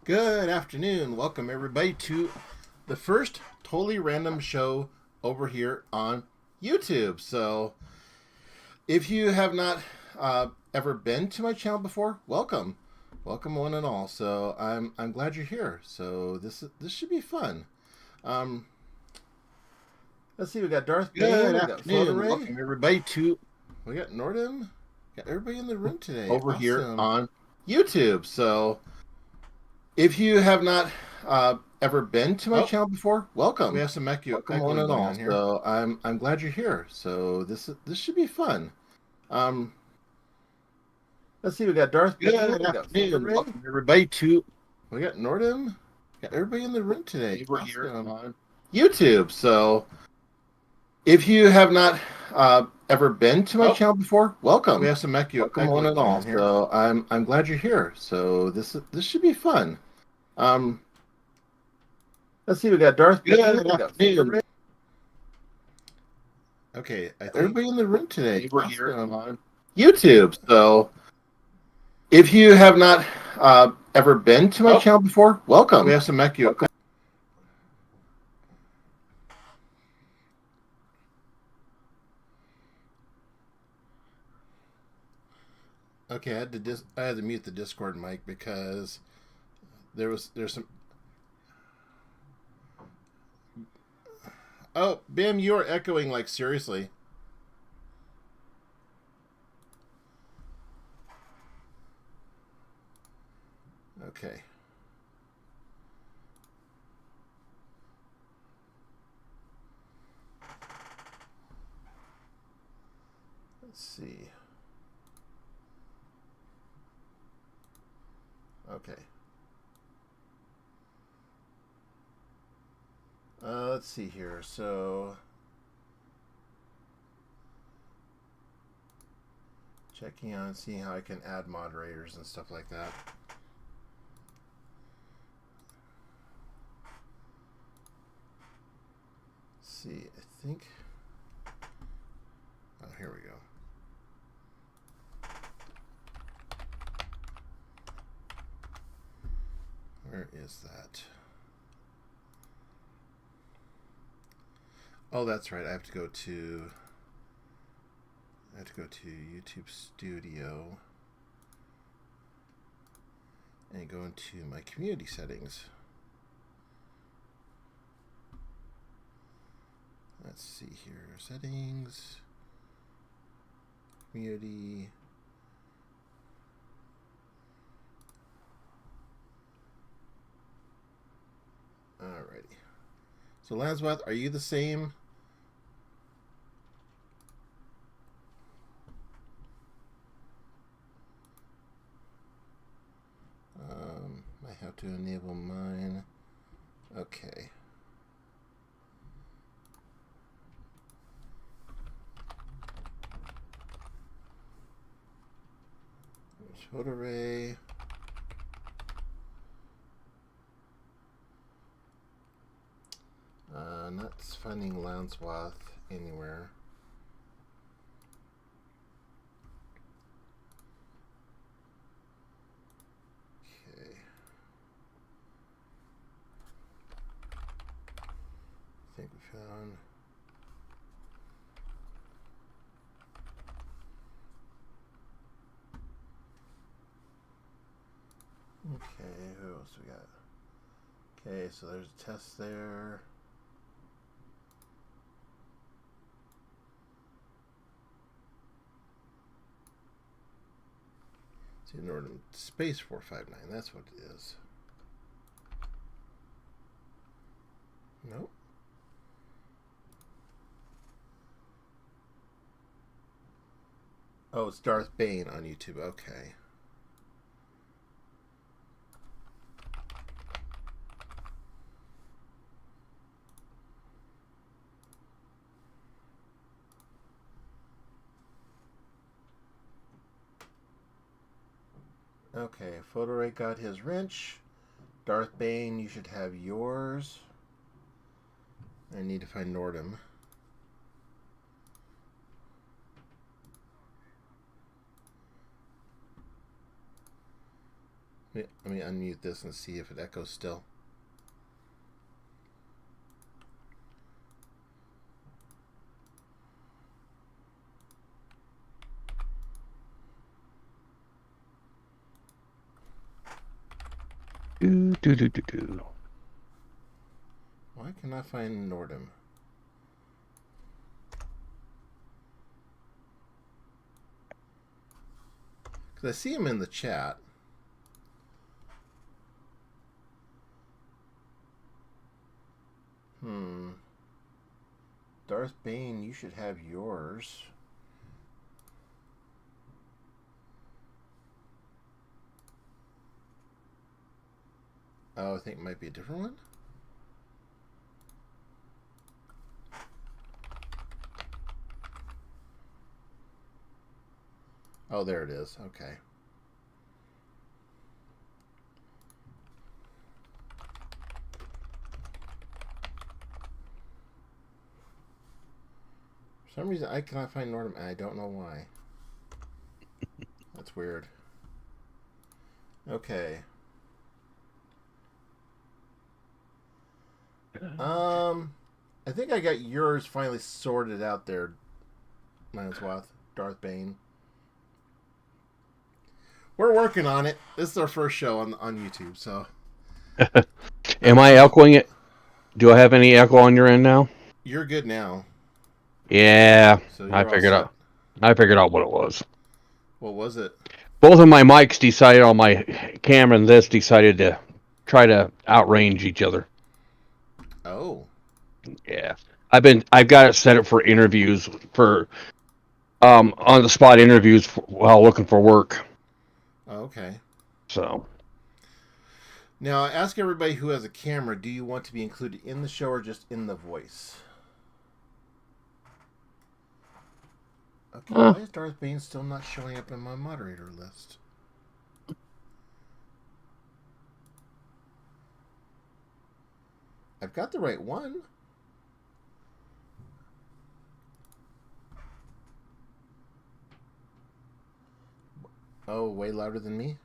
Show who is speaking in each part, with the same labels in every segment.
Speaker 1: Good afternoon. Welcome everybody to the first totally random show over here on YouTube. So, if you have not ever been to my channel before, welcome, welcome one and all. So I'm glad you're here. So this should be fun. Um, let's see. We got Darth Bane. We got Photo Ray. Welcome everybody to. We got Nordum. Got everybody in the room today over here on YouTube. So if you have not ever been to my channel before, welcome. We have some welcome one and all. Here. So I'm glad you're here. So this should be fun. Let's see. We got Darth Bane. We got welcome everybody to. We got Nordum. Got everybody in the room today over here on YouTube. So if you have not ever been to my channel before, welcome. We have some welcome one and all. Here. So I'm glad you're here. So this should be fun. Let's see. We got Darth Bane. We got okay, I think everybody in the room today over here on YouTube. So if you have not ever been to my channel before, welcome. We have some welcome. Okay, I had to mute the Discord mic because there's some. Oh, Bim, you are echoing like seriously. Okay. Let's see. Okay. Let's see here. So, checking on, seeing how I can add moderators and stuff like that. Let's see, I think. Oh, here we go. Where is that? Oh, that's right. I have to go to YouTube Studio and go into my community settings. Let's see here. Settings. Community. Alrighty. So Lansworth, are you the same? I have to enable mine. Okay. There's photo array. Not finding Lansworth anywhere. Okay. I think we found. Okay, who else we got? Okay, so there's a test there. See, Northern Space 459, that's what it is. Nope. Oh, it's Darth Bane on YouTube. Okay. Okay, Photo Ray got his wrench. Darth Bane, you should have yours. I need to find Nordum. Let me unmute this and see if it echoes still.
Speaker 2: Do.
Speaker 1: Why can I find Nordum? Because I see him in the chat. Darth Bane, you should have yours. Oh, I think it might be a different one. Oh, there it is. Okay. For some reason, I cannot find Nordum, and I don't know why. That's weird. Okay. I think I got yours finally sorted out there, Lanswath, Darth Bane. We're working on it. This is our first show on YouTube, so.
Speaker 2: Am I echoing it? Do I have any echo on your end now?
Speaker 1: You're good now.
Speaker 2: Yeah,
Speaker 1: So
Speaker 2: I figured out what it was.
Speaker 1: What was it?
Speaker 2: Both of my mics decided on my camera and this decided to try to outrange each other.
Speaker 1: Oh.
Speaker 2: Yeah. I've got it set up for interviews for on the spot interviews while looking for work.
Speaker 1: Okay.
Speaker 2: So
Speaker 1: now ask everybody who has a camera, do you want to be included in the show or just in the voice? Okay, why is Darth Bane still not showing up in my moderator list? I've got the right one. Oh, way louder than me?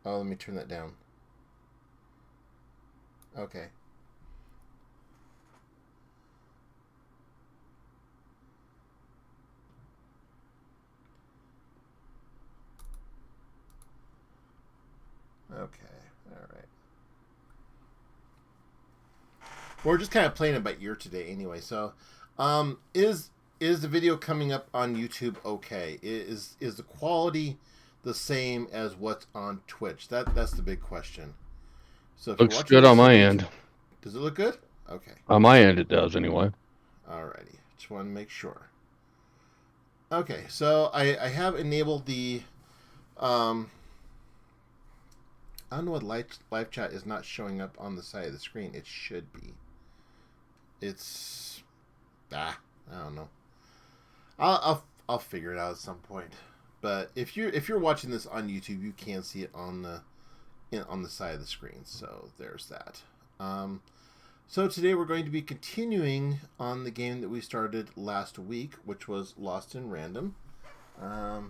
Speaker 1: Oh, let me turn that down. Okay. Okay, alright. We're just kind of playing it by ear today anyway, so is the video coming up on YouTube okay? Is the quality the same as what's on Twitch? That's the big question. So if
Speaker 2: looks good on my end.
Speaker 1: Does it look good? Okay.
Speaker 2: On my end it does anyway.
Speaker 1: Alrighty. Just want to make sure. Okay, so I have enabled the I don't know what live chat is not showing up on the side of the screen. It should be. It's I don't know. I'll figure it out at some point. But if you're watching this on YouTube, you can see it on the side of the screen. So there's that. So today we're going to be continuing on the game that we started last week, which was Lost in Random. So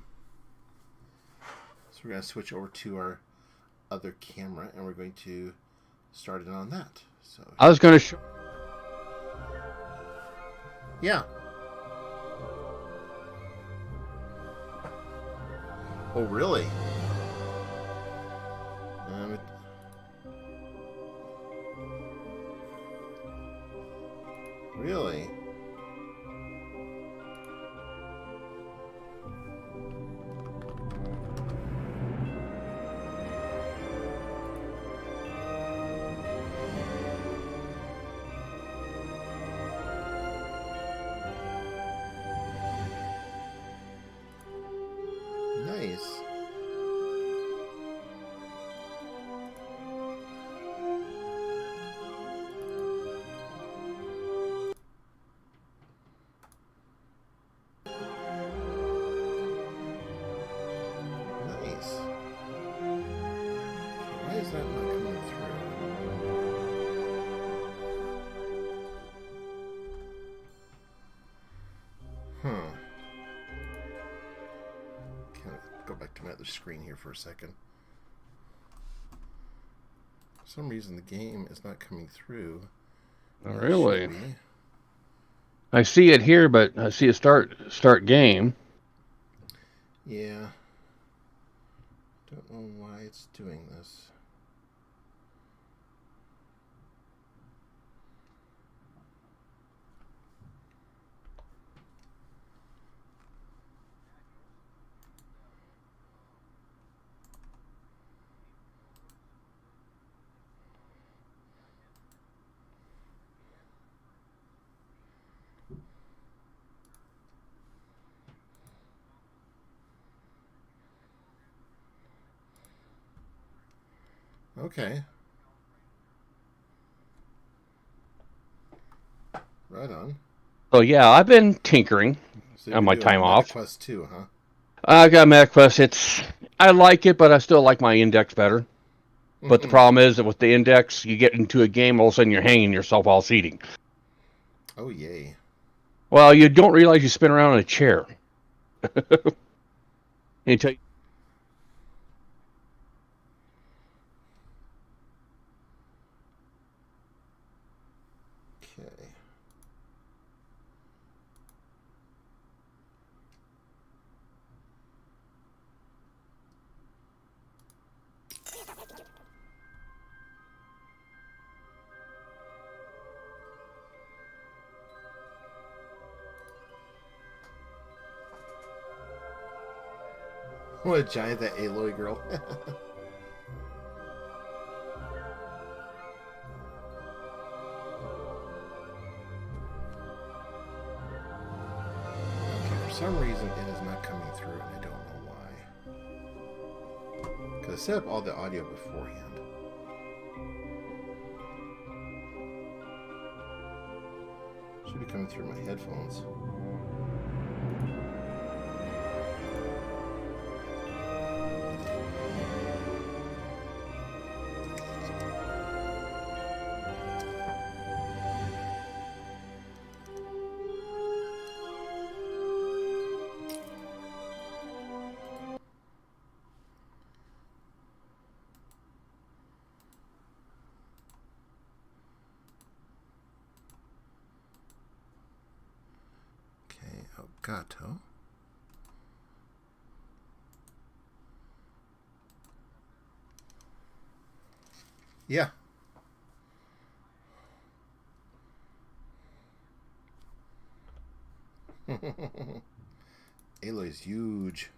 Speaker 1: we're going to switch over to our other camera, and we're going to start it on that. So
Speaker 2: I was going to show.
Speaker 1: Yeah. Oh, really? Really? Nice. Nice. Why is that not coming through? Huh. Can I go back to my other screen here for a second? some reason the game is not coming through.
Speaker 2: Oh, really?
Speaker 1: Should be.
Speaker 2: I see it here, but I see a start game.
Speaker 1: Yeah. Don't know why it's doing this. Okay. Right on.
Speaker 2: So yeah, I've been tinkering
Speaker 1: So you've
Speaker 2: on
Speaker 1: been
Speaker 2: my
Speaker 1: doing
Speaker 2: time off.
Speaker 1: MetaQuest 2, huh?
Speaker 2: I got MetaQuest. I like it, but I still like my index better. But the problem is that with the index, you get into a game, all of a sudden you're hanging yourself while seating.
Speaker 1: Oh, yay.
Speaker 2: Well, you don't realize you spin around in a chair. Until
Speaker 1: Okay. What a giant that Aloy girl. Okay, for some reason it is not coming through and I don't know why. Because I set up all the audio beforehand. Should be coming through my headphones. Okay, Elgato. Yeah. Aloy's huge.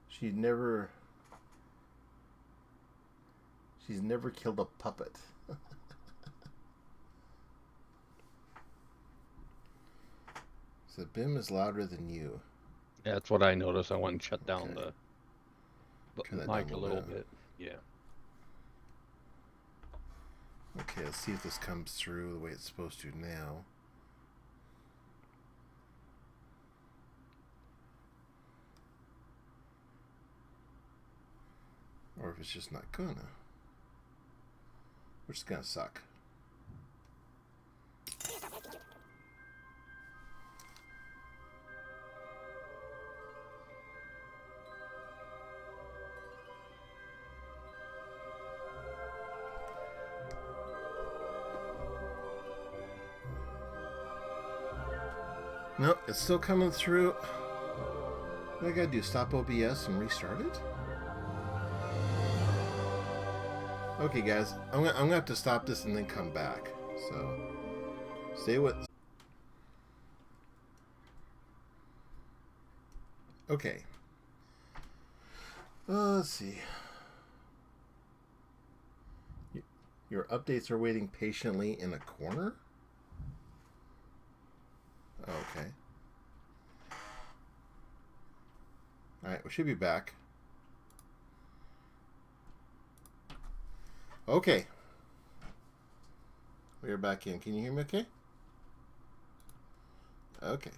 Speaker 1: She's never killed a puppet. So Bim is louder than you.
Speaker 2: yeah, that's what I noticed. I went and shut down
Speaker 1: Okay.
Speaker 2: the
Speaker 1: Turn that
Speaker 2: mic
Speaker 1: down
Speaker 2: a little bit. Yeah.
Speaker 1: Okay, let's see if this comes through the way it's supposed to now. Or if it's just not gonna. Which is gonna suck. No, it's still coming through. What do I gotta do? Stop OBS and restart it? Okay, guys, I'm gonna have to stop this and then come back. So, stay with. Okay. Let's see. Your updates are waiting patiently in a corner? Okay. Alright, we should be back. Okay. We are back in. Can you hear me okay? Okay.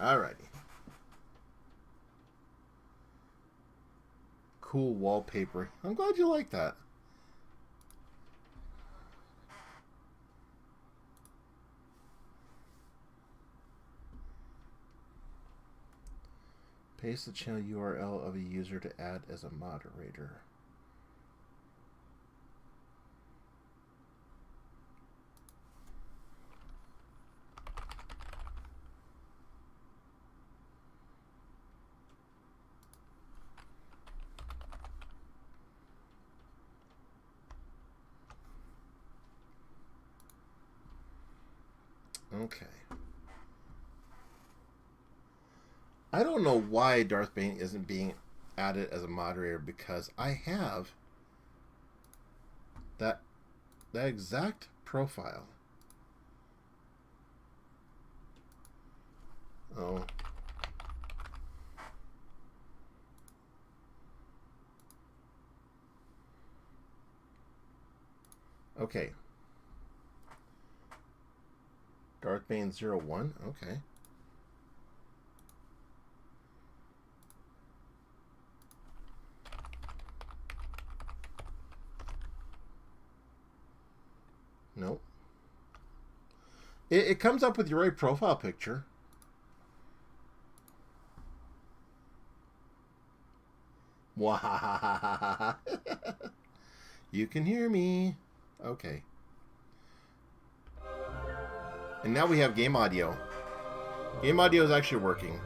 Speaker 1: Alrighty. Cool wallpaper. I'm glad you like that. Paste the channel URL of a user to add as a moderator. Okay. I don't know why Darth Bane isn't being added as a moderator, because I have that exact profile. Oh. Okay. Darth Bane 01. Okay. Nope. It comes up with your right profile picture. Wow. You can hear me. Okay. And now we have game audio. Game audio is actually working.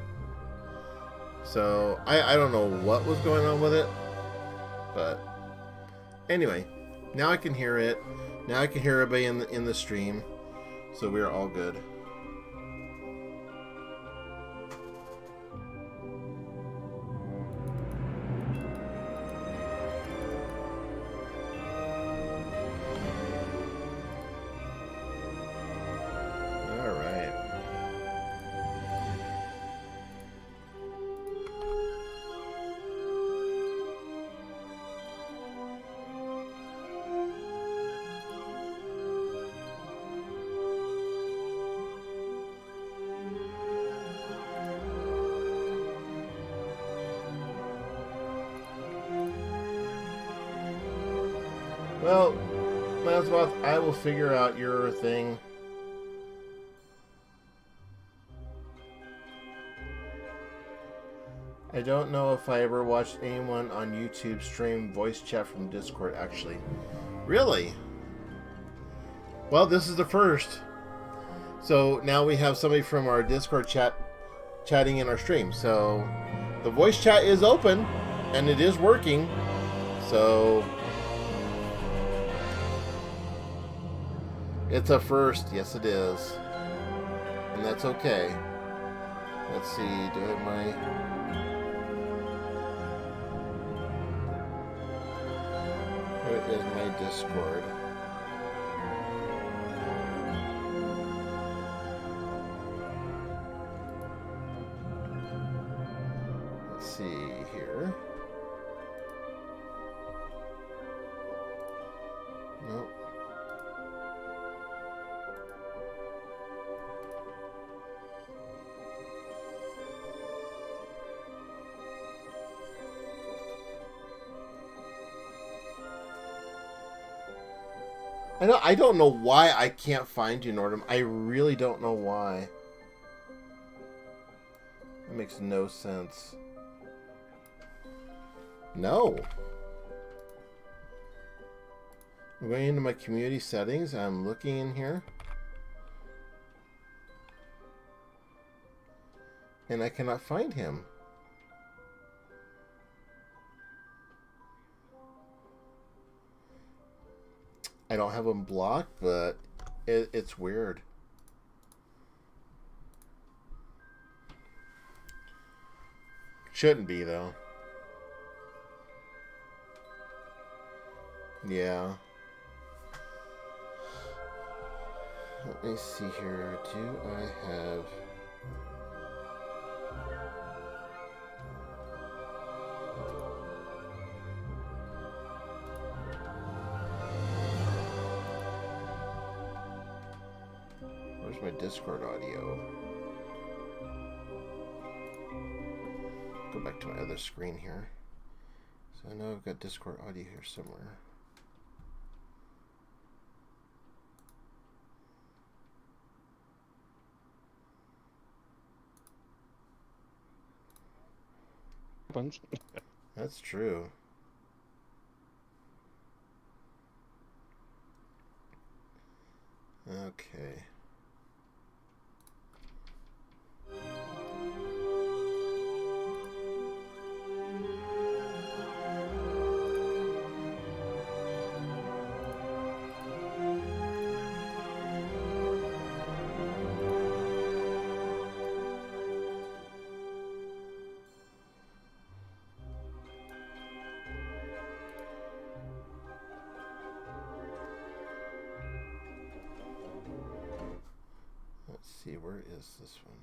Speaker 1: So, I don't know what was going on with it. But, anyway. Now I can hear it. Now I can hear everybody in the stream. So we are all good. Well, Lansworth, I will figure out your thing. I don't know if I ever watched anyone on YouTube stream voice chat from Discord, actually. Really? Well, this is the first. So now we have somebody from our Discord chatting in our stream. So the voice chat is open and it is working. So it's a first. Yes, it is. And that's okay. Let's see. Do I have my... Where is my Discord? Let's see here. Nope. I don't know why I can't find you, Nordum. I really don't know why. It makes no sense. No. I'm going into my community settings. I'm looking in here. And I cannot find him. I don't have him blocked, but it's weird. Shouldn't be, though. Yeah. Let me see here. Do I have... Where's my Discord audio? Go back to my other screen here. So I know I've got Discord audio here somewhere.
Speaker 2: happens.
Speaker 1: That's true. Okay. Let's see, where is this one?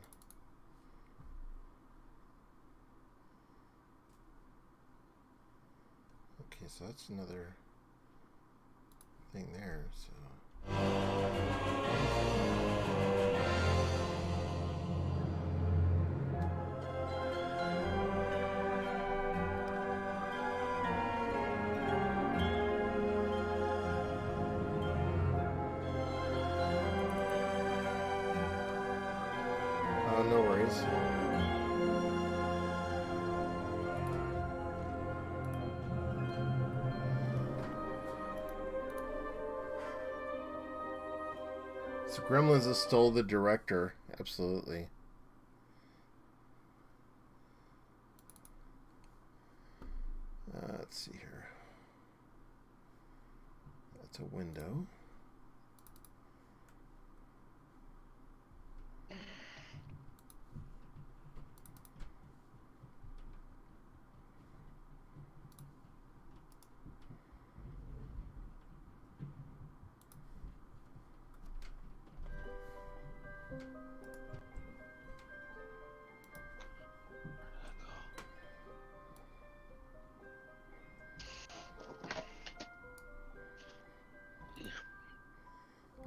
Speaker 1: Okay, so that's another thing there, so... Oh, no worries. So Gremlins has stole the director. Absolutely. Let's see here. That's a window.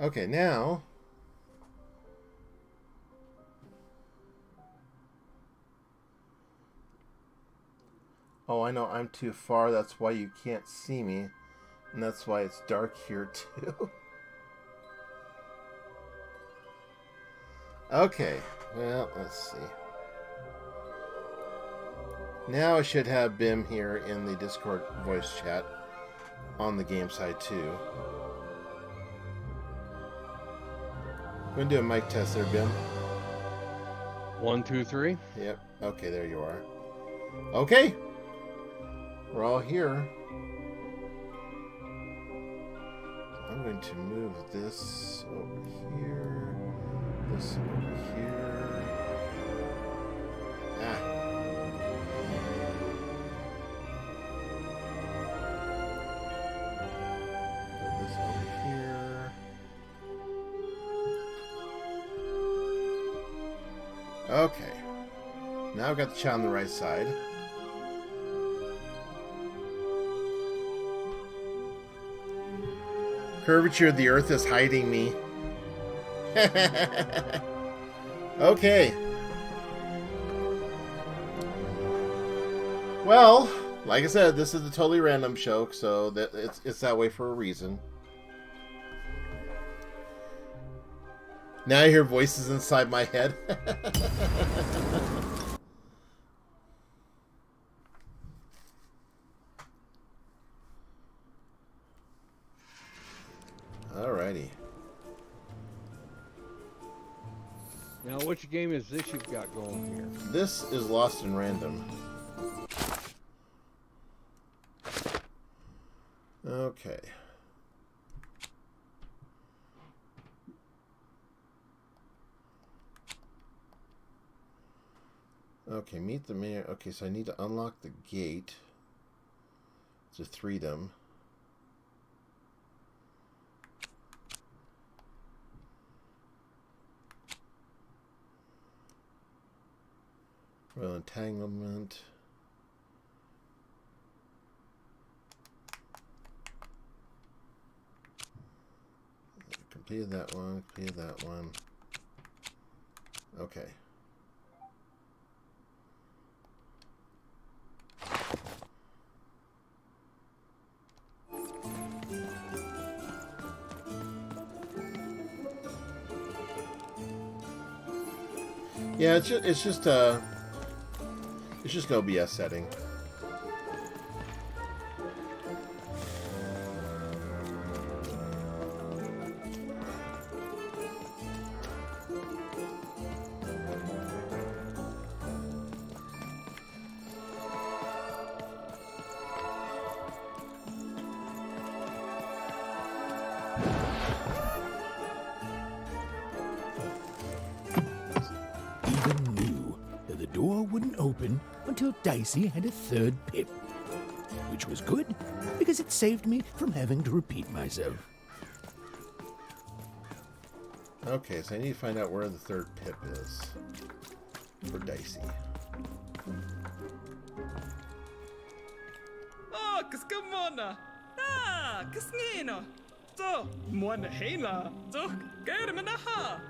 Speaker 1: Okay, now... Oh, I know, I'm too far. That's why you can't see me. And that's why it's dark here, too. Okay, well, let's see. Now I should have Bim here in the Discord voice chat on the game side, too. I'm going to do a mic test there, Bim.
Speaker 2: 1, 2, 3.
Speaker 1: Yep. Okay, there you are. Okay. We're all here. I'm going to move this over here. This over here. Ah. This over here. Okay. Now I've got the chat on the right side. Curvature of the earth is hiding me. Okay. Well, like I said, this is a totally random show, so that it's that way for a reason. Now I hear voices inside my head. Alrighty.
Speaker 2: Now, which game is this you've got going here?
Speaker 1: This is Lost in Random. Okay. Okay, meet the mayor. Okay, so I need to unlock the gate to Freedom. Well, entanglement. Completed that one. Completed that one. Okay. Yeah, it It's just no BS setting.
Speaker 3: Even knew that the door wouldn't open until Dicey had a third pip. Which was good, because it saved me from having to repeat myself.
Speaker 1: Okay, so I need to find out where the third pip is for Dicey.
Speaker 4: Oh, kaskamona. Ah, kasngino. So, mwana hela. So, germanaha.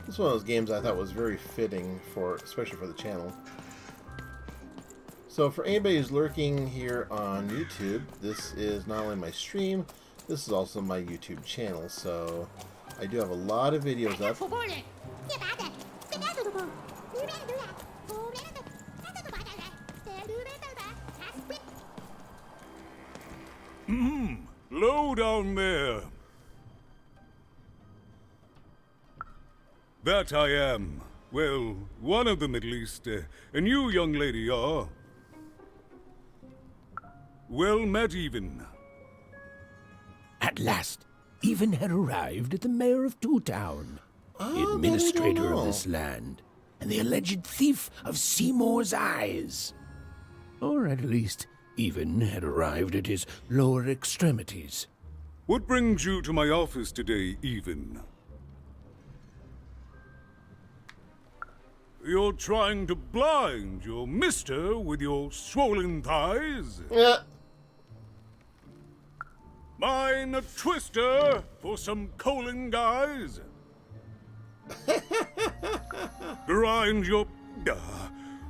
Speaker 1: This is one of those games I thought was very fitting for, especially for the channel. So for anybody who's lurking here on YouTube, this is not only my stream, this is also my YouTube channel. So I do have a lot of videos up.
Speaker 5: Low down there. That I am. Well, one of them at least. And you, young lady, are... well met, Even.
Speaker 3: At last, Even had arrived at the mayor of Two Town, the
Speaker 1: Oh,
Speaker 3: administrator
Speaker 1: no.
Speaker 3: of this land, and the alleged thief of Seymour's eyes. Or at least, Even had arrived at his lower extremities.
Speaker 5: What brings you to my office today, Even? You're trying to blind your mister with your swollen thighs?
Speaker 1: Yeah.
Speaker 5: Mine a twister for some colon guys? Grind your...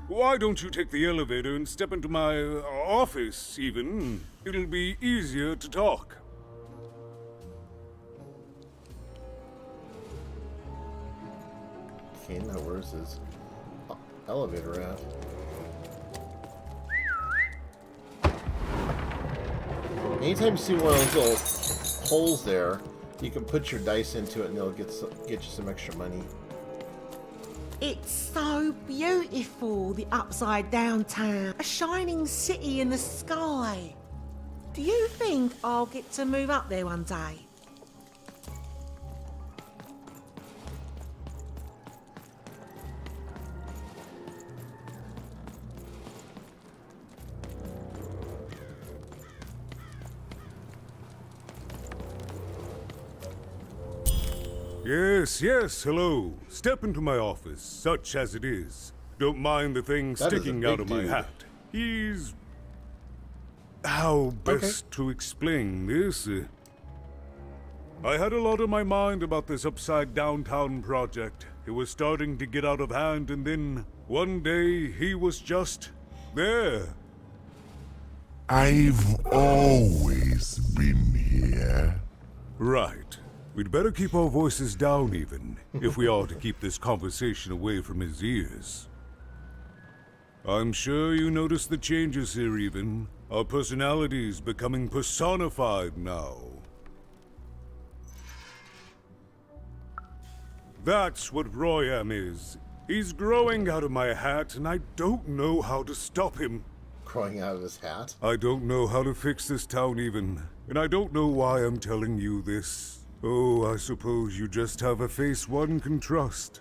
Speaker 5: why don't you take the elevator and step into my office, Even? It'll be easier to talk.
Speaker 1: Okay, now where's his elevator at? Anytime you see one of those little holes there, you can put your dice into it and it'll get you some extra money.
Speaker 6: It's so beautiful, the upside down town. A shining city in the sky. Do you think I'll get to move up there one day?
Speaker 5: Yes, yes, hello. Step into my office, such as it is. Don't mind the thing
Speaker 1: That is a
Speaker 5: sticking
Speaker 1: big
Speaker 5: out of my
Speaker 1: dude.
Speaker 5: hat. He's... how best to explain this? I had a lot on my mind about this upside downtown project. It was starting to get out of hand, and then one day he was just there.
Speaker 7: I've always been here.
Speaker 5: Right. We'd better keep our voices down, Even, if we are to keep this conversation away from his ears. I'm sure you noticed the changes here, Even. Our personalities becoming personified now. That's what Royam is. He's growing out of my hat, and I don't know how to stop him.
Speaker 1: Growing out of his hat.
Speaker 5: I don't know how to fix this town, Even, and I don't know why I'm telling you this. Oh, I suppose you just have a face one can trust.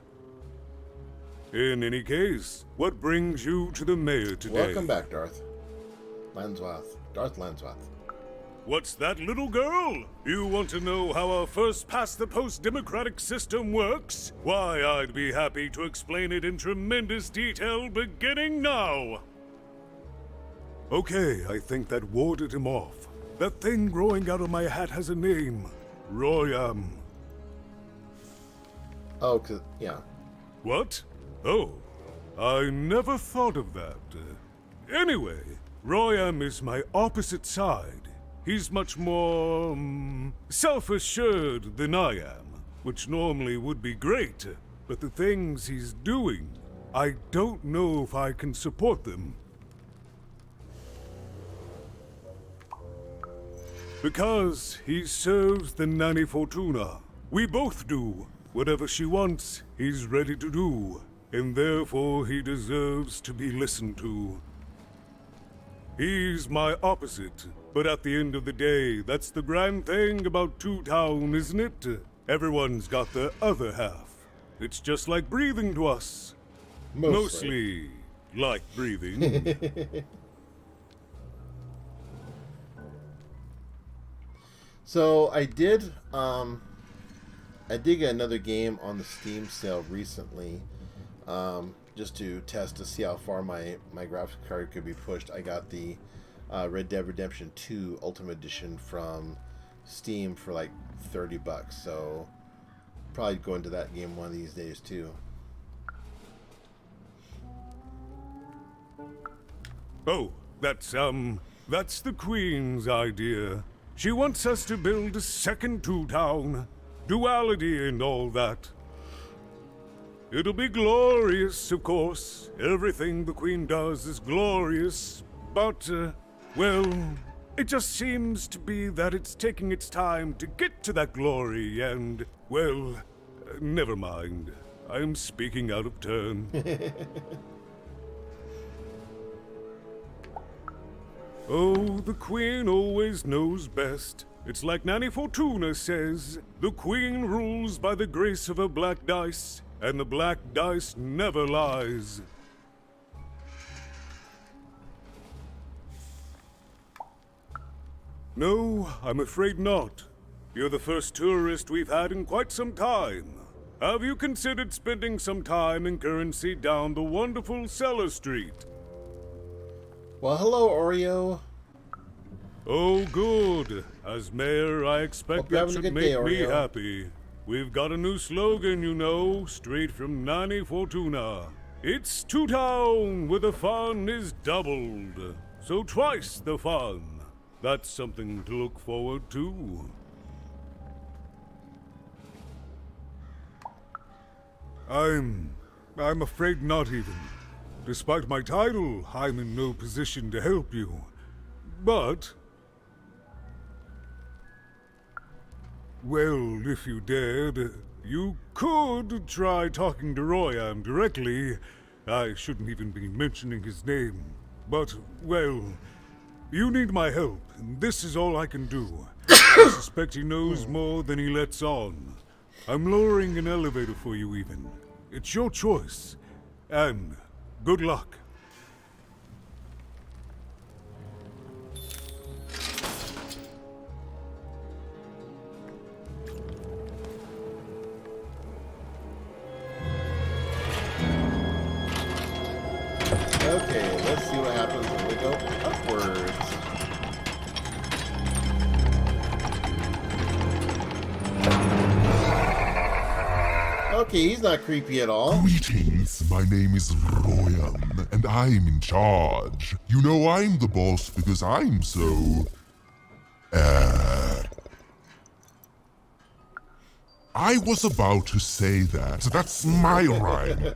Speaker 5: In any case, what brings you to the mayor today?
Speaker 1: Welcome back, Darth. Lanswath. Darth Lanswath.
Speaker 5: What's that, little girl? You want to know how our first-past-the-post democratic system works? Why, I'd be happy to explain it in tremendous detail beginning now. Okay, I think that warded him off. That thing growing out of my hat has a name. Royam.
Speaker 1: Oh, 'cause yeah.
Speaker 5: What? Oh. I never thought of that. Anyway, Royam is my opposite side. He's much more self-assured than I am, which normally would be great, but the things he's doing, I don't know if I can support them. Because he serves the Nanny Fortuna. We both do. Whatever she wants, he's ready to do, and therefore he deserves to be listened to. He's my opposite, but at the end of the day, that's the grand thing about Two Town, isn't it? Everyone's got their other half. It's just like breathing to us. Mostly like breathing.
Speaker 1: So I did get another game on the Steam sale recently, just to test to see how far my graphics card could be pushed. I got the Red Dead Redemption 2 Ultimate Edition from Steam for like $30, so probably go into that game one of these days too.
Speaker 5: Oh, that's the Queen's idea. She wants us to build a second Two Town. Duality and all that. It'll be glorious, of course. Everything the Queen does is glorious. But, well, it just seems to be that it's taking its time to get to that glory and, well, never mind. I'm speaking out of turn. Oh, the Queen always knows best. It's like Nanny Fortuna says, the Queen rules by the grace of her black dice, and the black dice never lies. No, I'm afraid not. You're the first tourist we've had in quite some time. Have you considered spending some time in currency down the wonderful Cellar Street?
Speaker 1: Well, hello, Oreo.
Speaker 5: Oh, good. As mayor, I expect that should make me happy. We've got a new slogan, you know, straight from Nanny Fortuna. It's Two Town, where the fun is doubled. So twice the fun. That's something to look forward to. I'm afraid not even. Despite my title, I'm in no position to help you. But... well, if you dared, you could try talking to Royam directly. I shouldn't even be mentioning his name. But, well, you need my help, and this is all I can do. I suspect he knows more than he lets on. I'm lowering an elevator for you even. It's your choice. And good luck.
Speaker 1: Okay, let's see what happens when we go upwards. Okay, he's not creepy at all.
Speaker 7: Greetings, my name is Royam, and I'm in charge. You know I'm the boss because I'm so... I was about to say that. That's my rhyme.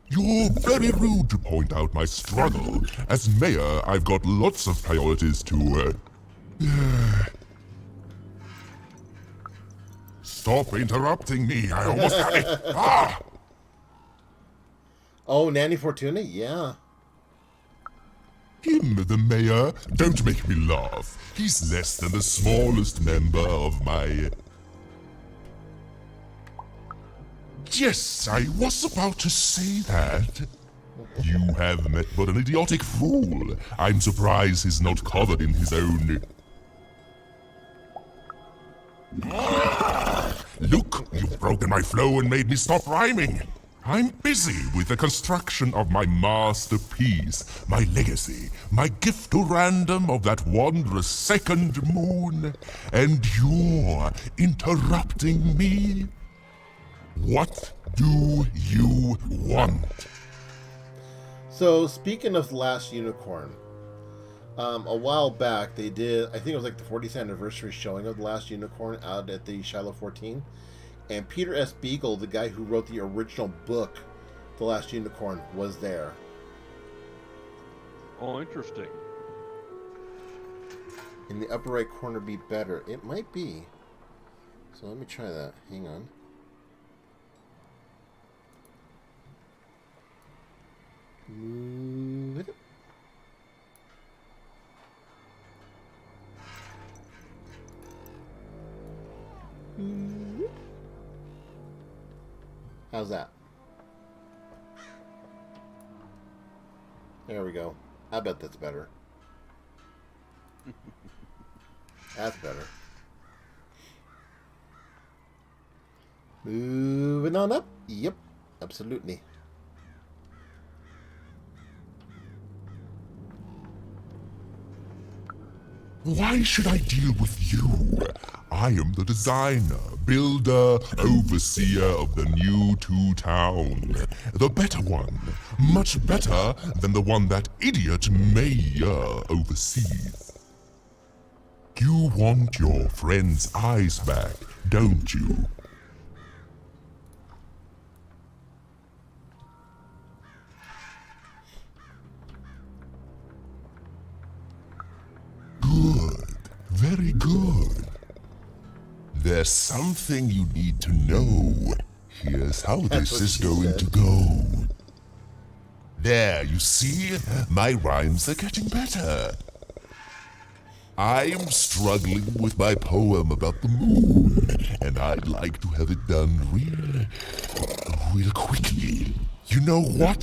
Speaker 7: You're very rude to point out my struggle. As mayor, I've got lots of priorities to, Stop interrupting me. I almost had it. Ah!
Speaker 1: Oh, Nanny Fortuna? Yeah.
Speaker 7: Him, the mayor? Don't make me laugh. He's less than the smallest member of my... Yes, I was about to say that. You have met but an idiotic fool. I'm surprised he's not covered in his own... Look, you've broken my flow and made me stop rhyming. I'm busy with the construction of my masterpiece, my legacy, my gift to random of that wondrous second moon. And you're interrupting me? What do you want?
Speaker 1: So, speaking of Last Unicorn, a while back they did, I think it was like the 40th anniversary showing of The Last Unicorn out at the Shiloh 14. And Peter S. Beagle, the guy who wrote the original book, The Last Unicorn, was there.
Speaker 2: Oh, interesting.
Speaker 1: In the upper right corner be better? It might be. So let me try that. Hang on. Move it. How's that? There we go. I bet that's better. That's better. Moving on up. Yep, absolutely.
Speaker 7: Why should I deal with you? I am the designer, builder, overseer of the new two-town. The better one. Much better than the one that idiot mayor oversees. You want your friend's eyes back, don't you? Good. Very good. There's something you need to know. Here's how this is going to go. There, you see? My rhymes are getting better. I'm struggling with my poem about the moon, and I'd like to have it done real quickly. You know what?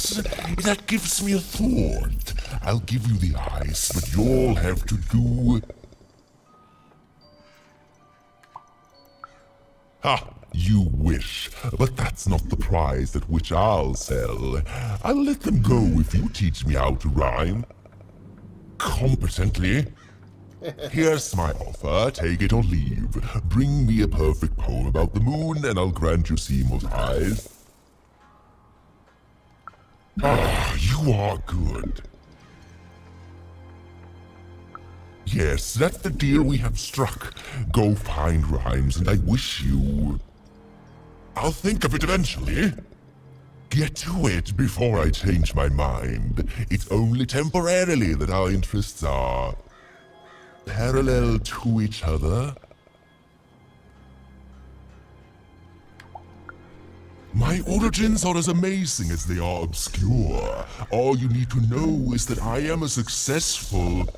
Speaker 7: That gives me a thought. I'll give you the ice, but you'll have to do... Ha! You wish, but that's not the prize at which I'll sell. I'll let them go if you teach me how to rhyme. Competently. Here's my offer, take it or leave. Bring me a perfect poem about the moon, and I'll grant you Seymour's eyes. Ah, you are good. Yes, that's the deal we have struck. Go find rhymes, and I wish you... I'll think of it eventually. Get to it before I change my mind. It's only temporarily that our interests are... parallel to each other. My origins are as amazing as they are obscure. All you need to know is that I am a successful...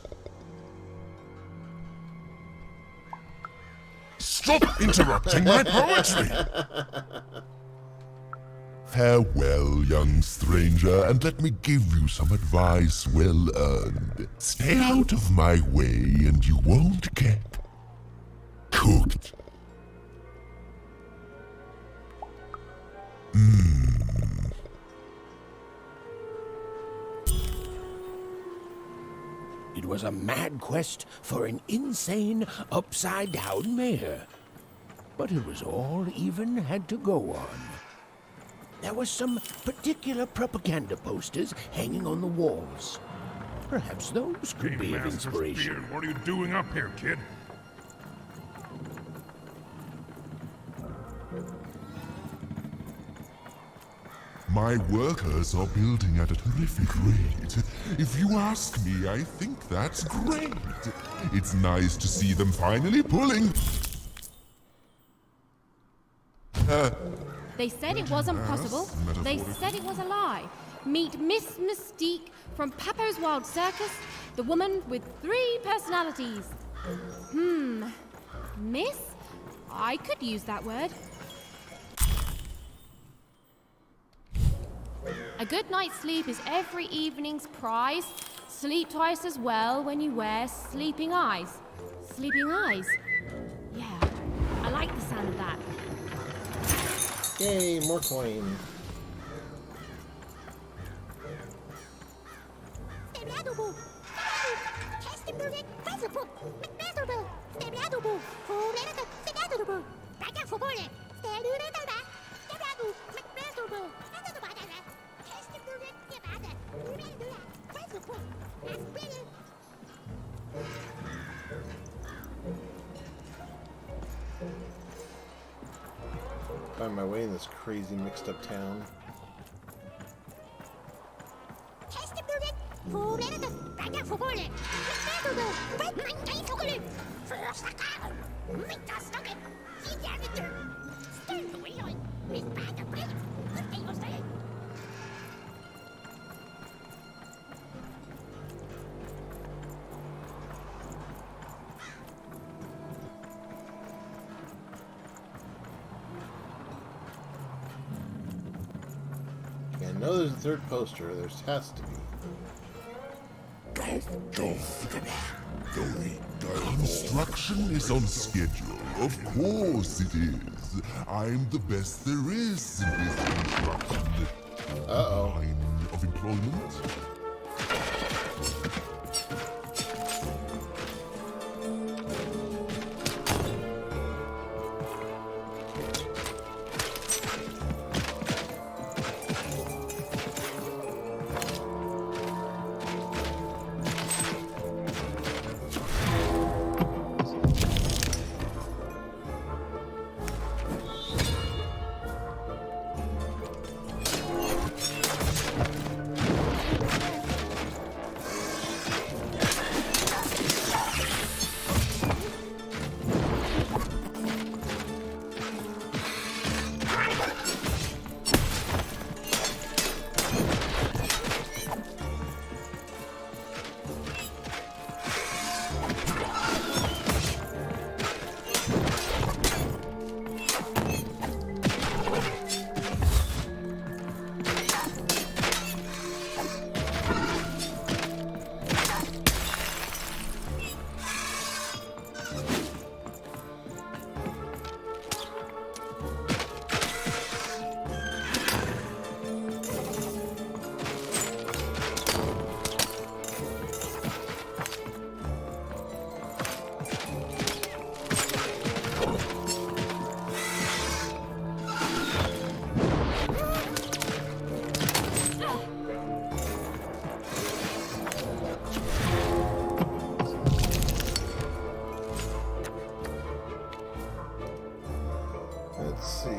Speaker 7: Stop interrupting my poetry! Farewell, young stranger, and let me give you some advice well earned. Stay out of my way, and you won't get cooked.
Speaker 3: It was a mad quest for an insane, upside-down mayor. But it was all even had to go on. There were some particular propaganda posters hanging on the walls. Perhaps those could be of inspiration.
Speaker 5: What are you doing up here, kid?
Speaker 7: My workers are building at a terrific rate. If you ask me, I think that's great. It's nice to see them finally pulling.
Speaker 8: They said it wasn't possible. They said it was a lie. Meet Miss Mystique from Papo's Wild Circus, the woman with 3 personalities. Miss? I could use that word. A good night's sleep is every evening's prize. Sleep twice as well when you wear sleeping eyes. Sleeping eyes? Yeah, I like the sound of that.
Speaker 1: Yay, more coin. Find my way in this crazy mixed up town. I know there's a third poster. There has to be.
Speaker 7: Construction is on schedule. Of course it is. I'm the best there is in this construction line of employment.
Speaker 1: Let's see.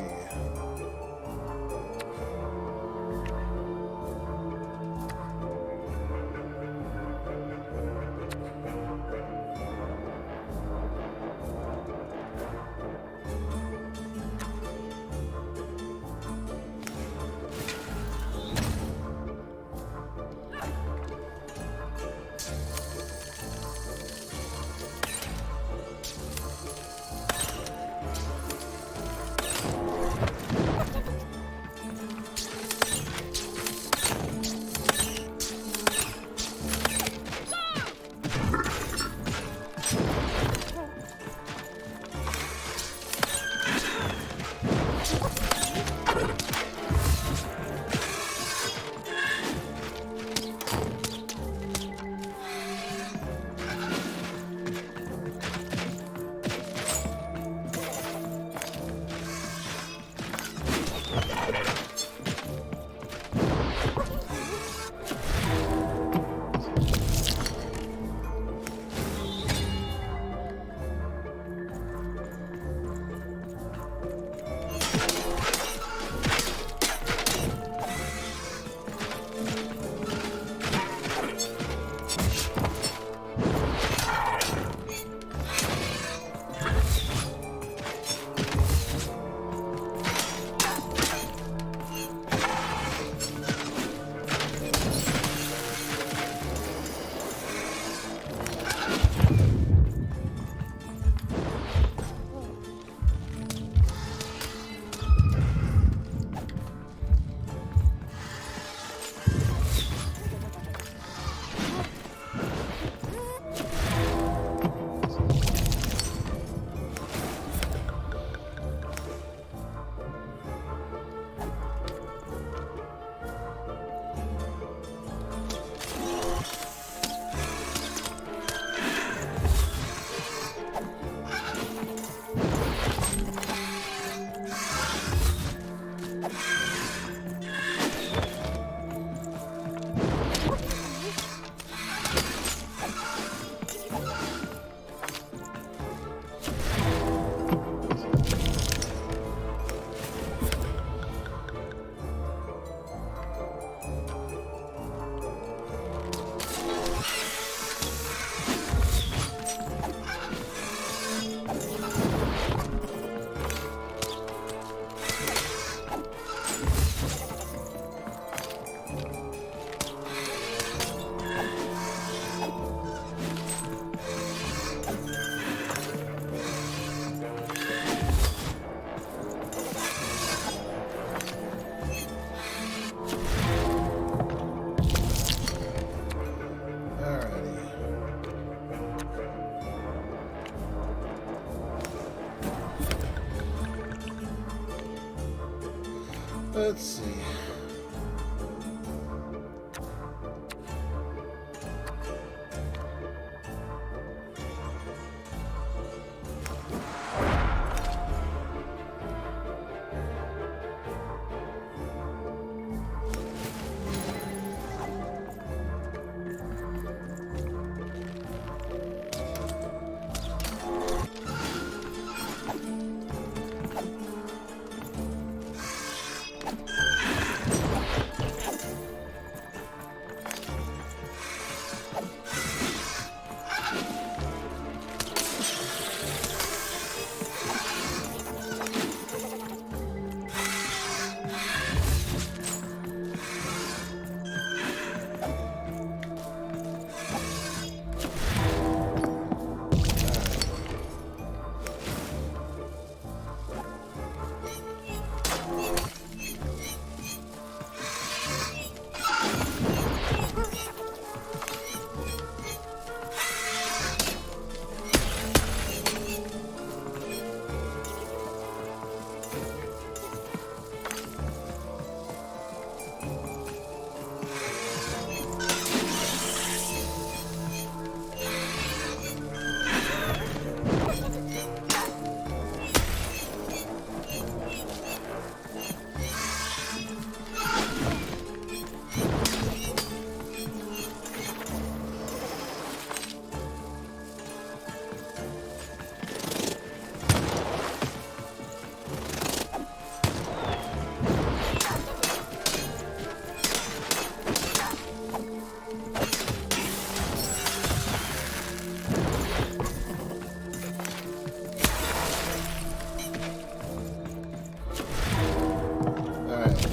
Speaker 1: Let's see.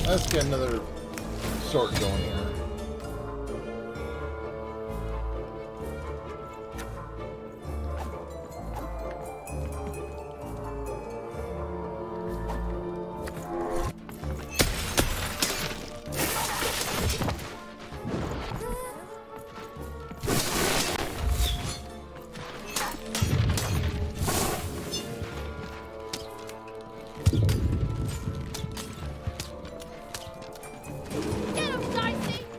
Speaker 1: Let's get another sort going here.
Speaker 8: Get him, Dicey!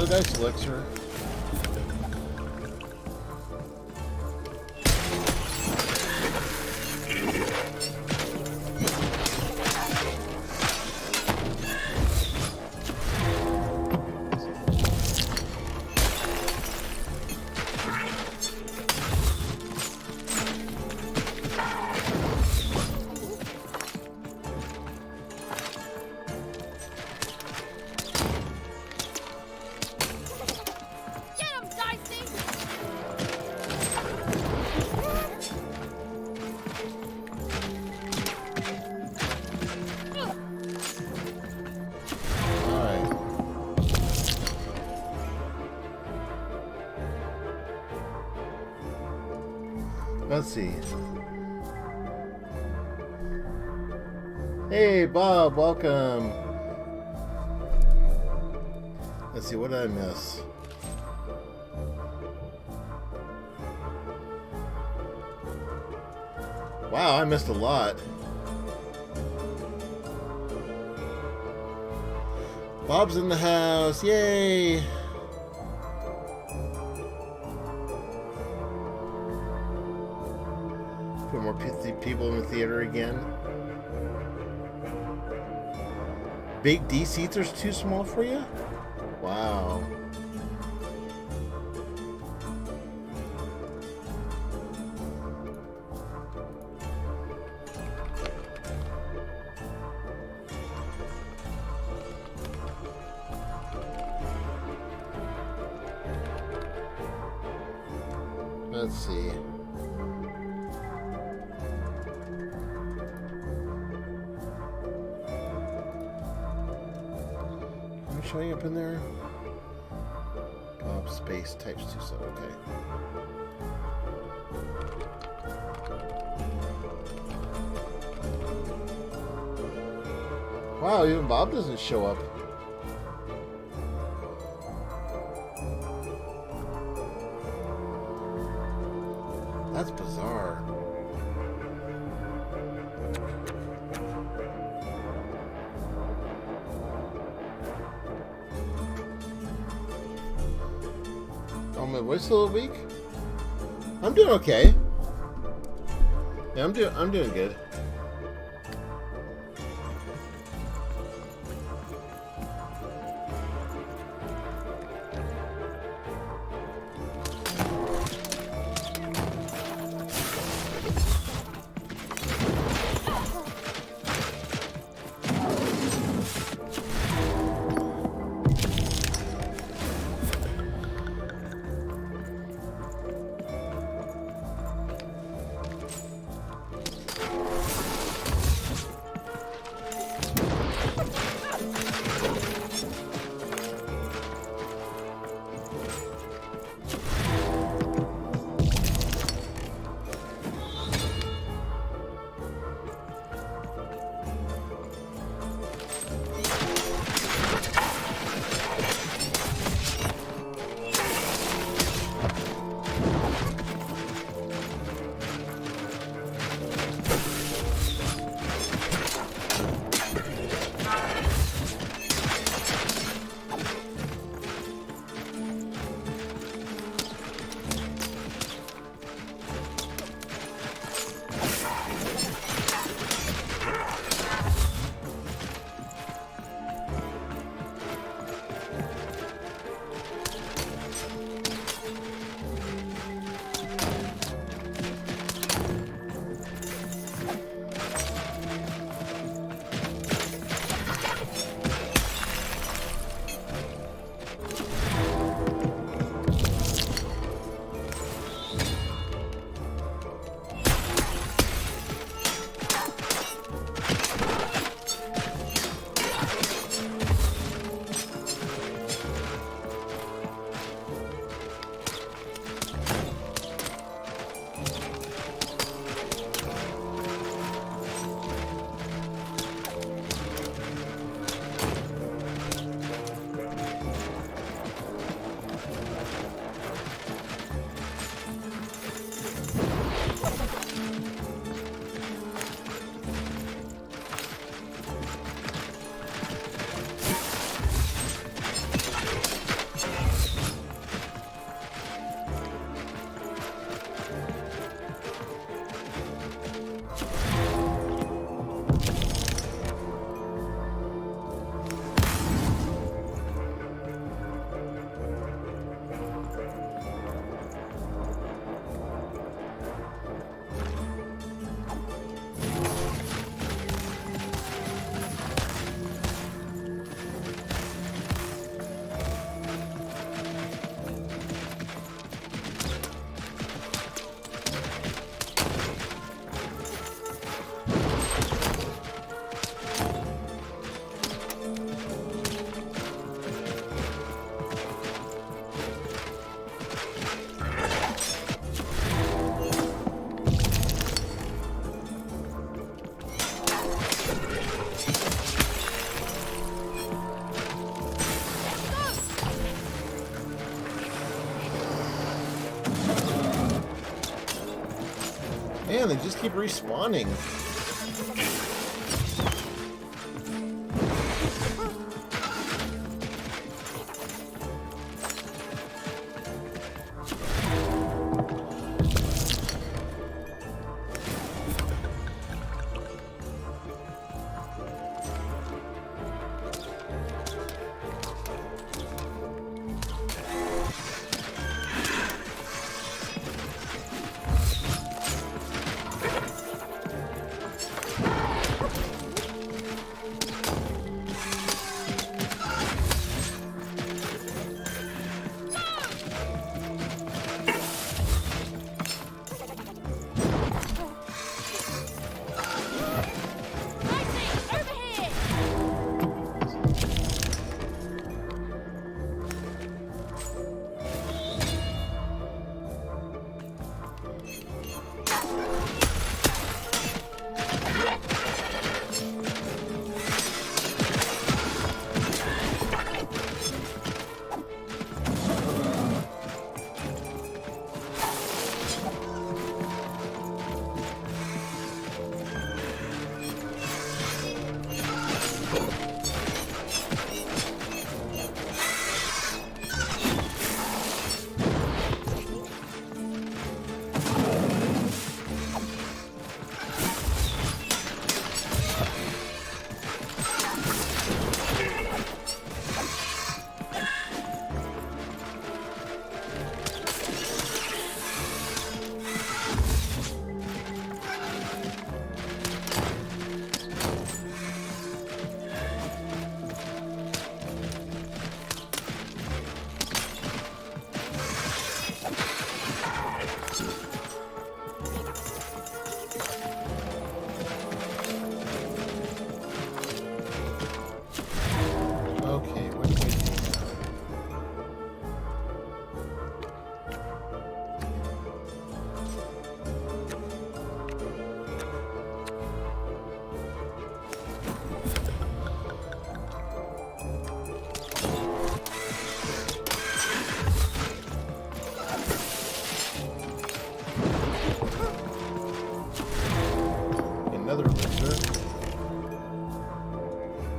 Speaker 1: another dice elixir.
Speaker 8: Get him, Dicey!
Speaker 1: Alright. Let's see. Hey, Bob, welcome. Let's see, what did I miss? Wow, I missed a lot. Bob's in the house, yay! Put more people in the theater again. Big D seats are too small for you? Wow. Let's see. Am I showing up in there? Bob space types 2, so okay. Wow, even Bob doesn't show up. That's bizarre. Oh, my voice a little weak? I'm doing okay. Yeah, I'm doing good. Man, they just keep respawning.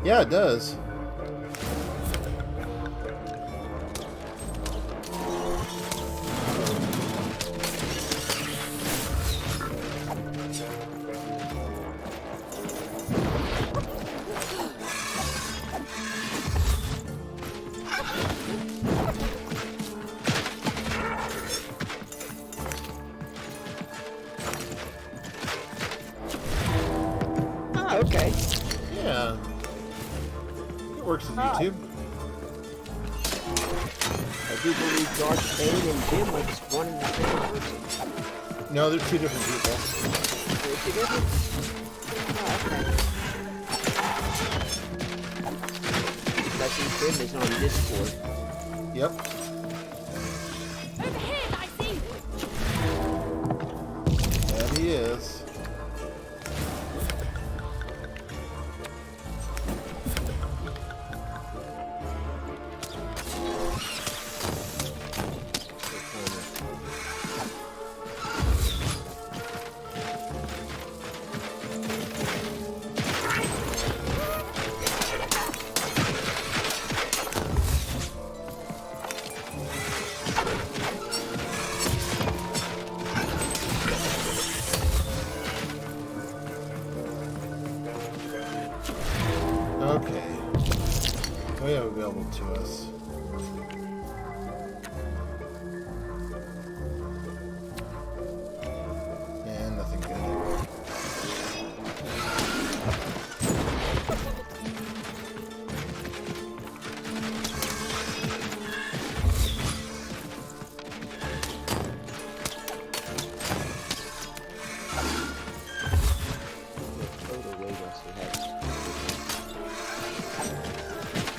Speaker 1: Yeah, it does.
Speaker 9: Oh, okay.
Speaker 1: Yeah. It works with YouTube.
Speaker 9: I do believe Darth Bane and Jim are just one and the same person.
Speaker 1: No, they're two different people.
Speaker 9: They're two different? Oh, okay. I see Jim is on Discord.
Speaker 1: Yep.
Speaker 8: Over here, I see.
Speaker 1: There he is. Okay. What do we have available to us? And nothing good.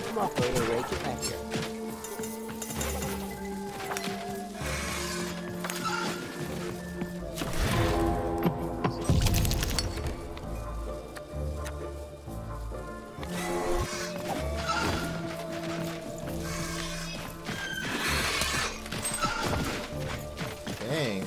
Speaker 9: Come on, Photo Ray, get back here.
Speaker 1: Dang.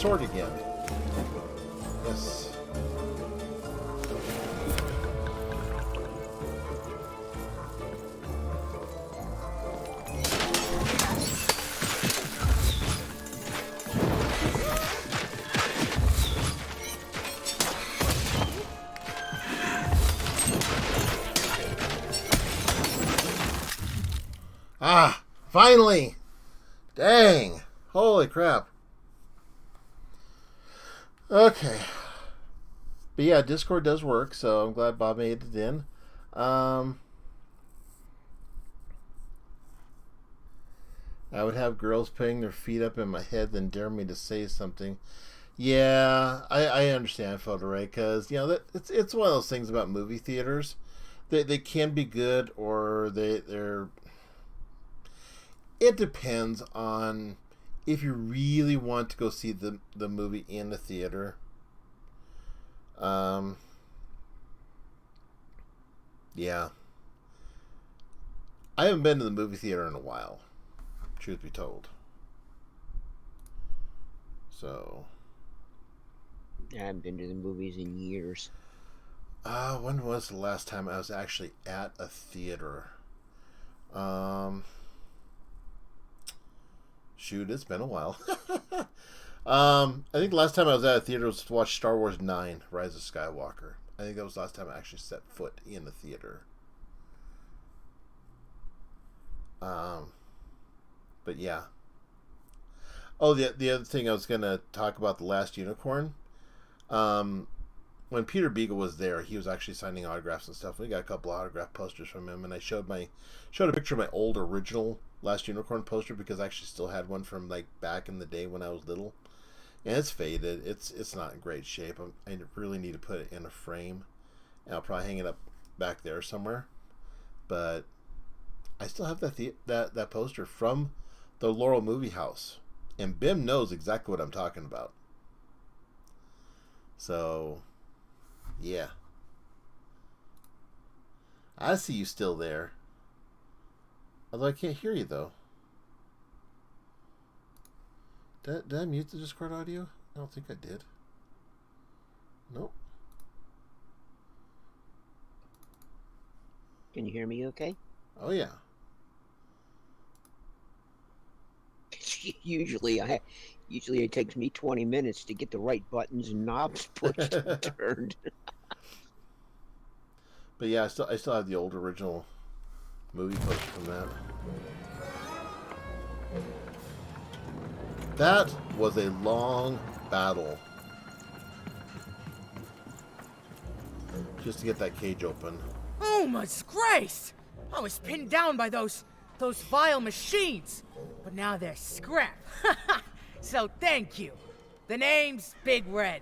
Speaker 1: sword again. Yes. Ah, finally! Dang. Holy crap. Okay. But yeah, Discord does work, so I'm glad Bob made it in. I would have girls putting their feet up in my head then dare me to say something. Yeah, I understand, Photoray, because, you know, it's one of those things about movie theaters. They can be good, or they're... It depends on if you really want to go see the movie in the theater. Yeah. I haven't been to the movie theater in a while, truth be told. So...
Speaker 9: I haven't been to the movies in years.
Speaker 1: When was the last time I was actually at a theater? Shoot, it's been a while. I think the last time I was at a theater was to watch Star Wars 9, Rise of Skywalker. I think that was the last time I actually set foot in the theater. But yeah. Oh, the other thing I was going to talk about, The Last Unicorn. When Peter Beagle was there, he was actually signing autographs and stuff. We got a couple of autograph posters from him, and I showed a picture of my old original Last Unicorn poster, because I actually still had one from like back in the day when I was little, and it's faded. It's not in great shape. I really need to put it in a frame, and I'll probably hang it up back there somewhere. But I still have that poster from the Laurel Movie House, and Bim knows exactly what I'm talking about. So, yeah. I see you still there. Although I can't hear you, though. Did I mute the Discord audio? I don't think I did. Nope.
Speaker 9: Can you hear me okay?
Speaker 1: Oh, yeah.
Speaker 9: Usually it takes me 20 minutes to get the right buttons and knobs pushed and turned.
Speaker 1: But yeah, I still have the old original movie poster from that. That was a long battle just to get that cage open.
Speaker 10: Oh my grace! I was pinned down by those vile machines, but now they're scrap. So thank you. The name's Big Red.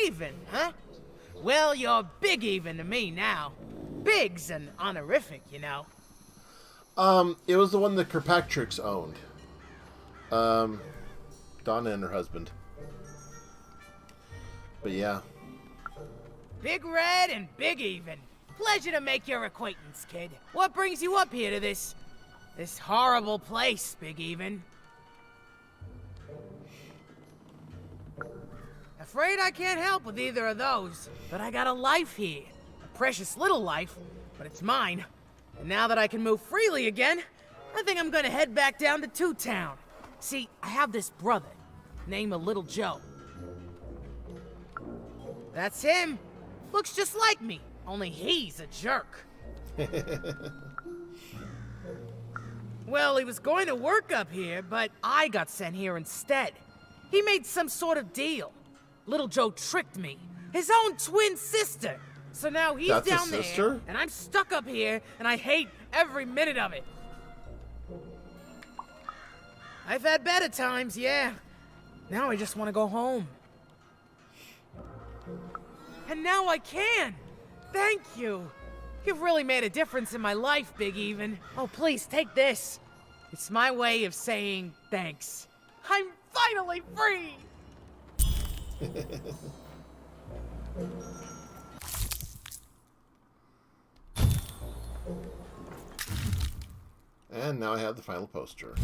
Speaker 10: Even, huh? Well, you're Big Even to me now. Big's an honorific, you know.
Speaker 1: It was the one that Kirkpatrick's owned. Donna and her husband. But yeah.
Speaker 10: Big Red and Big Even. Pleasure to make your acquaintance, kid. What brings you up here to this horrible place, Big Even? Afraid I can't help with either of those, but I got a life here. A precious little life, but it's mine. And now that I can move freely again, I think I'm gonna head back down to Two Town. See, I have this brother, named Little Joe. That's him. Looks just like me, only he's a jerk. Well, he was going to work up here, but I got sent here instead. He made some sort of deal. Little Joe tricked me. His own twin sister. So now he's
Speaker 1: That's
Speaker 10: down
Speaker 1: his sister?
Speaker 10: there, and I'm stuck up here, and I hate every minute of it. I've had better times, yeah. Now I just want to go home. And now I can! Thank you! You've really made a difference in my life, Big Even. Oh, please, take this. It's my way of saying thanks. I'm finally free!
Speaker 1: And now I have the final poster.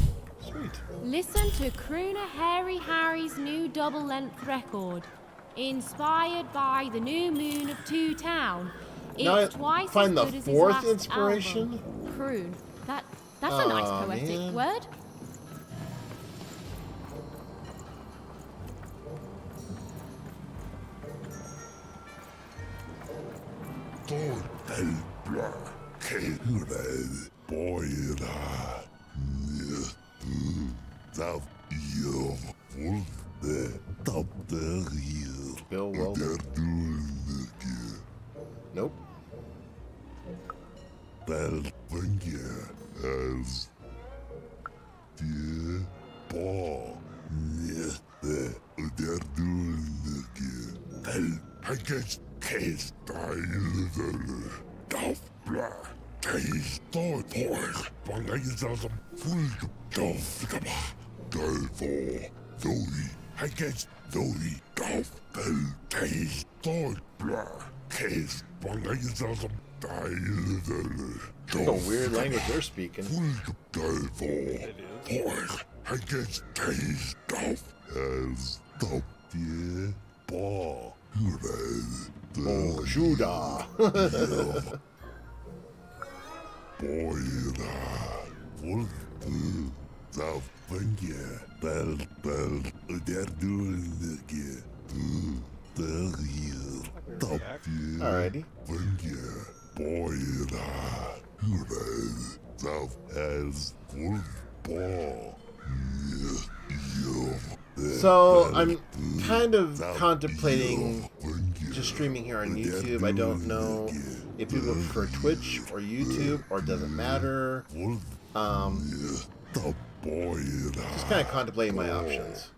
Speaker 1: Sweet.
Speaker 8: Listen to Crooner Hairy Harry's new double-length record, inspired by the new moon of Two Town.
Speaker 1: Now I
Speaker 8: It's twice
Speaker 1: find
Speaker 8: as
Speaker 1: the
Speaker 8: good as
Speaker 1: fourth
Speaker 8: his last
Speaker 1: inspiration.
Speaker 8: album. Croon. That's a nice
Speaker 1: Aw,
Speaker 8: poetic
Speaker 1: man.
Speaker 8: word.
Speaker 1: Bill Weldon. Nope. What a weird language they're speaking. Oh, Judah. Alrighty. So I'm kind of contemplating just streaming here on YouTube. I don't know if people prefer Twitch or YouTube, or does it matter. Just kind of contemplating my options.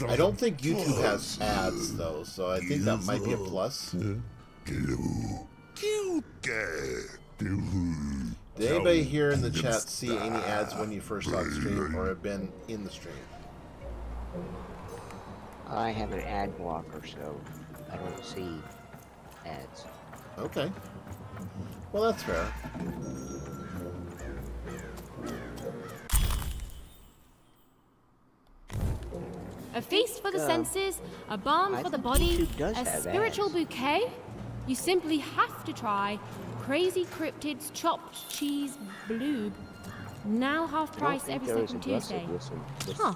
Speaker 1: I don't think YouTube has ads though, so I think that might be a plus. Did anybody here in the chat see any ads when you first saw the stream or have been in the stream?
Speaker 9: I have an ad blocker, so I don't see ads.
Speaker 1: Okay. Well, that's fair.
Speaker 8: A feast for the senses, a balm
Speaker 9: I
Speaker 8: for the
Speaker 9: think
Speaker 8: body,
Speaker 9: YouTube does
Speaker 8: a
Speaker 9: have
Speaker 8: spiritual
Speaker 9: ads.
Speaker 8: bouquet. You simply have to try Crazy Cryptid's chopped cheese bloob. Now half price every second Tuesday. Huh.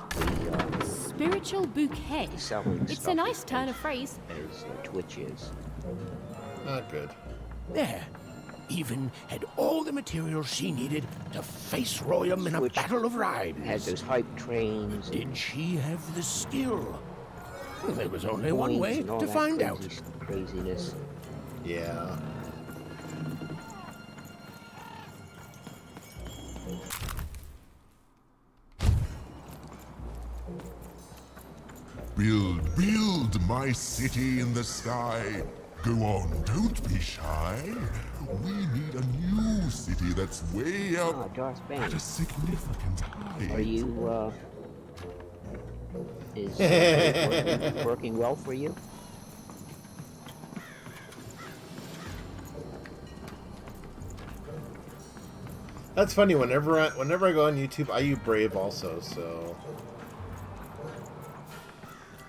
Speaker 8: Spiritual bouquet. It's a nice turn of phrase.
Speaker 9: As Twitch is.
Speaker 1: Not good.
Speaker 3: There. Even had all the materials she needed to face Royum in a
Speaker 9: Which
Speaker 3: battle of rhymes.
Speaker 9: Has those hype trains.
Speaker 3: Did she have the skill? Well, there was only one
Speaker 9: coins
Speaker 3: way
Speaker 9: and all
Speaker 3: to
Speaker 9: that
Speaker 3: find out.
Speaker 9: Craziness.
Speaker 1: Yeah.
Speaker 7: Build my city in the sky. Go on, don't be shy. We need a new city that's way up
Speaker 9: Ah, Darth Bane.
Speaker 7: at a significant height.
Speaker 9: Are you, is working well for you?
Speaker 1: That's funny. Whenever I go on YouTube, I use Brave also. So,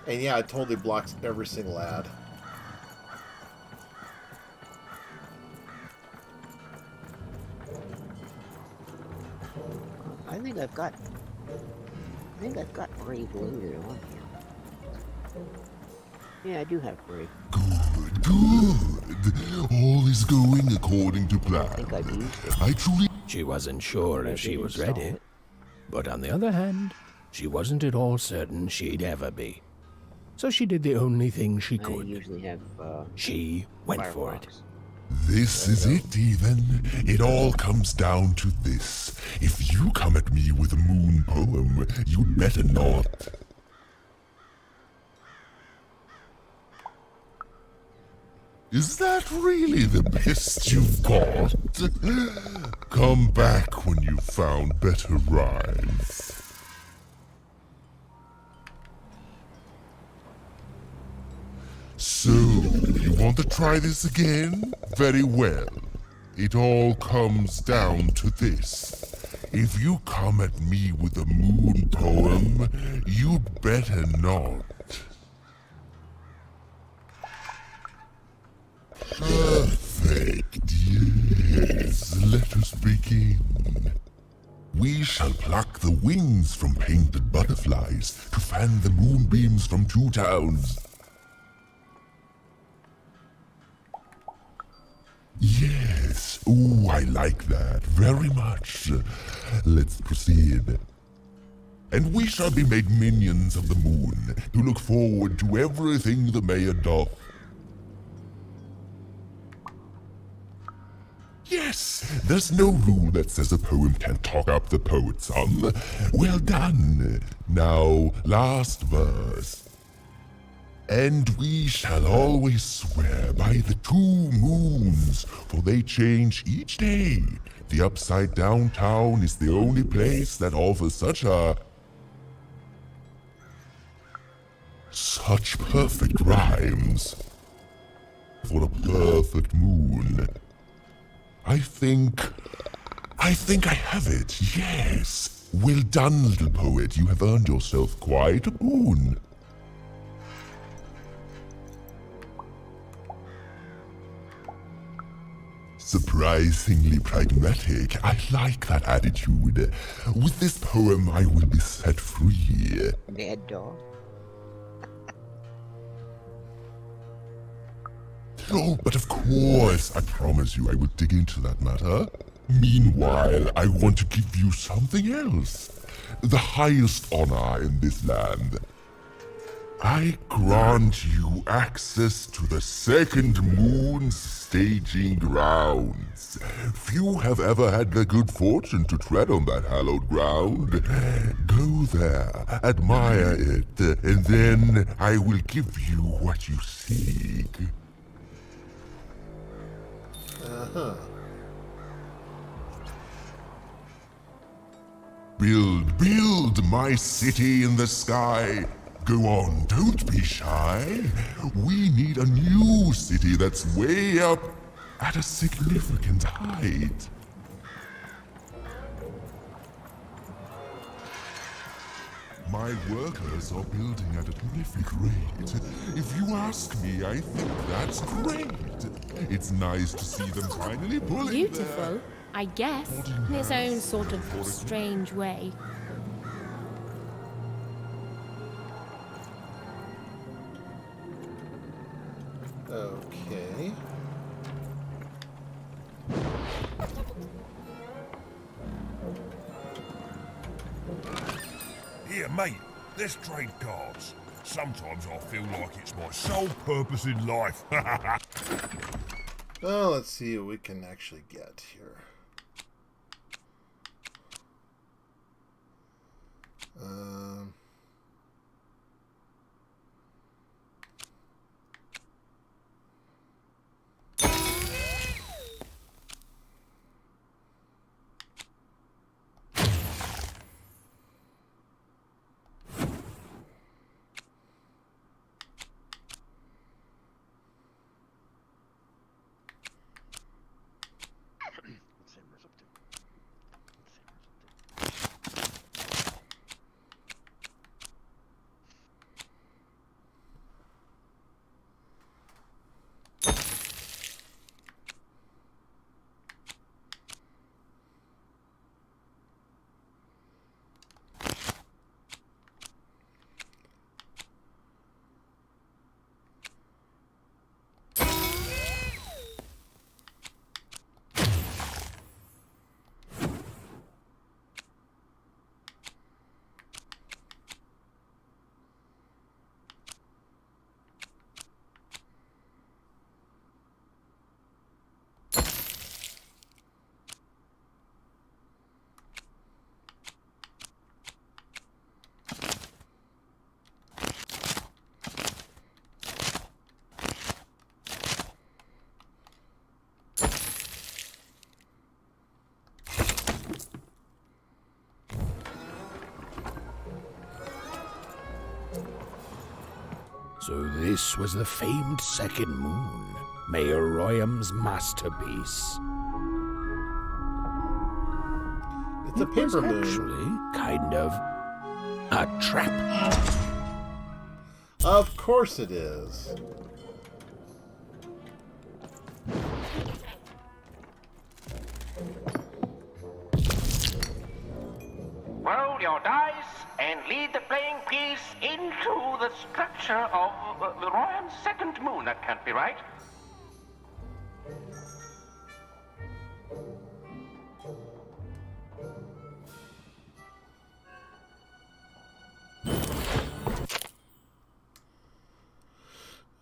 Speaker 1: and yeah, it totally blocks every single ad.
Speaker 9: I think I've got Brave loaded on here. Yeah, I do have Brave.
Speaker 7: Good. All is going according to
Speaker 9: I
Speaker 7: plan.
Speaker 9: think I've used it.
Speaker 7: I truly
Speaker 3: She wasn't sure if she was
Speaker 9: install
Speaker 3: ready.
Speaker 9: it.
Speaker 3: But on the other hand, she wasn't at all certain she'd ever be. So she did the only thing she
Speaker 9: I
Speaker 3: could.
Speaker 9: usually have
Speaker 3: She went for it.
Speaker 9: Firefox.
Speaker 7: This is it, even. It all comes down to this. If you come at me with a moon poem, you'd better not. Is that really the best you've got? Come back when you've found better rhymes. So, you want to try this again? Very well. It all comes down to this. If you come at me with a moon poem, you'd better not. Perfect, yes. Let us begin. We shall pluck the wings from painted butterflies to fan the moonbeams from two towns. Yes, ooh, I like that very much. Let's proceed. And we shall be made minions of the moon to look forward to everything the mayor doth. Yes, there's no rule that says a poem can't talk up the poet some. Well done. Now, last verse. And we shall always swear by the 2 moons, for they change each day. The upside down town is the only place that offers such perfect rhymes. For a perfect moon. I think I have it, yes. Well done, little poet. You have earned yourself quite a boon. Surprisingly pragmatic. I like that attitude. With this poem, I will be set free.
Speaker 9: Mad dog.
Speaker 7: Oh, but of course, I promise you I will dig into that matter. Meanwhile, I want to give you something else. The highest honor in this land. I grant you access to the second moon's staging grounds. Few have ever had the good fortune to tread on that hallowed ground. Go there, admire it, and then I will give you what you seek. Build my city in the sky. Go on, don't be shy. We need a new city that's way up at a significant height. My workers are building at a terrific rate. If you ask me, I think that's great. It's nice to see them finally pulling
Speaker 8: Beautiful, I guess, in its own sort of strange way.
Speaker 1: Okay.
Speaker 11: Here, mate, let's trade cards. Sometimes I feel like it's my sole purpose in life.
Speaker 1: Well, let's see what we can actually get here.
Speaker 3: So this was the famed second moon, Mayor Royam's masterpiece.
Speaker 1: It's a paper moon.
Speaker 3: Actually, kind of a trap.
Speaker 1: Of course it is.
Speaker 12: Roll your dice and lead the playing piece into the structure of the Royam's second moon. That can't be right.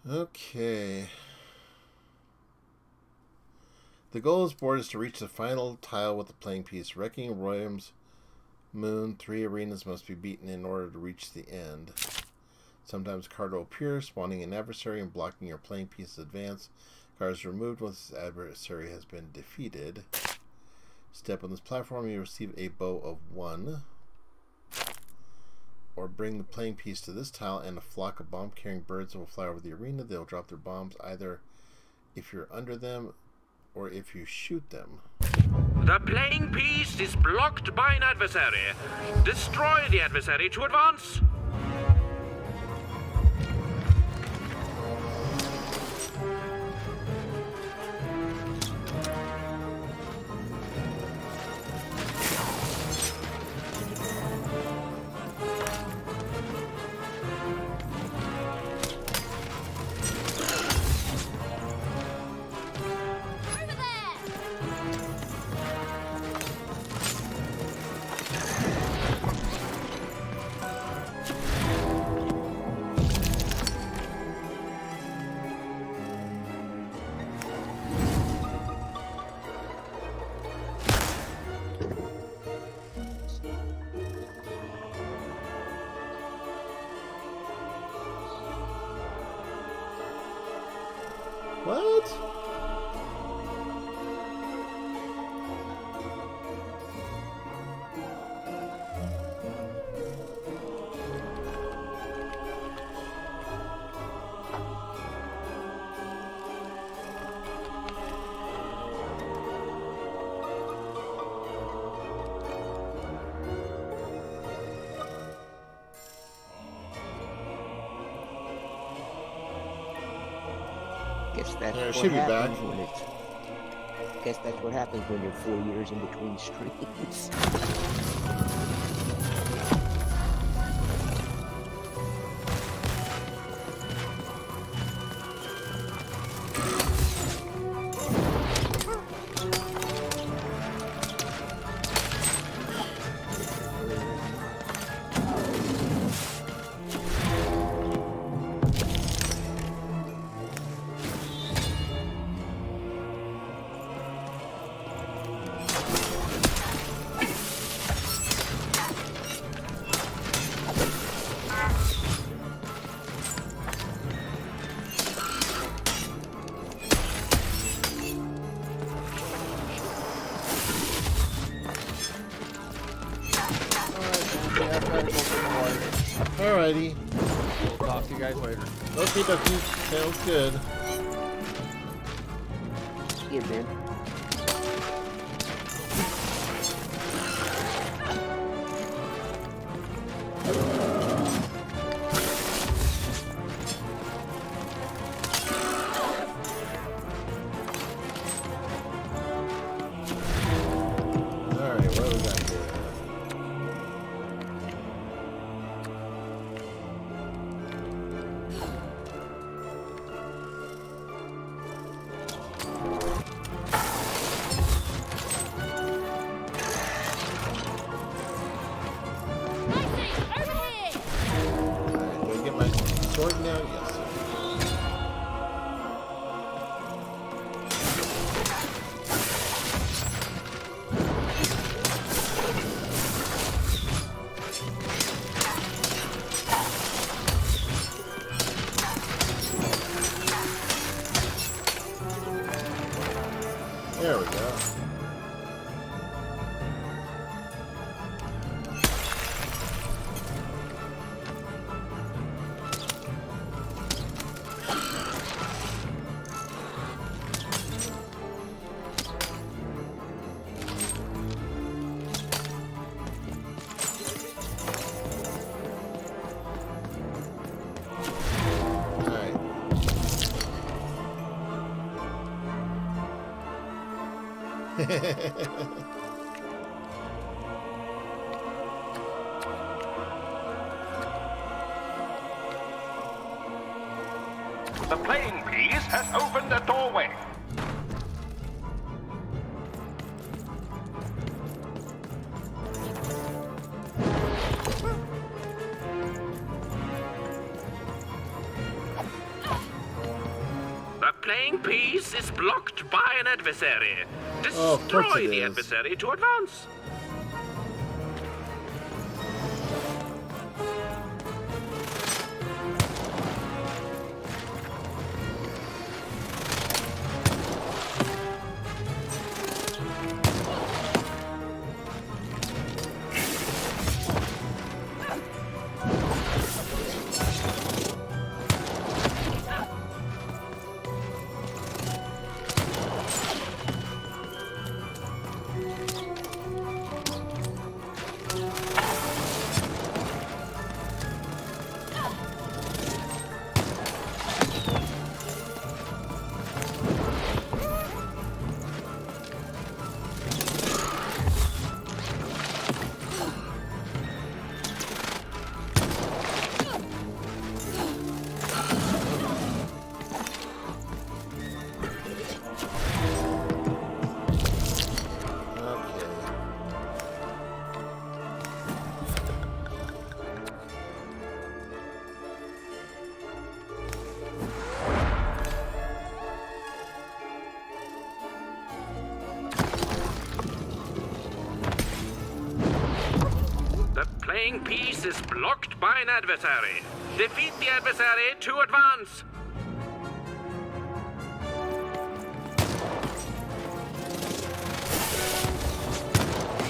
Speaker 1: Okay. The goal of this board is to reach the final tile with the playing piece. Wrecking Royam's moon, 3 arenas must be beaten in order to reach the end. Sometimes a card will appear, spawning an adversary and blocking your playing piece's advance. Card is removed once this adversary has been defeated. Step on this platform, you receive a bow of 1. Or bring the playing piece to this tile and a flock of bomb-carrying birds will fly over the arena. They'll drop their bombs either if you're under them or if you shoot them.
Speaker 13: The playing piece is blocked by an adversary. Destroy the adversary to advance.
Speaker 1: What?
Speaker 9: Guess that's
Speaker 1: Yeah, it
Speaker 9: what
Speaker 1: should be back.
Speaker 9: happens when it's. Guess that's what happens when you're 4 years in between streams. Alrighty.
Speaker 2: We'll talk to you guys later.
Speaker 1: Okay, dokie. Sounds good.
Speaker 9: Yeah, man.
Speaker 1: Alright, what do we got here? Alright, do I get my sword now? Yes. There we go.
Speaker 12: The playing piece has opened a doorway.
Speaker 13: The playing piece is blocked by an adversary.
Speaker 1: Oh, of course
Speaker 13: Destroy
Speaker 1: it
Speaker 13: the
Speaker 1: is.
Speaker 13: adversary to advance. The playing piece is blocked by an adversary. Defeat the adversary to advance.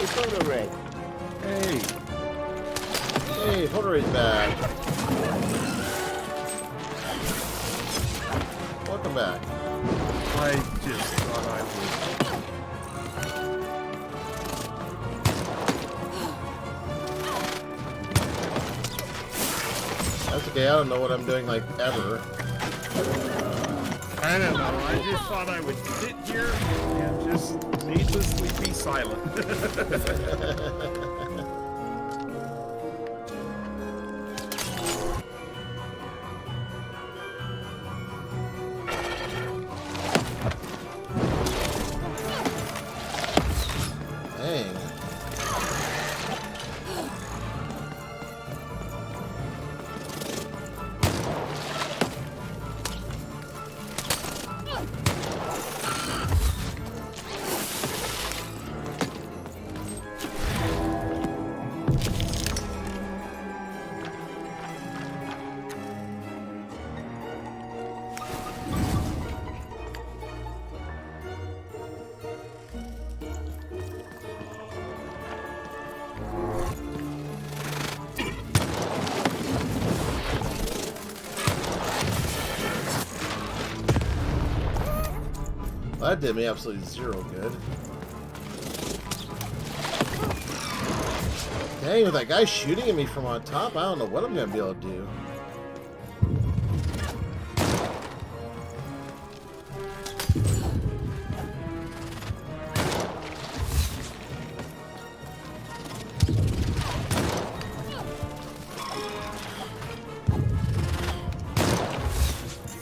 Speaker 9: It's Photo Ray.
Speaker 1: Hey. Hey, Photo Ray's back. Welcome back.
Speaker 14: I just thought I would.
Speaker 1: That's okay, I don't know what I'm doing, like, ever.
Speaker 14: I don't know. I just thought I would sit here and just needlessly be silent.
Speaker 1: Dang. That did me absolutely zero good. Dang, with that guy shooting at me from on top, I don't know what I'm gonna be able to do.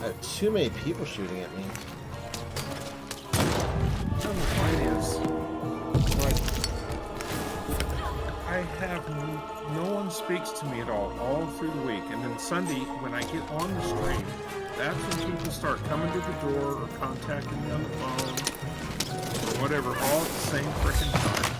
Speaker 1: I have too many people shooting at me.
Speaker 14: The point is, like, I have no one speaks to me at all through the week, and then Sunday when I get on the stream, that's when people start coming to the door or contacting me on the phone or whatever, all at the same frickin' time.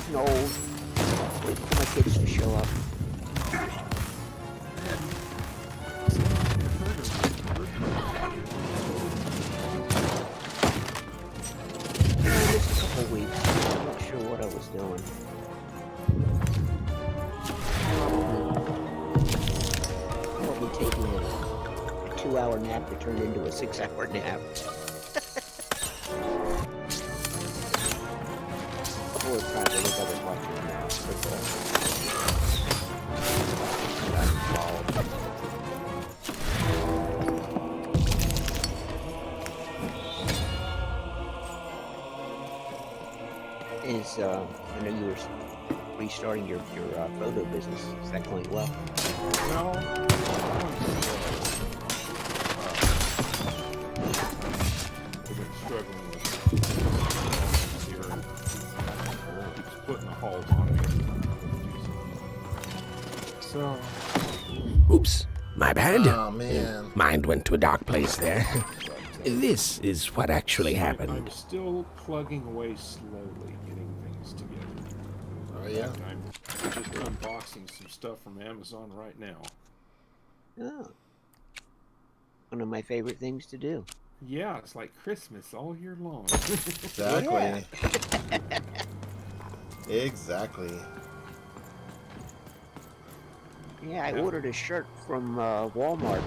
Speaker 9: getting old. Waiting for my kids to show up. I missed a couple weeks. I'm not sure what I was doing. Probably taking a 2-hour nap that turned into a 6-hour nap. Or probably look I was watching football. I know you were restarting your photo business. Is that going well?
Speaker 14: Well, I've been struggling with here. Keeps putting a halt on me. So.
Speaker 3: Oops, my bad.
Speaker 1: Oh, man.
Speaker 3: Mind went to a dark place there. This is what actually happened.
Speaker 14: I'm still plugging away slowly, getting things together.
Speaker 1: Oh, yeah?
Speaker 14: I'm just unboxing some stuff from Amazon right now.
Speaker 9: Oh. One of my favorite things to do.
Speaker 14: Yeah, it's like Christmas all year long.
Speaker 1: Exactly. Exactly.
Speaker 9: Yeah, I ordered a shirt from Walmart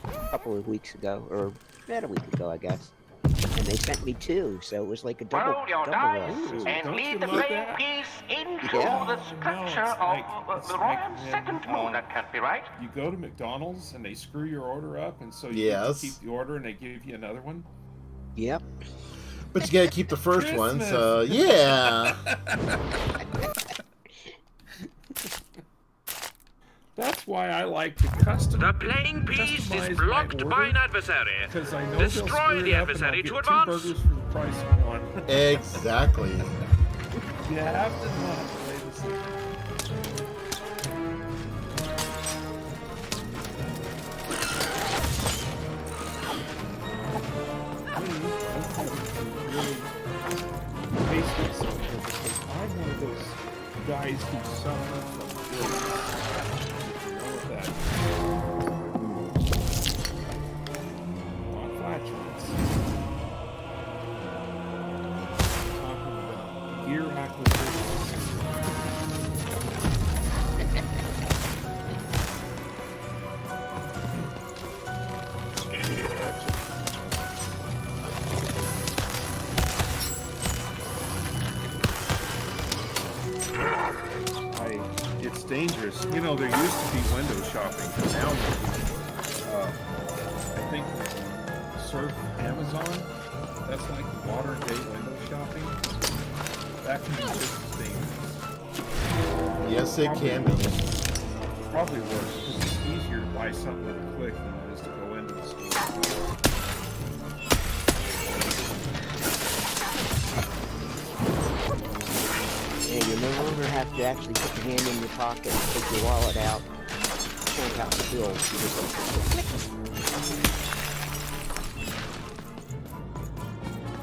Speaker 9: a couple of weeks ago, or about a week ago, I guess. And they sent me 2, so it was like a double.
Speaker 12: Roll your dice and lead the playing piece into the structure of the Royal Second Moon. That can't be right.
Speaker 14: You go to McDonald's and they screw your order up, and so you get to keep the order and they give you another one?
Speaker 9: Yep.
Speaker 1: But you gotta keep the first one, so yeah.
Speaker 14: That's why I like to custom.
Speaker 13: The playing piece is blocked by an adversary. Destroy the adversary to advance.
Speaker 14: 2 burgers for the price of 1.
Speaker 1: Exactly.
Speaker 14: You have to not play this. Pace myself because I'm one of those guys who suffer from guilt. You know what that is? On flatulence. Talking about gear acquisitions. It's dangerous. You know, there used to be window shopping, but now I think surf Amazon. That's like modern day window shopping. That can be just as dangerous.
Speaker 1: Yes, it can be.
Speaker 14: Probably worse because it's easier to buy something with a click than it is to go into the store.
Speaker 9: Yeah, you no longer have to actually put your hand in your pocket and take your wallet out, count out the bills. You just click.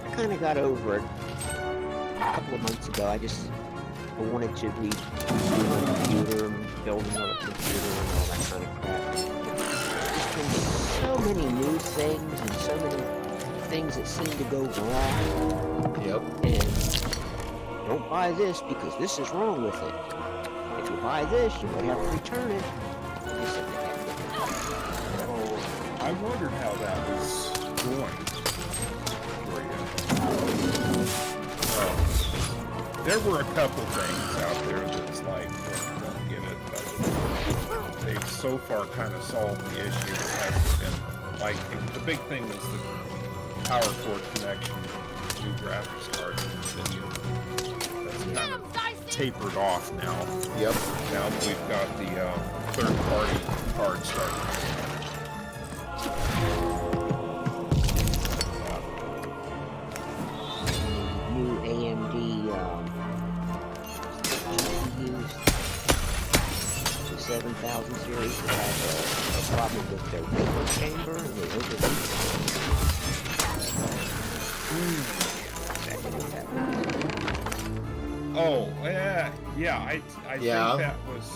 Speaker 9: I kind of got over it a couple of months ago. I wanted to be on a computer and building on a computer and all that kind of crap. There's been so many new things and so many things that seem to go wrong.
Speaker 1: Yep.
Speaker 9: And don't buy this because this is wrong with it. If you buy this, you might have to return it.
Speaker 14: I wondered how that was going for you. There were a couple things out there that's like, don't get it, but they've so far kind of solved the issue. It hasn't been like, the big thing was the power cord connection to new graphics cards. That's kind of tapered off now.
Speaker 1: Yep.
Speaker 14: Now that we've got the third-party card starting.
Speaker 9: New AMD GPUs, the 7000 series that have a problem with their vapor chamber and they overheat.
Speaker 14: Oh, yeah. I think that was,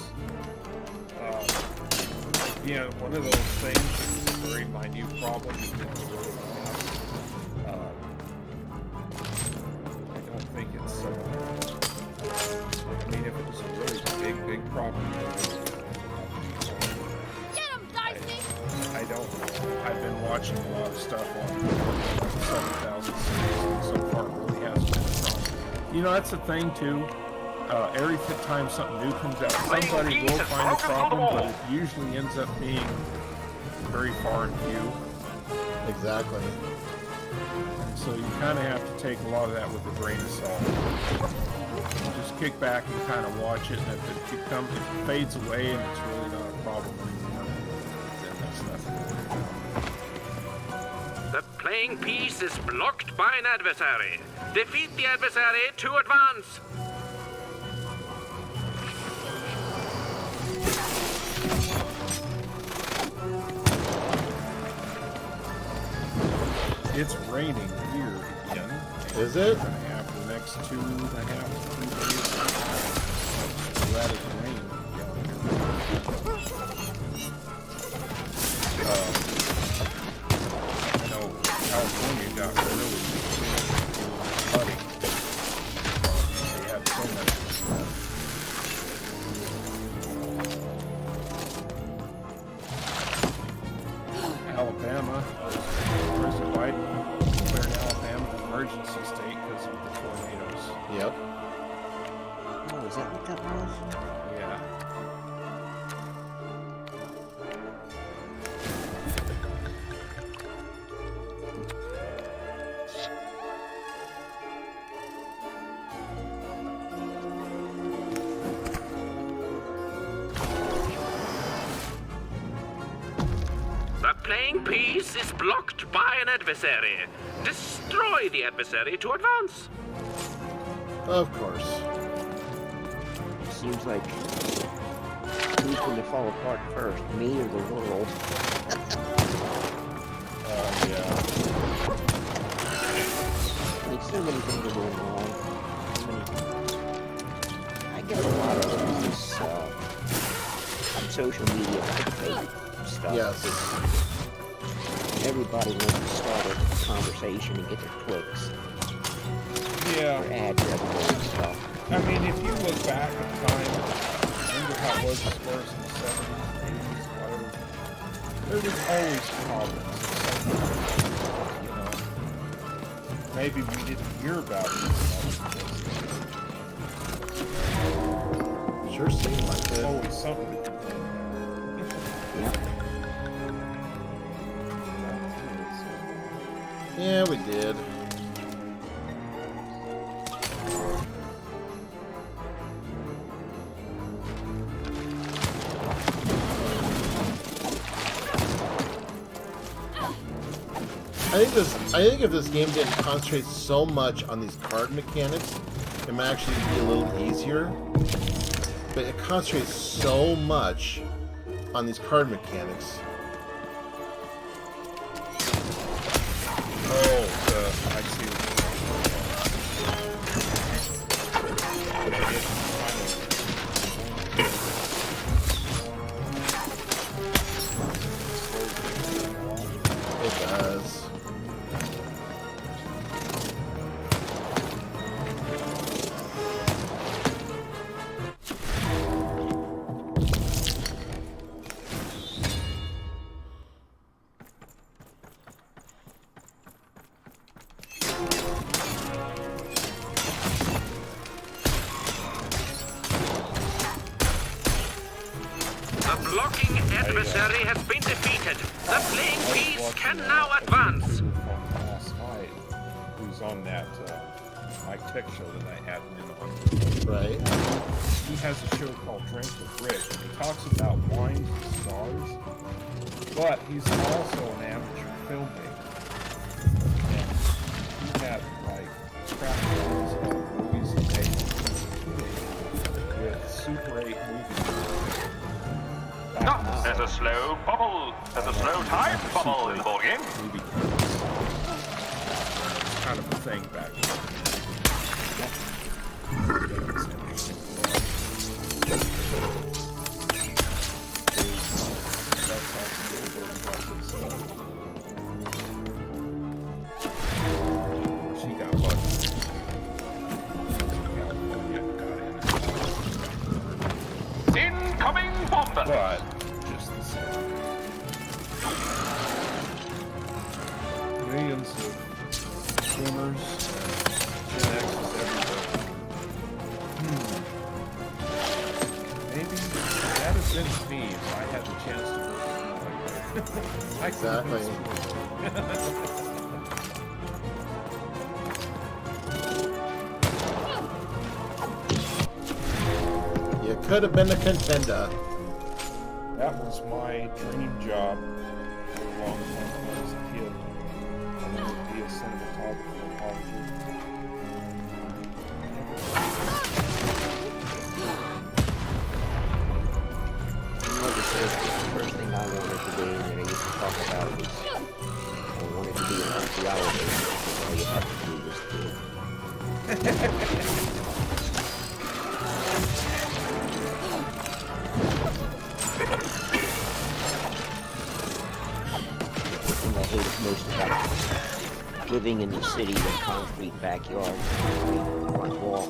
Speaker 14: one of those things that was a very minute problem. I don't think it's, I mean, if it was a really big problem, I don't know. I've been watching a lot of stuff on 7,000 series, and so far it really hasn't been a problem. You know, that's the thing, too. Every time something new comes out, somebody will find a problem, but it usually ends up being very far and few.
Speaker 1: Exactly.
Speaker 14: And so you kind of have to take a lot of that with a grain of salt. Just kick back and kind of watch it, and if it fades away and it's really not a problem anymore, then that's nothing.
Speaker 13: The playing piece is blocked by an adversary. Defeat the adversary to advance.
Speaker 14: It's raining here again.
Speaker 1: Is it?
Speaker 14: We're gonna have the next 2.5 to 3 days erratic rain down here. I know California got really flooding. They had so much. Alabama, President Biden declared Alabama an emergency state because of the tornadoes.
Speaker 1: Yep.
Speaker 9: Oh, is that what that was?
Speaker 14: Yeah.
Speaker 13: The playing piece is blocked by an adversary. Destroy the adversary to advance.
Speaker 1: Of course.
Speaker 9: Seems like who's going to fall apart first, me or the world?
Speaker 14: Yeah.
Speaker 9: Like so many things are going wrong. I get a lot of this on social media clickbait stuff.
Speaker 1: Yes.
Speaker 9: Everybody wants to start a conversation and get their clicks.
Speaker 14: Yeah.
Speaker 9: Or ad revenue and stuff.
Speaker 14: I mean, if you look back at the time, remember how it was as far as in the 70s, 80s, whatever, there was always problems. You know, maybe we didn't hear about it as much.
Speaker 1: Sure seemed like it.
Speaker 14: Always something to complain about.
Speaker 1: Yeah, we did. I think if this game didn't concentrate so much on these card mechanics, it might actually be a little easier. But it concentrates so much on these card mechanics.
Speaker 14: Oh, I see what
Speaker 1: It does.
Speaker 13: The blocking adversary has been defeated. The playing piece can now advance.
Speaker 14: From last night, who's on that Mike Tech show that I had him on.
Speaker 1: Right.
Speaker 14: He has a show called Drink with Rick, and he talks about wines and stars, but he's also an amateur filmmaker. And he had like crap movies he made with Super 8 movies.
Speaker 12: There's a slow bubble. There's a slow time bubble in the ball game.
Speaker 14: Kind of a thing back then. She got lucky.
Speaker 12: Incoming bomber!
Speaker 14: But just the same. Millions of boomers and Gen X is everywhere. Maybe that has been me if I had the chance to work like that.
Speaker 1: Exactly. You could have been a contender.
Speaker 14: That was my dream job for a long time when I was a kid. I wanted to be a cinematographer in Hollywood.
Speaker 9: Like I said, the first thing I wanted to do, and I used to talk about was I wanted to be an archaeologist. All you have to do was the thing I hated most about living in the city with concrete backyard, concrete wall.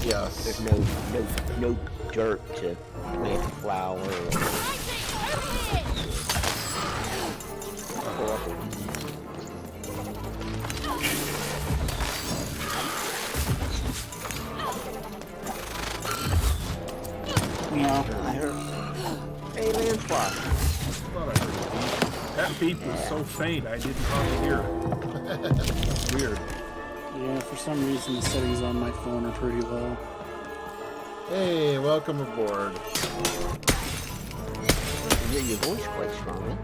Speaker 1: Yes.
Speaker 9: There's no dirt to plant a flower or
Speaker 15: Meow.
Speaker 9: I heard. Hey, Landslock.
Speaker 14: That beep was so faint I didn't hardly hear it. Weird.
Speaker 15: Yeah, for some reason the settings on my phone are pretty low.
Speaker 1: Hey, welcome aboard.
Speaker 9: I can hear your voice quite strongly.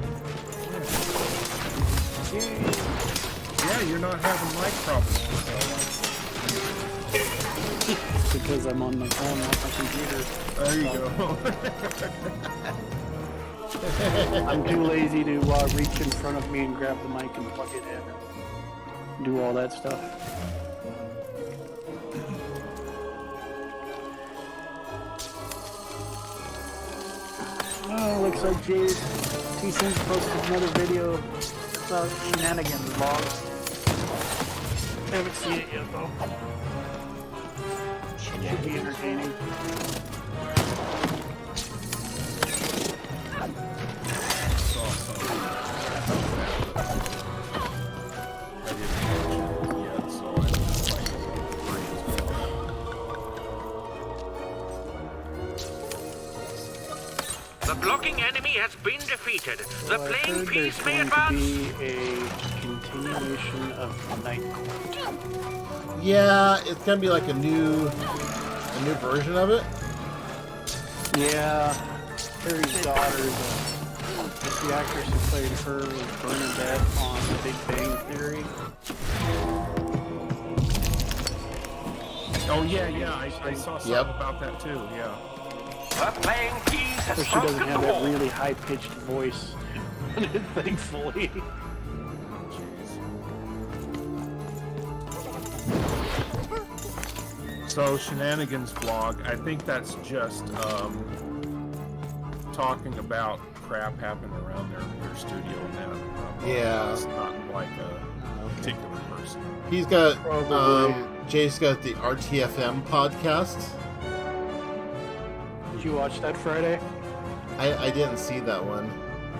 Speaker 14: Yeah, you're not having mic problems.
Speaker 15: It's because I'm on my phone, not my computer.
Speaker 14: There you go.
Speaker 15: I'm too lazy to reach in front of me and grab the mic and plug it in and do all that stuff. Oh, looks like T-Sync posted another video about shenanigans vlogs. I haven't seen it yet though. Should be entertaining.
Speaker 13: The blocking enemy has been defeated. The
Speaker 15: Well, I
Speaker 13: playing
Speaker 15: heard
Speaker 13: piece
Speaker 15: there's
Speaker 13: may
Speaker 15: going
Speaker 13: advance.
Speaker 15: to be a continuation of Midnightbanshi.
Speaker 1: Yeah, it's gonna be like a new version of it.
Speaker 15: Yeah, Harry's daughter, the actress who played her was Bernadette on The Big Bang Theory.
Speaker 14: Oh yeah, I saw something about that too. Yeah.
Speaker 12: The playing piece has
Speaker 15: So she doesn't
Speaker 12: broken
Speaker 15: have
Speaker 12: the
Speaker 15: that
Speaker 12: wall.
Speaker 15: really high-pitched voice, thankfully.
Speaker 14: So Shenanigans vlog, I think that's just talking about crap happening around their studio and that.
Speaker 1: Yeah.
Speaker 14: It's not like a particular person.
Speaker 1: He's got
Speaker 15: Probably.
Speaker 1: Jay's got the RTFM podcast.
Speaker 15: Did you watch that Friday?
Speaker 1: I didn't see that one.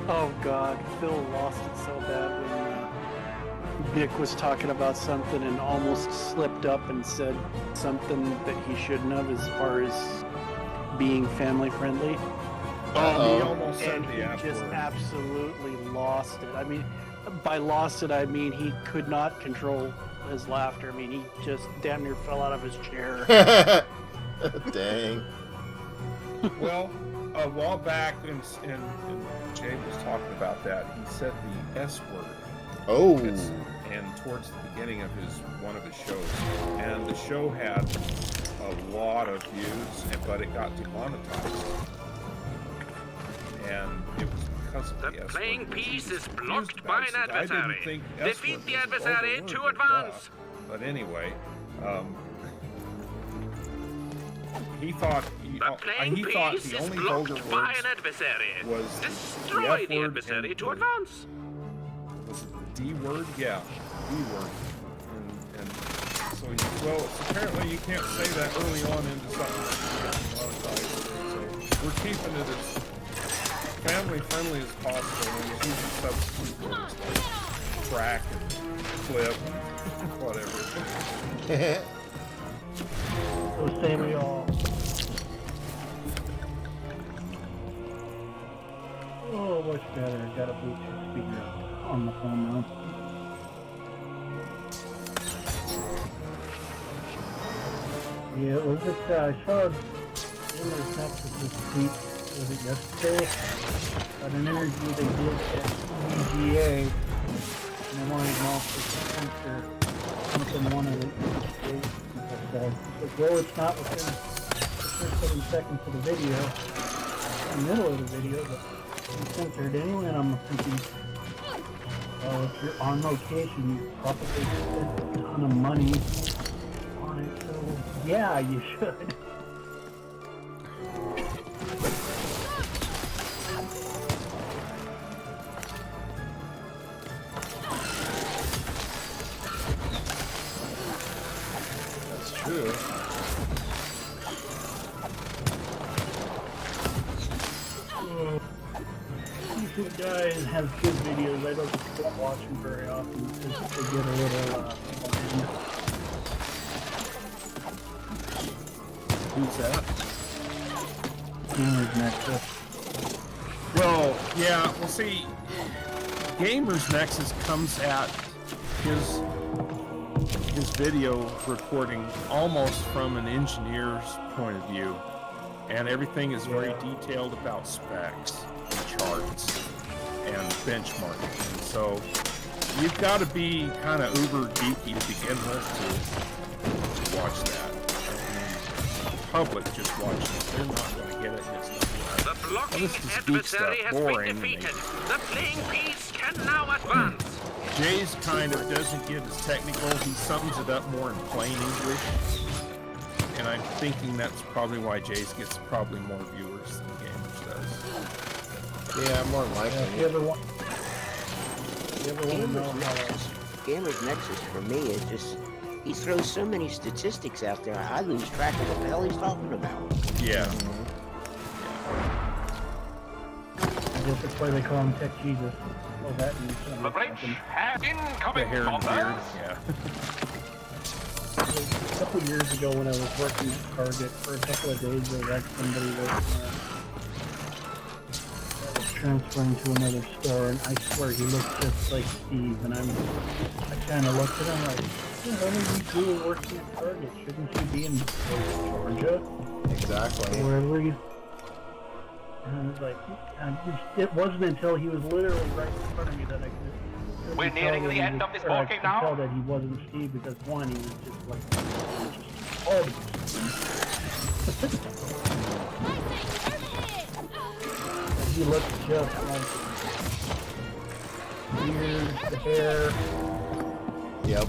Speaker 15: Oh God, Phil lost it so bad when Nick was talking about something and almost slipped up and said something that he shouldn't have as far as being family friendly.
Speaker 14: Oh, he almost said
Speaker 15: And
Speaker 14: the
Speaker 15: he
Speaker 14: F
Speaker 15: just
Speaker 14: word.
Speaker 15: absolutely lost it. I mean, by lost it, I mean he could not control his laughter. I mean, he just damn near fell out of his chair.
Speaker 1: Dang.
Speaker 14: Well, a while back, and Jay was talking about that, he said the S word.
Speaker 1: Oh.
Speaker 14: And towards the beginning of one of his shows, and the show had a lot of views, but it got demonetized. And it was because of the S word.
Speaker 13: Playing piece is blocked
Speaker 14: Confused
Speaker 13: by
Speaker 14: about it.
Speaker 13: an
Speaker 14: I didn't
Speaker 13: adversary.
Speaker 14: think S
Speaker 13: Defeat
Speaker 14: word
Speaker 13: the
Speaker 14: was
Speaker 13: adversary
Speaker 14: overword,
Speaker 13: to
Speaker 14: but
Speaker 13: advance.
Speaker 14: But anyway, he thought he thought the only vulgar words
Speaker 13: by an adversary.
Speaker 14: was
Speaker 13: Destroy
Speaker 14: the
Speaker 13: the adversary to advance.
Speaker 14: Was it the D word? Yeah, D word. And so, well, apparently you can't say that early on into something that you get monetized. So we're keeping it as family friendly as possible, and we're using substitute words like crack and flip, whatever.
Speaker 15: So say we all. Oh, much better. I got a Bluetooth speaker on the phone now. Yeah, was it, I saw Gamer's Nexus this week, was it yesterday? At an interview they did at EGA, and they wanted to know if they could censor something one of the EGA people said. He said, well, it's not within the first 7 seconds of the video, in the middle of the video, but you censored anyway, and I'm thinking, well, if you're on location, you probably spent a ton of money on it, so yeah, you should.
Speaker 1: That's true.
Speaker 15: YouTube guys have good videos. I don't watch them very often because they get a little bland.
Speaker 14: Who's that?
Speaker 15: Gamer's Nexus.
Speaker 14: Well, yeah, well, see, Gamer's Nexus comes at his video recording almost from an engineer's point of view, and everything is very detailed about specs, charts, and benchmarking. And so you've got to be kind of uber geeky to begin with to watch that. The public just watching it, they're not going to get it.
Speaker 13: The blocking adversary has been defeated. The playing piece can now advance.
Speaker 14: Jay's kind of doesn't get as technical. He sums it up more in plain English. And I'm thinking that's probably why Jay's gets probably more viewers than Gamers does.
Speaker 1: Yeah, more than likely.
Speaker 9: Gamer's Nexus for me is just, he throws so many statistics out there, I lose track of what the hell he's talking about.
Speaker 14: Yeah.
Speaker 15: I guess that's why they call him Tech Jesus. Oh, that means
Speaker 12: The great incoming
Speaker 14: the hair and beard, yeah.
Speaker 15: A couple years ago when I was working at Target for a couple of days, I had somebody that was transferring to another store, and I swear he looked just like Steve, and I kind of looked at him like, what are you doing working at Target? Shouldn't you be in Georgia?
Speaker 1: Exactly.
Speaker 15: Or wherever you... And I was like, it wasn't until he was literally right in front of me that I could...
Speaker 12: We're nearing the end of this ball game now.
Speaker 15: I could tell that he wasn't Steve because one, he was just like, oh. He looked just like beard, the hair.
Speaker 1: Yep.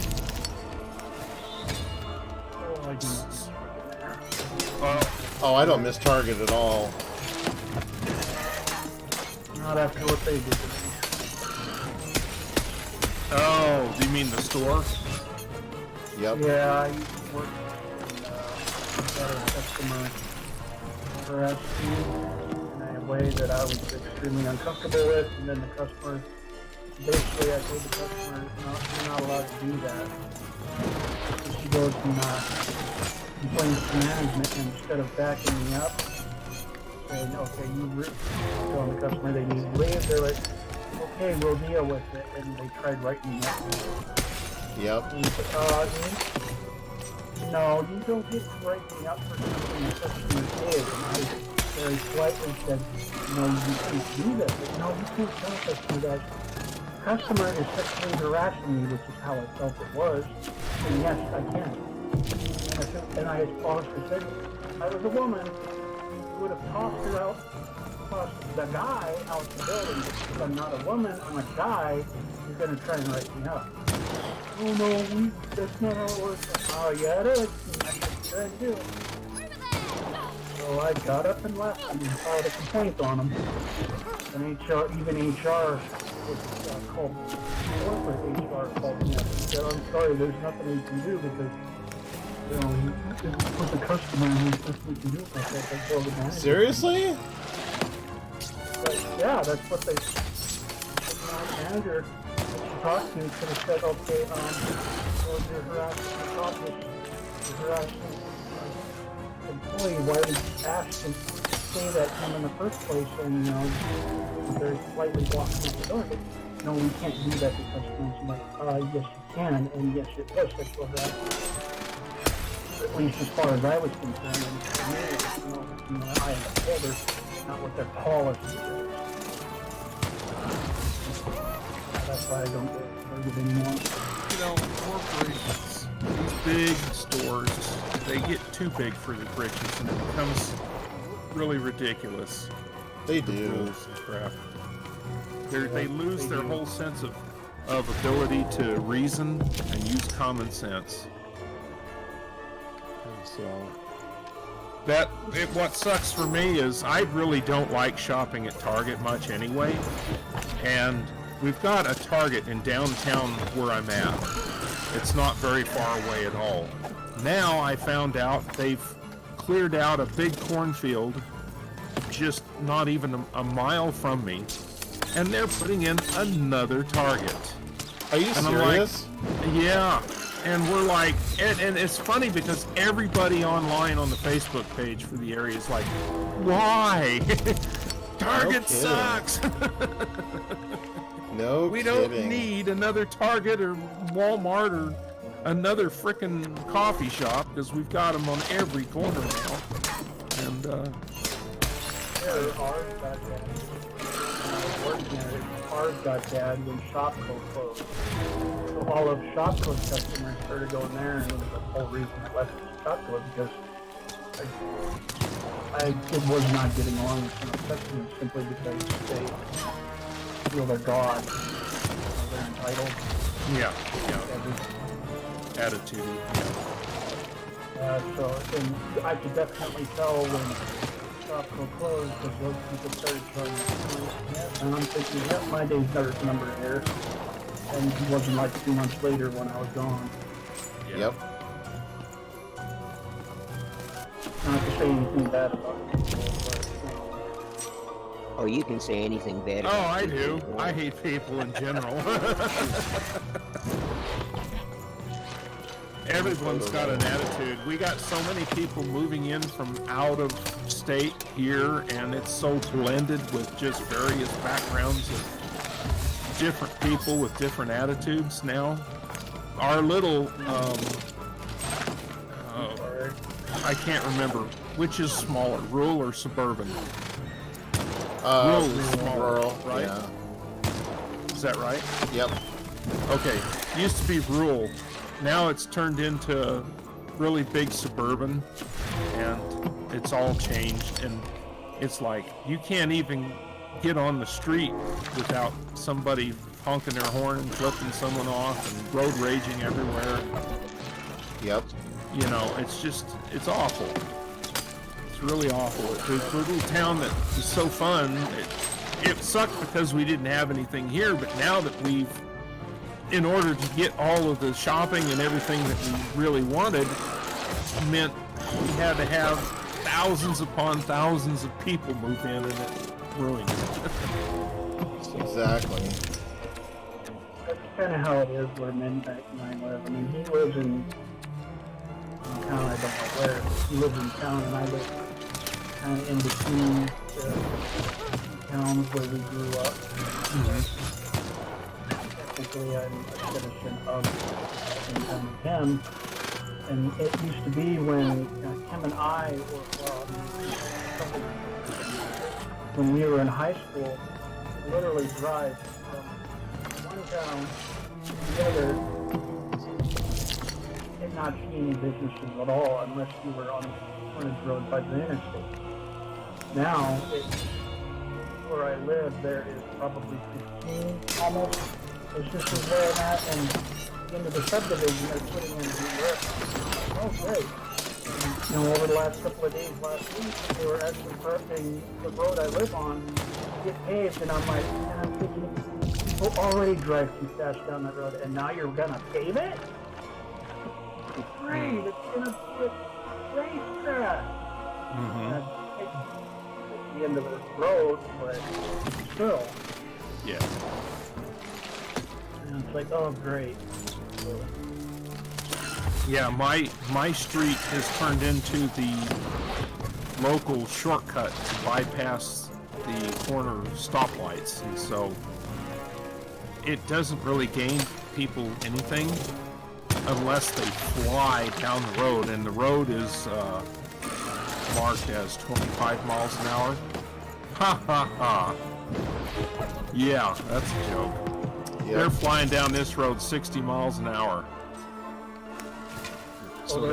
Speaker 15: Oh, I do.
Speaker 1: Oh, I don't miss Target at all.
Speaker 15: Not after what they did.
Speaker 14: Oh, do you mean the store?
Speaker 1: Yep.
Speaker 15: Yeah, I used to work at a customer harassed me in a way that I was extremely uncomfortable with, and then the customer, basically I told the customer, no, you're not allowed to do that. So she goes and complains to management, and instead of backing me up, saying, okay, telling the customer they need to leave, they're like, okay, we'll deal with it, and they tried writing me up.
Speaker 1: Yep.
Speaker 15: And he said, no, you don't get to write me up for something the customer did. And I very politely said, no, you can't do that. But no, you can't tell the customer that. The customer is sexually harassing me, which is how I felt it was. And yes, I can. And I had honestly said, if I was a woman, you would have tossed her out. The guy out the building. If I'm not a woman, I'm a guy. You're gonna try and write me up. Oh no, that's not how it works. Oh yeah, it is. That's what you're trying to do. I got up and left and filed a complaint on him. And even HR was called, corporate HR called me up and said, I'm sorry, there's nothing we can do because, you know, with the customer, there's nothing we can do about that. That's all the manager.
Speaker 1: Seriously?
Speaker 15: But yeah, that's what they, the manager that she talked to could have said, okay, well, you're harassing the office, you're harassing employee, why did you ask him to say that to him in the first place? And, you know, very slightly walking out the door. But, no, we can't do that because she's like, yes, you can, and yes, it was sexual harassment. At least as far as I was concerned, and for me, it was, you know, I am a holder, not what their policy is. That's why I don't get it anymore.
Speaker 14: You know, corporations, these big stores, they get too big for the britches, and it becomes really ridiculous.
Speaker 1: They
Speaker 14: the
Speaker 1: do.
Speaker 14: Rules and crap. They lose their whole sense of ability to reason and use common sense. And so what sucks for me is I really don't like shopping at Target much anyway, and we've got a Target in downtown where I'm at. It's not very far away at all. Now I found out they've cleared out a big cornfield just not even a mile from me, and they're putting in another Target.
Speaker 1: Are you serious?
Speaker 14: I'm like, yeah. And we're like, and it's funny because everybody online on the Facebook page for the area is like, why? Target sucks.
Speaker 1: No
Speaker 14: we
Speaker 1: kidding.
Speaker 14: don't need another Target or Walmart or another frickin' coffee shop because we've got them on every corner now. And
Speaker 15: ours got bad. When I was working at it, ours got bad when Shopco closed. So all of Shopco's customers started going there, and it was the whole reason I left Shopco because I was not getting along with some of the customers simply because they feel they're God. They're entitled.
Speaker 14: Yeah. Attitude.
Speaker 15: So, and I could definitely tell when Shopco closed because those people started charging me. And I'm thinking, yep, my day's number here. And it wasn't like 2 months later when I was gone.
Speaker 1: Yep.
Speaker 15: Not to say anything bad about it. But,
Speaker 9: oh, you can say anything bad
Speaker 14: Oh,
Speaker 9: about
Speaker 14: I
Speaker 9: people.
Speaker 14: do. I hate people in general. Everyone's got an attitude. We got so many people moving in from out of state here, and it's so blended with just various backgrounds of different people with different attitudes now. Our little, I can't remember, which is smaller, rural or suburban? Rural is smaller,
Speaker 1: rural,
Speaker 14: right?
Speaker 1: Yeah.
Speaker 14: Is that right?
Speaker 1: Yep.
Speaker 14: Okay, used to be rural. Now it's turned into really big suburban, and it's all changed, and it's like you can't even get on the street without somebody honking their horn and flipping someone off and road raging everywhere.
Speaker 1: Yep.
Speaker 14: You know, it's awful. It's really awful. It's a little town that is so fun. It sucked because we didn't have anything here, but now that in order to get all of the shopping and everything that we really wanted, meant we had to have thousands upon thousands of people move in, and it ruined it.
Speaker 1: Exactly.
Speaker 15: that's kind of how it is where Midnight and I live. I mean, he lives in town, I don't know where. He lives in town, and I live kind of in between the towns where we grew up.
Speaker 14: Mm-hmm.
Speaker 15: Technically, I'm a citizen of him, and it used to be when him and I were, when we were in high school, literally drive from one town to the other and not see any businesses at all unless you were on the frontage road by the interstate. Now, where I live, there is probably 15 almost businesses where I'm at, and into the subdivision they're putting in new work. Oh, great. You know, over the last couple of days last week, they were actually parking the road I live on to get paved, and I'm thinking, people already drive too fast down that road, and now you're gonna pave it? Great, it's gonna be a racetrack. At the end of the road, but still.
Speaker 14: Yeah.
Speaker 15: And it's like, oh, great. So,
Speaker 14: yeah, my street has turned into the local shortcut to bypass the corner stoplights, and so it doesn't really gain people anything unless they fly down the road, and the road is marked as 25 miles an hour. Ha ha ha. Yeah, that's a joke. Yep. They're flying down this road 60 miles an hour. So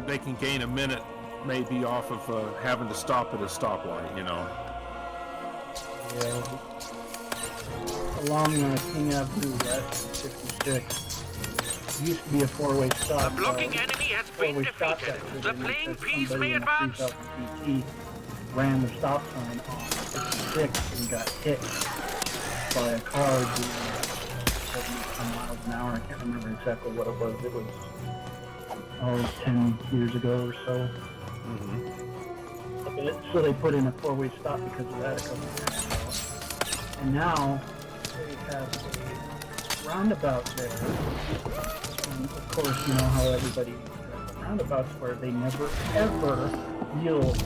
Speaker 14: they can gain a minute maybe off of having to stop at a stoplight, you know.
Speaker 15: Yeah. Along King Avenue West 56 used to be a four-way stop.
Speaker 13: The blocking enemy has been defeated. The playing piece may advance.
Speaker 15: PT ran the stop sign on 56 and got hit by a car doing 70 miles an hour. I can't remember exactly what it was. It was 10 years ago or so. So they put in a four-way stop because of that a couple of years ago. And now they have a roundabout there. And of course, you know how everybody drives roundabouts where they never ever yield.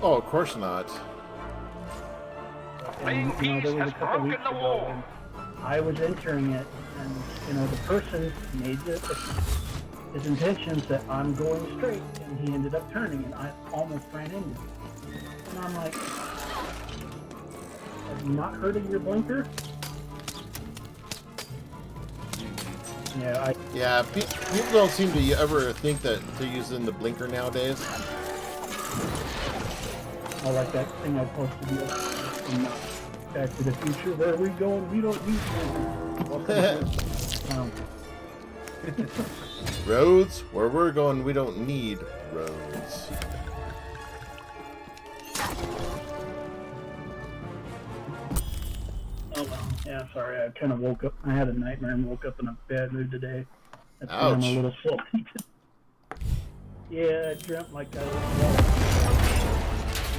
Speaker 1: Oh, of course not.
Speaker 15: And, you know, there was a couple weeks ago when I was entering it, and you know, the person made his intentions that I'm going straight, and he ended up turning, and I almost ran into him. And I'm like, have you not heard of your blinker?
Speaker 1: Yeah, people don't seem to ever think that they're using the blinker nowadays.
Speaker 15: I like that thing I posted in Back to the Future. Where are we going? We don't use blinkers.
Speaker 1: Roads? Where we're going, we don't need roads.
Speaker 15: Oh, well. Yeah, sorry. I kind of woke up. I had a nightmare and woke up in a bad mood today. That's why I'm a little salty. Yeah, I dreamt like I was walking.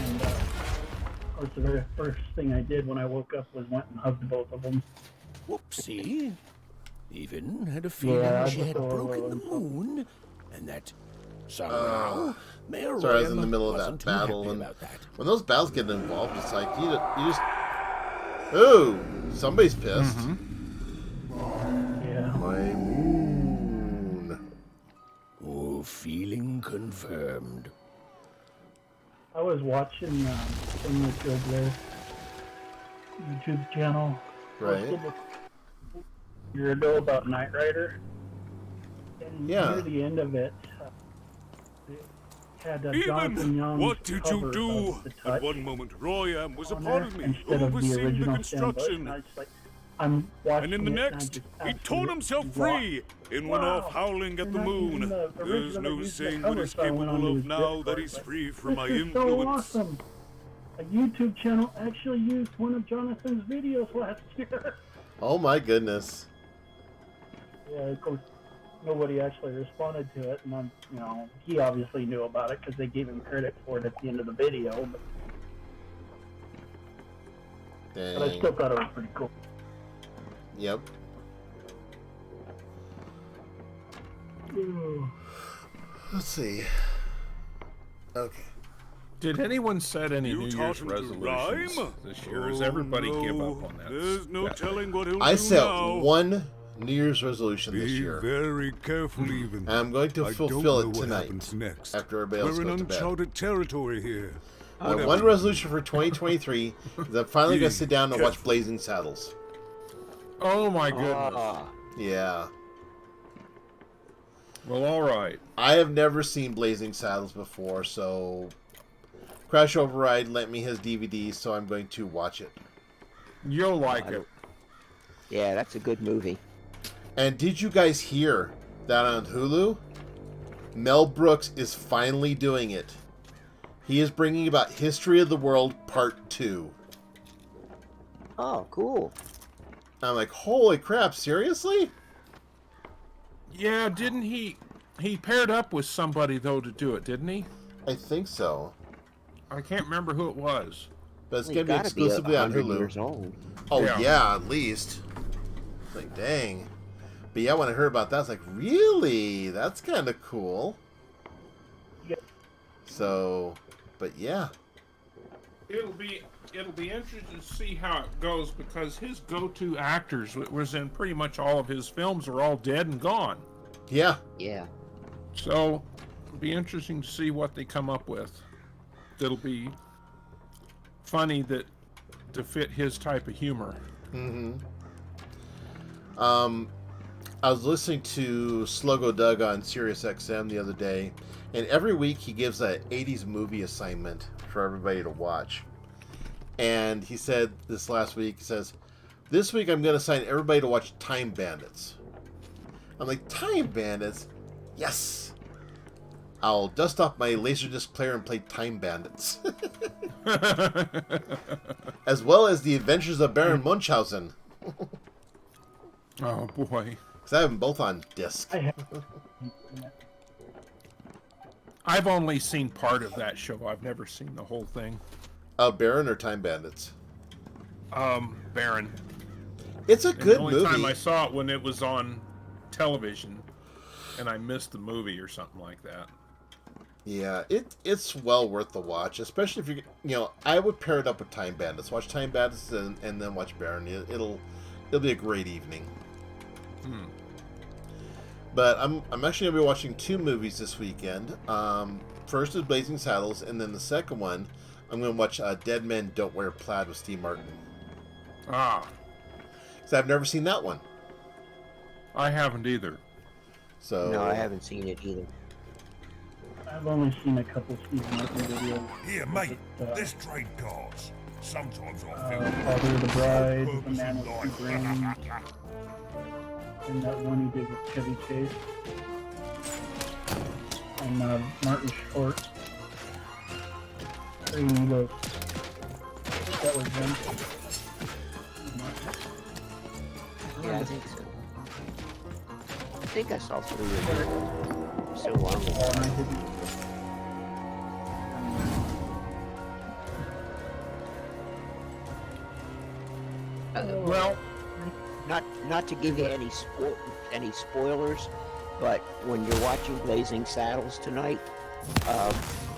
Speaker 15: And, of course, the very first thing I did when I woke up was went and hugged both of them.
Speaker 3: Whoopsie. Even had a feeling she had broken the moon, and that somehow Mayor
Speaker 1: Sorry, I was in the middle of that battle, and when those battles get involved, it's like you just. Oh, somebody's pissed.
Speaker 15: Yeah.
Speaker 1: My moon.
Speaker 3: Oh, feeling confirmed.
Speaker 15: I was watching some of their YouTube channel.
Speaker 1: Right.
Speaker 15: A year ago about Knight Rider. And near the end of it, it had Jonathan Young's
Speaker 5: what did you do? At one moment, Royam was a part of me, overseeing the construction.
Speaker 15: I'm
Speaker 5: and in the next, he torn himself free and went off howling at the moon. There's no saying what he's capable of now that he's free from my influence.
Speaker 15: So awesome. A YouTube channel actually used one of Jonathan's videos last year.
Speaker 1: Oh my goodness.
Speaker 15: Yeah, of course, nobody actually responded to it, and you know, he obviously knew about it because they gave him credit for it at the end of the video. But I still thought it was pretty cool.
Speaker 1: Yep. Let's see. Okay.
Speaker 14: Did anyone set any New Year's resolutions this year? Does everybody give up on that?
Speaker 5: There's no telling what he'll
Speaker 1: I
Speaker 5: do
Speaker 1: set
Speaker 5: now.
Speaker 1: one New Year's resolution this year.
Speaker 5: Be very careful, even.
Speaker 1: And I'm going to fulfill it tonight.
Speaker 5: Next.
Speaker 1: After everybody else
Speaker 5: We're
Speaker 1: goes
Speaker 5: in
Speaker 1: to bed.
Speaker 5: uncharted territory here.
Speaker 1: My one resolution for 2023 is I'm finally going to sit down and watch Blazing Saddles.
Speaker 14: Oh my goodness.
Speaker 1: Yeah.
Speaker 14: Well, all right.
Speaker 1: I have never seen Blazing Saddles before, so Crash Override lent me his DVD, so I'm going to watch it.
Speaker 14: You'll like it.
Speaker 9: Yeah, that's a good movie.
Speaker 1: And did you guys hear that on Hulu? Mel Brooks is finally doing it. He is bringing about History of the World Part 2.
Speaker 9: Oh, cool.
Speaker 1: I'm like, holy crap, seriously?
Speaker 14: Yeah, didn't he paired up with somebody, though, to do it, didn't he?
Speaker 1: I think so.
Speaker 14: I can't remember who it was.
Speaker 1: But it's going to be exclusively on Hulu.
Speaker 9: Years old.
Speaker 1: Oh, yeah, at least. Like, dang. But yeah, when I heard about that, I was like, really? That's kind of cool. So, but yeah.
Speaker 14: It'll be interesting to see how it goes, because his go-to actors was in pretty much all of his films are all dead and gone.
Speaker 1: Yeah.
Speaker 9: Yeah.
Speaker 14: So, it'll be interesting to see what they come up with. That'll be funny to fit his type of humor.
Speaker 1: Mm-hmm. I was listening to Sluggo Doug on Sirius XM the other day, and every week he gives a 80s movie assignment for everybody to watch. And he said this last week, he says, this week I'm going to assign everybody to watch Time Bandits. I'm like, Time Bandits? Yes! I'll dust off my Laserdisc player and play Time Bandits. As well as The Adventures of Baron Munchausen.
Speaker 14: Oh, boy.
Speaker 1: Because I have them both on disc.
Speaker 14: I've only seen part of that show. I've never seen the whole thing.
Speaker 1: Baron or Time Bandits?
Speaker 14: Baron.
Speaker 1: It's a good movie.
Speaker 14: The only time I saw it when it was on television, and I missed the movie or something like that.
Speaker 1: Yeah, it's well worth the watch, especially if you I would pair it up with Time Bandits. Watch Time Bandits and then watch Baron. It'll be a great evening. But I'm actually gonna be watching 2 movies this weekend. First is Blazing Saddles, and then the second one, I'm gonna watch Dead Men Don't Wear Plaid with Steve Martin.
Speaker 14: Ah.
Speaker 1: Because I've never seen that one.
Speaker 14: I haven't either.
Speaker 1: So
Speaker 9: No, I haven't seen it either.
Speaker 15: I've only seen a couple Steve Martin videos.
Speaker 11: Here, mate, there's trade cards. Sometimes I feel
Speaker 15: Father of the Bride, The Man with Two Brains, and that one he did with Chevy Chase, and Martin Short. There you go. That was them.
Speaker 9: Yeah, I think so. I think I saw 3 of them. So long ago.
Speaker 14: Well,
Speaker 9: not to give you any spoilers, but when you're watching Blazing Saddles tonight,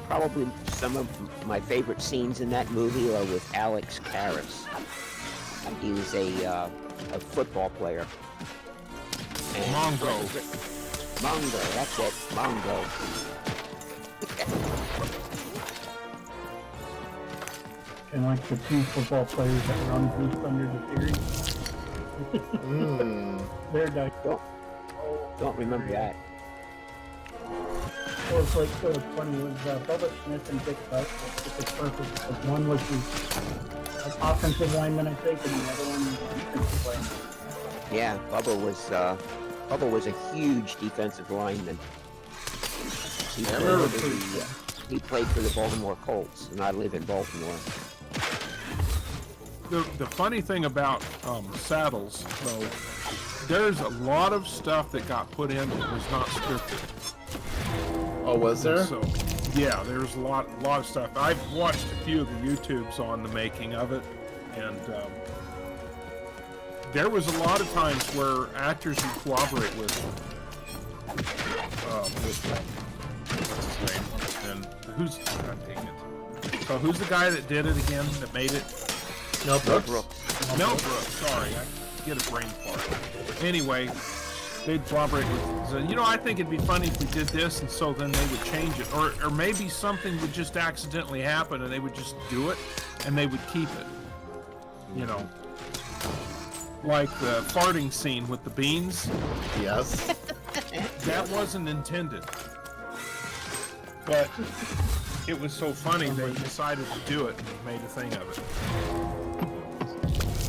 Speaker 9: probably some of my favorite scenes in that movie are with Alex Karras. He was a football player. And Mongo, that's it, Mongo.
Speaker 15: And like the 2 football players that were on Boost under the series. They're died.
Speaker 9: Don't remember that.
Speaker 15: So it's like, so it's funny, it was Bubba Smith and Dick Buck, which is perfect, because one was the offensive lineman, I think, and the other one was the defensive lineman.
Speaker 9: Yeah, Bubba was a huge defensive lineman. He played for the Baltimore Colts, and I live in Baltimore.
Speaker 14: The funny thing about Saddles, though, there's a lot of stuff that got put in that was not scripted.
Speaker 1: Oh, was there?
Speaker 14: So, yeah, there's a lot of stuff. I've watched a few of the YouTubes on the making of it, and there was a lot of times where actors would cooperate with what's his name? And who's so who's the guy that did it again? That made it?
Speaker 1: Mel Brooks.
Speaker 14: Mel Brooks. Sorry, I get a brain fart. Anyway, they'd cooperate with. So, I think it'd be funny if we did this, and so then they would change it, or maybe something would just accidentally happen, and they would just do it, and they would keep it. Like the farting scene with the beans.
Speaker 1: Yes.
Speaker 14: That wasn't intended. But it was so funny they decided to do it and made a thing of it.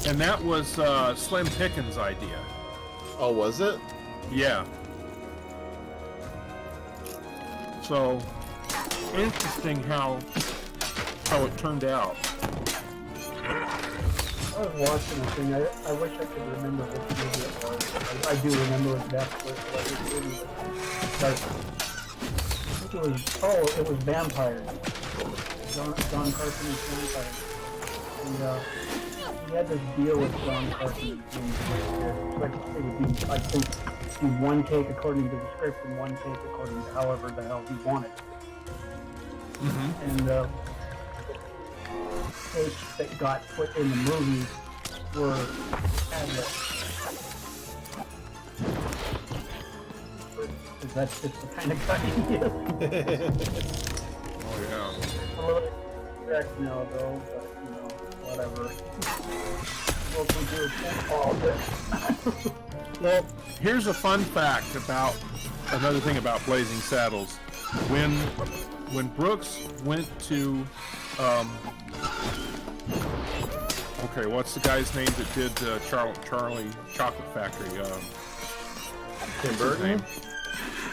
Speaker 14: And that was Slim Pickens' idea.
Speaker 1: Oh, was it?
Speaker 14: Yeah. So interesting how it turned out.
Speaker 15: I was watching the thing. I wish I could remember which movie it was. I do remember exactly what it was. Like, I think it was Vampires. John Carpenter's Vampires. And he had this deal with John Carpenter. Like it would be, I think, one take according to the script and one take according to however the hell he wanted. And takes that got put in the movie were ad-libbed. Because that's just the kind of guy he is.
Speaker 14: Oh yeah.
Speaker 15: A little correct now though, but whatever. Welcome to all this.
Speaker 14: Well, here's a fun fact about another thing about Blazing Saddles. When Brooks went to okay, what's the guy's name that did Charlie Chocolate Factory?
Speaker 1: Tim Burton?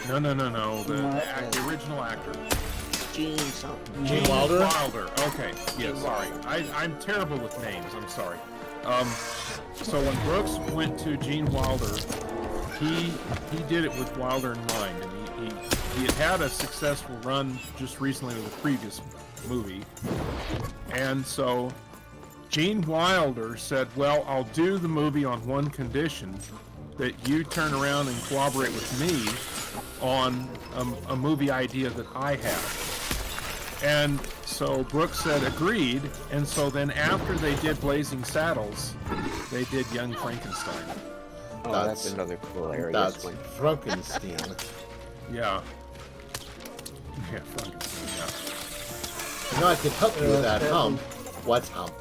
Speaker 14: No. The original actor.
Speaker 9: Gene something.
Speaker 1: Gene Wilder?
Speaker 14: Okay. Yeah, sorry. I'm terrible with names. I'm sorry. So when Brooks went to Gene Wilder, he did it with Wilder in mind, and he had a successful run just recently with the previous movie, and so Gene Wilder said, well, I'll do the movie on one condition, that you turn around and cooperate with me on a movie idea that I have. And so Brooks said agreed, and so then after they did Blazing Saddles, they did Young Frankenstein.
Speaker 9: Oh, that's another cool area.
Speaker 1: That's Frankenstein.
Speaker 14: Yeah. Yeah, Frankenstein, yeah.
Speaker 1: You know, I could help you with that hump. What's hump?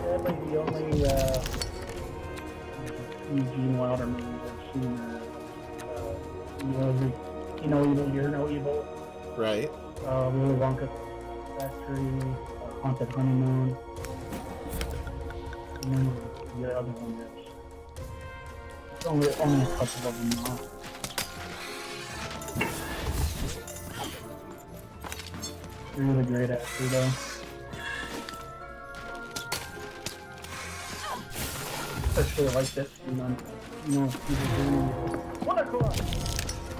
Speaker 15: Sadly, the only Gene Wilder movies I've seen are You Know Evil, You're No Evil.
Speaker 1: Right.
Speaker 15: Willy Wonka Factory, Haunted Honeymoon. And then the other one is only a couple of them now. Really great actor though. Especially like that scene on, people doing 1 o'clock, 2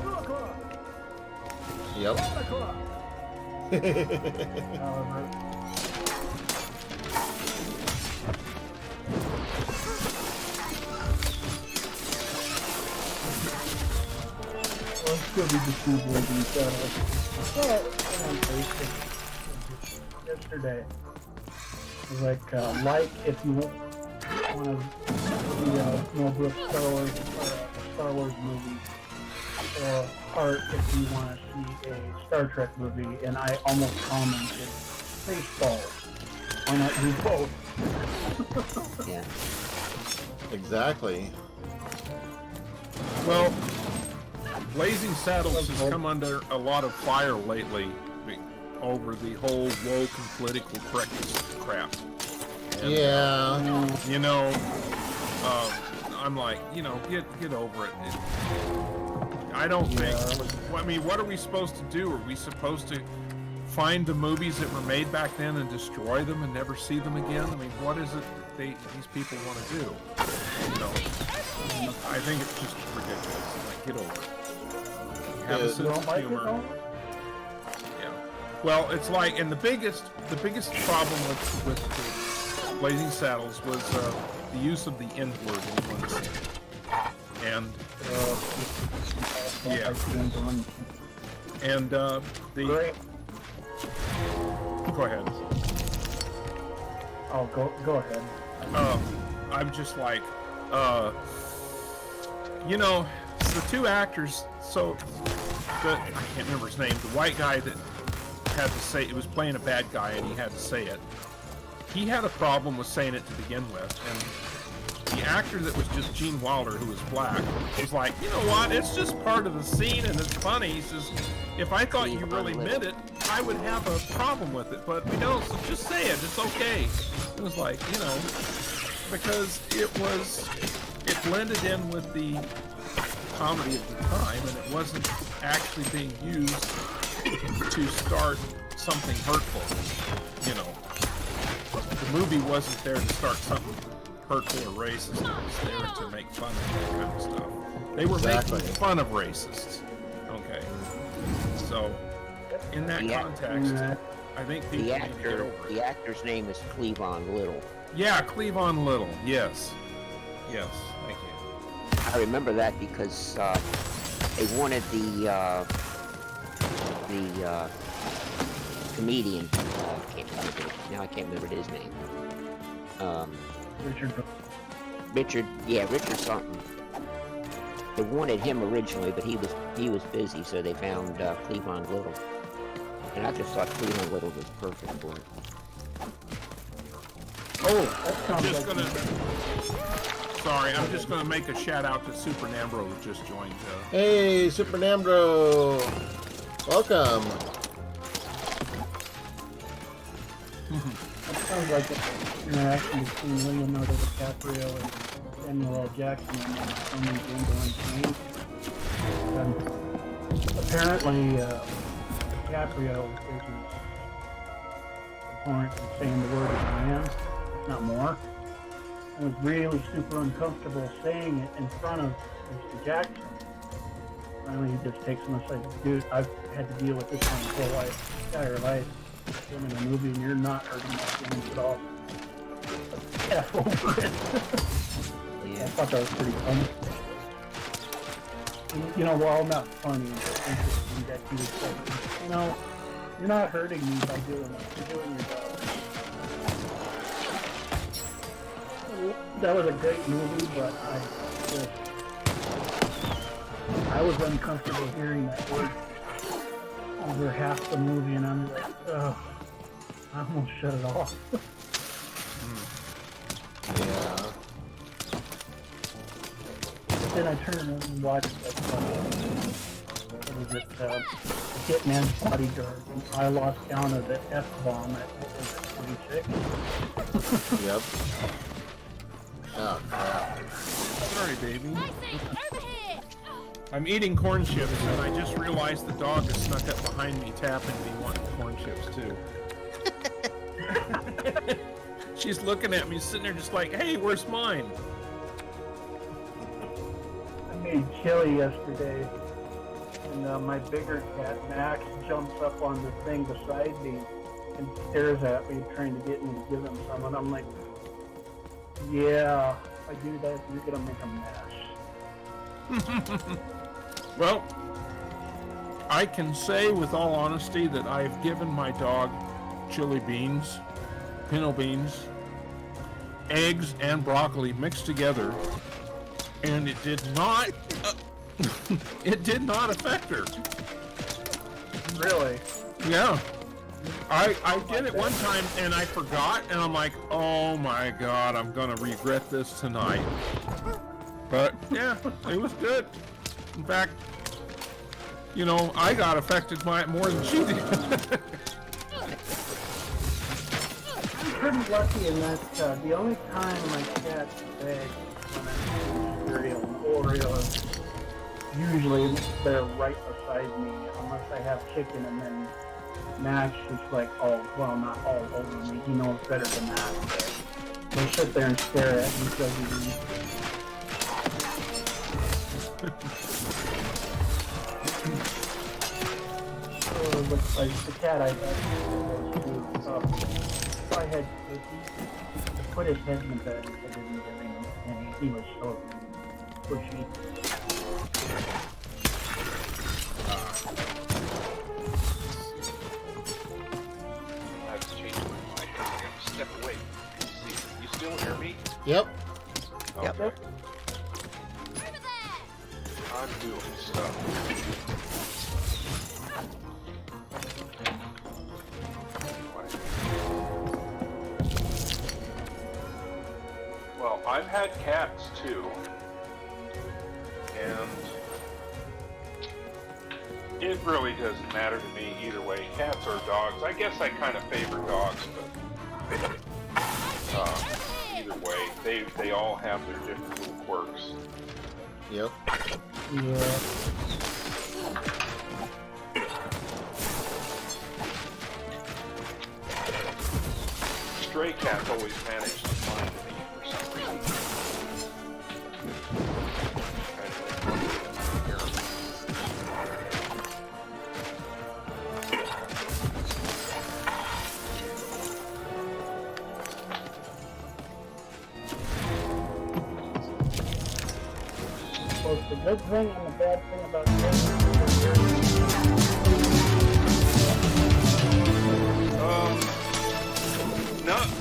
Speaker 15: o'clock.
Speaker 1: Yep.
Speaker 15: 1 o'clock. Well, it's good to just see Blazing Saddles. On Facebook yesterday. It was like if you want to see Mel Brooks Star Wars movie, or art if you want to see a Star Trek movie, and I almost commented, Spaceballs. Why not do both?
Speaker 9: Yeah.
Speaker 1: Exactly.
Speaker 14: Well, Blazing Saddles has come under a lot of fire lately over the whole woke and political correctness crap. And,
Speaker 1: yeah.
Speaker 14: I'm like, get over it. I don't think. I mean, what are we supposed to do? Are we supposed to find the movies that were made back then and destroy them and never see them again? I mean, what is it that these people want to do? I think it's just ridiculous. Like, get over it. Have a sense of humor. Yeah. Well, it's like, and the biggest problem with the Blazing Saddles was the use of the N-word in one scene. And yeah. And the go ahead.
Speaker 15: Oh, go ahead.
Speaker 14: I'm just like, the two actors. So I can't remember his name. The white guy that had to say it was playing a bad guy, and he had to say it. He had a problem with saying it to begin with, and the actor that was just Gene Wilder, who was black, was like, you know what? It's just part of the scene, and it's funny. He says, if I thought you really meant it, I would have a problem with it, but we don't. So just say it. It's okay. It was like, because it blended in with the comedy at the time, and it wasn't actually being used to start something hurtful. You know, the movie wasn't there to start something hurtful or racist. It was there to make fun of that kind of stuff. They were making fun of racists. Okay. So, in that context, I think people need to get over it.
Speaker 9: The actor's name is Cleavon Little.
Speaker 14: Yeah, Cleavon Little. Yes. Yes. Thank you.
Speaker 9: I remember that because they wanted the comedian. I can't remember his name. Richard something. They wanted him originally, but he was busy, so they found Cleavon Little. And I just thought Cleavon Little was perfect for it.
Speaker 14: I'm just gonna make a shout out to Super Nambro who just joined.
Speaker 1: Hey, Super Nambro, welcome.
Speaker 15: That sounds like an interaction between Leonardo DiCaprio and Samuel L. Jackson on the Django Unchained. Apparently, DiCaprio isn't abhorrent in saying the word man, if not more. I was really super uncomfortable saying it in front of Mr. Jackson. Finally, he just takes him aside. Dude, I've had to deal with this my whole life, entire life. I'm in a movie and you're not hurting my feelings at all. F over it. I thought that was pretty funny. And, you know, while not funny, it's interesting that he was saying, you know, you're not hurting me by doing it. You're doing your job. That was a great movie, but I was uncomfortable hearing that word over half the movie, and I'm like, ugh, I almost shut it off.
Speaker 1: Yeah.
Speaker 15: But then I turned around and watched what was it, Hitman's Bodyguard, and I lost count of the F-bomb at, what was it, 26?
Speaker 1: Yep. Oh, crap.
Speaker 14: Sorry, baby. I'm eating corn chips, and I just realized the dog has snuck up behind me, tapping me, wanting corn chips, too. She's looking at me, sitting there just like, hey, where's mine?
Speaker 15: I made chili yesterday, and my bigger cat, Max, jumps up on the thing beside me and stares at me, trying to get me to give him some, and I'm like, yeah, if I do that, you're gonna make a mess.
Speaker 14: Well, I can say with all honesty that I've given my dog chili beans, pinto beans, eggs, and broccoli mixed together, and it did not affect her.
Speaker 15: Really?
Speaker 14: Yeah. I did it one time and I forgot, and I'm like, oh my god, I'm gonna regret this tonight. But yeah, it was good. In fact, you know, I got affected by it more than she did.
Speaker 15: I'm pretty lucky in that the only time my cat's begs when I'm cereal and Oreo, usually they're right beside me, unless I have chicken, and then Max is like, oh, well, not all over me. He knows better than that. But he'll sit there and stare at me until he leaves. So, but like the cat I had, if I had, he put his head in the bed and I didn't give him, and he was so pushy.
Speaker 16: Step away. You still hear me?
Speaker 1: Yep.
Speaker 16: Okay. Yep. I'm doing stuff. Well, I've had cats too, and it really doesn't matter to me either way, cats or dogs. I guess I kind of favor dogs, but either way, they all have their different little quirks.
Speaker 1: Yep.
Speaker 15: Yeah.
Speaker 16: Stray cats always manage to find me for some reason.
Speaker 15: Both the good thing and the bad thing about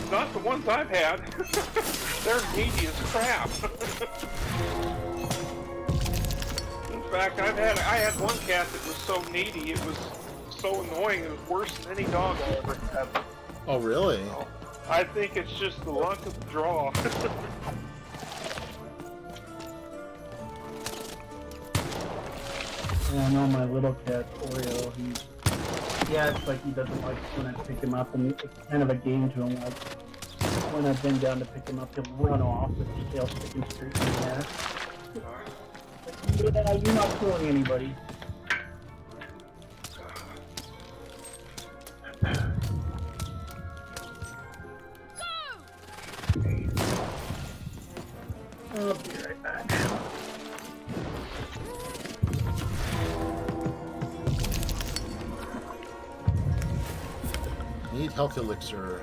Speaker 16: Not the ones I've had. They're needy as crap. In fact, I had one cat that was so needy, it was so annoying, it was worse than any dog I ever had.
Speaker 1: Oh, really?
Speaker 16: I think it's just the luck of the draw.
Speaker 15: Yeah, I know my little cat, Oreo, he acts like he doesn't like when I pick him up, and it's kind of a game to him. Like, when I've been down to pick him up, he'll run off with his tail sticking straight in the air. Yeah, you're not fooling anybody. I'll be right back.
Speaker 1: Need health elixir.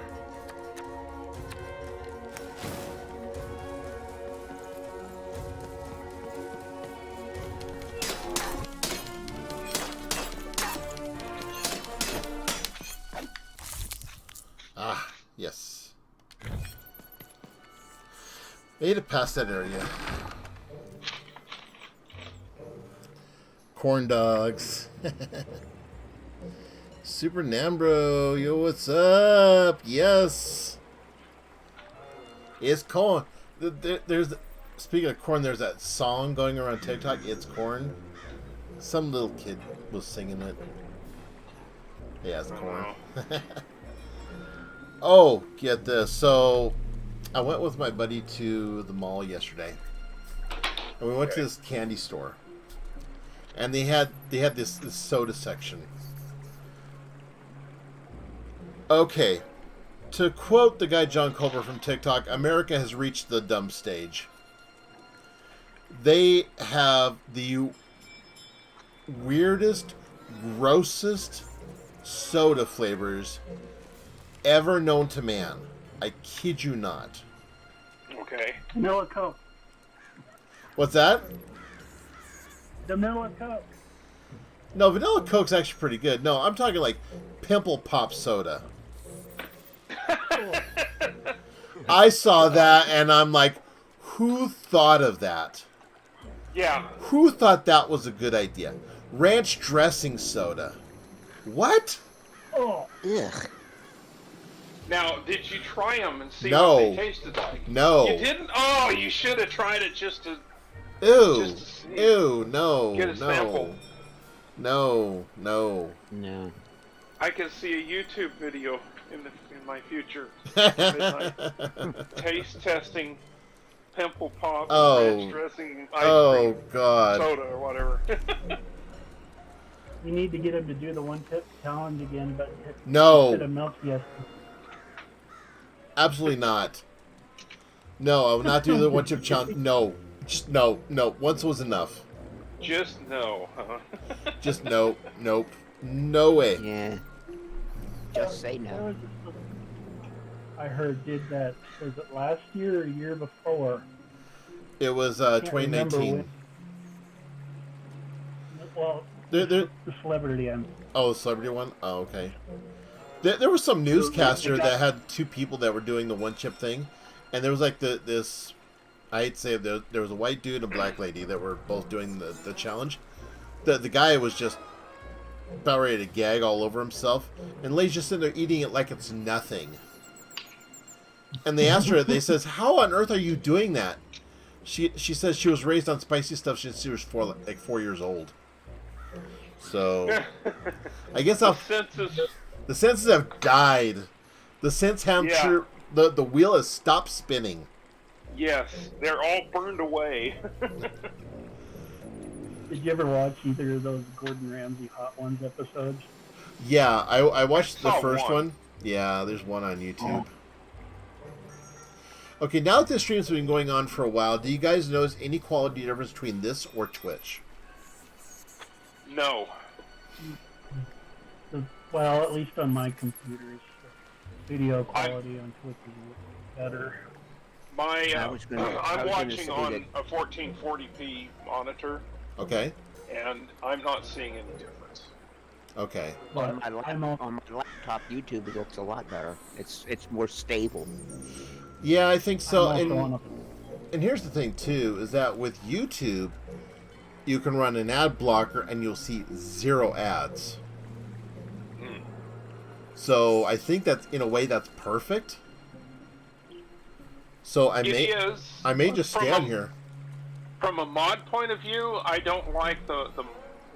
Speaker 1: Ah, yes. Made it past that area. Corn dogs. Super Nambro, yo, what's up? Yes, it's corn. There's, speaking of corn, there's that song going around TikTok. It's corn. Some little kid was singing it. Yeah, it's corn. Oh, get this. So, I went with my buddy to the mall yesterday, and we went to this candy store, and they had this soda section. Okay, to quote the guy John Culver from TikTok, America has reached the dumb stage. They have the weirdest, grossest soda flavors ever known to man. I kid you not.
Speaker 16: Okay.
Speaker 15: Vanilla Coke.
Speaker 1: What's that?
Speaker 15: Vanilla Coke.
Speaker 1: No, Vanilla Coke's actually pretty good. No, I'm talking like Pimple Pop soda. I saw that and I'm like, who thought of that?
Speaker 16: Yeah.
Speaker 1: Who thought that was a good idea? Ranch dressing soda. What?
Speaker 15: Oh.
Speaker 1: Ugh.
Speaker 16: Now, did you try them and see
Speaker 1: No.
Speaker 16: what they tasted like?
Speaker 1: No.
Speaker 16: You didn't? Oh, you should have tried it just to...
Speaker 1: Ew.
Speaker 16: Just to see.
Speaker 1: Ew, no.
Speaker 16: Get a sample.
Speaker 1: No.
Speaker 9: No.
Speaker 16: I can see a YouTube video in my future. Midnight. Taste testing Pimple Pop ranch dressing ice cream
Speaker 1: God.
Speaker 16: soda or whatever.
Speaker 15: You need to get him to do the one tip challenge again, but
Speaker 1: No.
Speaker 15: instead of milk fiesta.
Speaker 1: Absolutely not. No, I will not do the one chip challenge. No. Just no. Once was enough.
Speaker 16: Just no, huh?
Speaker 1: Just no. Nope. No way.
Speaker 9: Yeah. Just say no.
Speaker 15: I heard did that, was it last year or year before?
Speaker 1: It was
Speaker 15: Can't remember
Speaker 1: 2019.
Speaker 15: when. Well,
Speaker 1: There-
Speaker 15: the celebrity end.
Speaker 1: Oh, the celebrity one? Oh, okay. There was some newscaster that had two people that were doing the one chip thing, and there was like this. I hate to say it, there was a white dude and a black lady that were both doing the challenge. The guy was just about ready to gag all over himself, and the lady's just sitting there eating it like it's nothing. And they asked her, they says, "How on earth are you doing that?" She says she was raised on spicy stuff since she was 4 years old. So I guess the senses have died. The sense hamster, the wheel has stopped spinning.
Speaker 16: Yes, they're all burned away.
Speaker 15: Did you ever watch either of those Gordon Ramsay Hot Ones episodes?
Speaker 1: Yeah, I watched the
Speaker 16: saw
Speaker 1: first
Speaker 16: one.
Speaker 1: one. Yeah, there's one on YouTube. Okay, now that this stream's been going on for a while, do you guys notice any quality difference between this or Twitch?
Speaker 16: No.
Speaker 15: Well, at least on my computers, video quality on Twitch is better.
Speaker 16: I'm watching on a 1440p monitor.
Speaker 1: Okay.
Speaker 16: And I'm not seeing any difference.
Speaker 1: Okay.
Speaker 9: On my laptop, YouTube, it looks a lot better. It's more stable.
Speaker 1: Yeah, I think so. And here's the thing too, is that with YouTube, you can run an ad blocker and you'll see 0 ads. So I think that's, in a way, that's perfect. So I may just scan here.
Speaker 16: From a mod point of view, I don't like the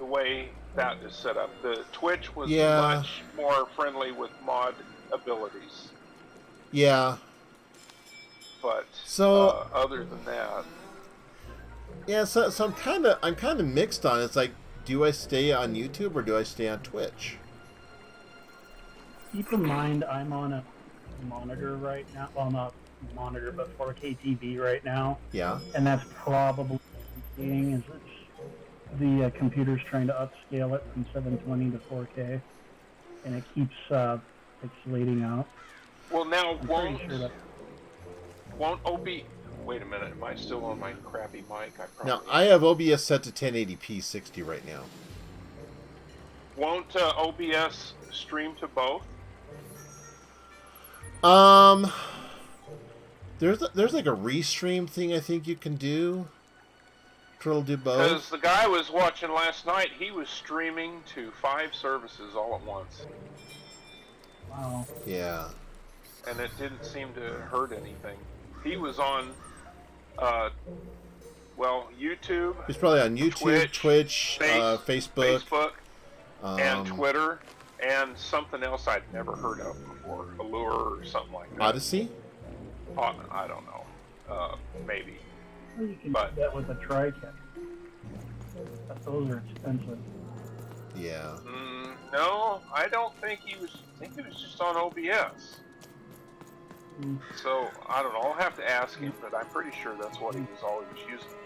Speaker 16: way that is set up. The Twitch was much more friendly with mod abilities.
Speaker 1: Yeah.
Speaker 16: But other than that,
Speaker 1: yeah. So I'm kind of mixed on it. It's like, do I stay on YouTube or do I stay on Twitch?
Speaker 15: Keep in mind, I'm on a monitor right now. Well, not monitor, but 4K TV right now.
Speaker 1: Yeah.
Speaker 15: And that's probably what I'm seeing is the computer's trying to upscale it from 720 to 4K, and it keeps pixelating out.
Speaker 16: well, now
Speaker 15: I'm
Speaker 16: won't OB? Wait a minute, am I still on my crappy mic?
Speaker 1: Now I have OBS set to 1080p 60 right now.
Speaker 16: Won't OBS stream to both?
Speaker 1: There's like a restream thing I think you can do. It'll do both.
Speaker 16: Because the guy I was watching last night, he was streaming to 5 services all at once.
Speaker 15: Wow.
Speaker 1: Yeah.
Speaker 16: And it didn't seem to hurt anything. He was on, YouTube.
Speaker 1: He's probably on YouTube, Twitch, Facebook,
Speaker 16: and Twitter, and something else I'd never heard of before, Allure or something like that.
Speaker 1: Odyssey?
Speaker 16: I don't know. Maybe.
Speaker 15: Well, you can do that with a TriCat. But those are expensive.
Speaker 1: Yeah.
Speaker 16: No, I don't think he was. I think he was just on OBS. So I don't know. I'll have to ask him, but I'm pretty sure that's what he was always using.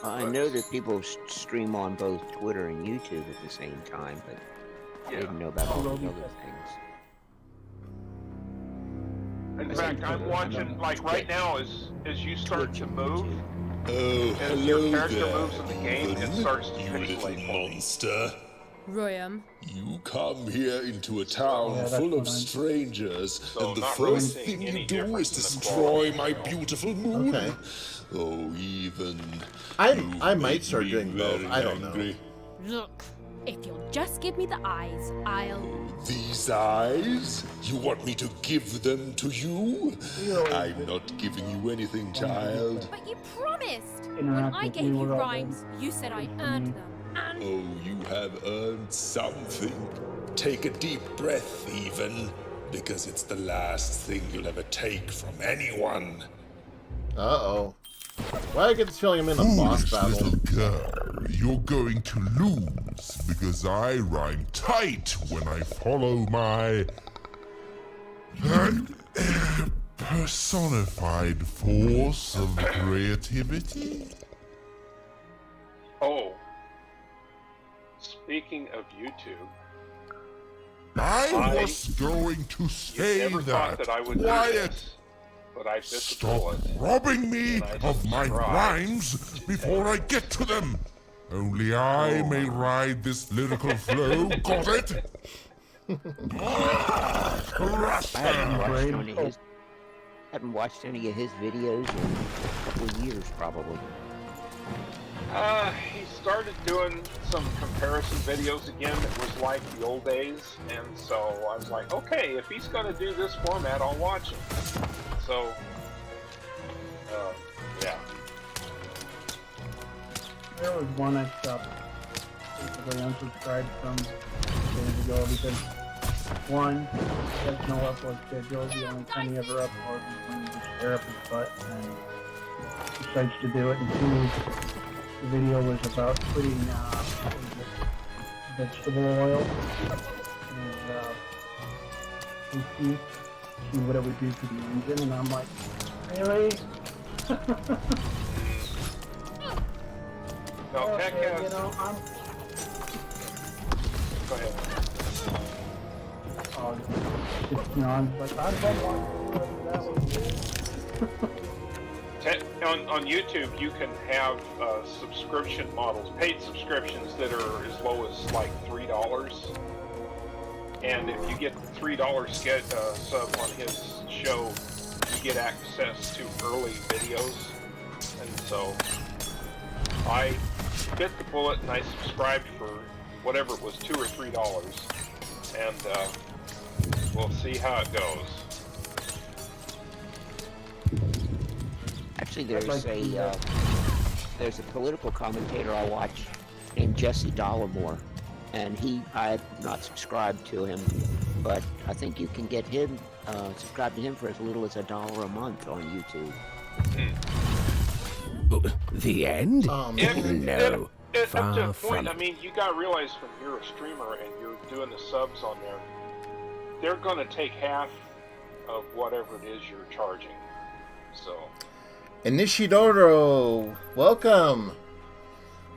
Speaker 9: I know that people stream on both Twitter and YouTube at the same time, but I didn't know about all those other things.
Speaker 16: In fact, I'm watching, like right now, as you start to move, as your character moves in the game, it starts to pixelate.
Speaker 17: Monster.
Speaker 8: Royam.
Speaker 17: You come here into a town full of strangers, and the first thing you do is destroy my beautiful moon.
Speaker 1: Okay.
Speaker 17: Oh, even.
Speaker 1: I might start doing both. I don't know.
Speaker 8: Look, if you'll just give me the eyes, I'll...
Speaker 17: These eyes? You want me to give them to you? I'm not giving you anything, child.
Speaker 8: But you promised! When I gave you rhymes, you said I earned them. And...
Speaker 17: Oh, you have earned something. Take a deep breath, even, because it's the last thing you'll ever take from anyone.
Speaker 1: Uh-oh. Why I get this feeling I'm in a boss battle?
Speaker 7: Little girl, you're going to lose because I rhyme tight when I follow my personified force of creativity.
Speaker 16: Oh. Speaking of YouTube,
Speaker 7: I was going to say
Speaker 16: never thought that I would do
Speaker 7: Quiet.
Speaker 16: this, but I bit the
Speaker 7: Stop
Speaker 16: bullet.
Speaker 7: robbing me
Speaker 16: And I
Speaker 7: of
Speaker 16: just
Speaker 7: my
Speaker 16: tried.
Speaker 7: rhymes before I get to them. Only I may ride this lyrical flow. Got it?
Speaker 9: Haven't watched any of his videos in a couple of years, probably.
Speaker 16: He started doing some comparison videos again that was like the old days, and so I was like, okay, if he's gonna do this format, I'll watch it. So, yeah.
Speaker 15: There was one I stopped basically unsubscribed from days ago because one, he has no upload schedule. The only time he ever uploads is when he just tear up his butt, and decides to do it, and two, the video was about putting vegetable oil and see what it would do to the engine, and I'm like, really?
Speaker 16: No, Tech
Speaker 15: Okay,
Speaker 16: has...
Speaker 15: you know,
Speaker 16: Go ahead.
Speaker 15: you know, I'm like, I don't want that one.
Speaker 16: On YouTube, you can have subscription models, paid subscriptions that are as low as like $3. And if you get $3 sub on his show, you get access to early videos. And so I bit the bullet and I subscribed for whatever it was, $2 or $3. And we'll see how it goes.
Speaker 9: Actually, there's a political commentator I watch named Jesse Dollamore, and I'm not subscribed to him, but I think you can get him subscribe to him for as little as $1 a month on YouTube.
Speaker 3: The end?
Speaker 16: Up to a point, I mean, you gotta realize when you're a streamer and you're doing the subs on there, they're gonna take half of whatever it is you're charging. So.
Speaker 1: Inishidoro, welcome.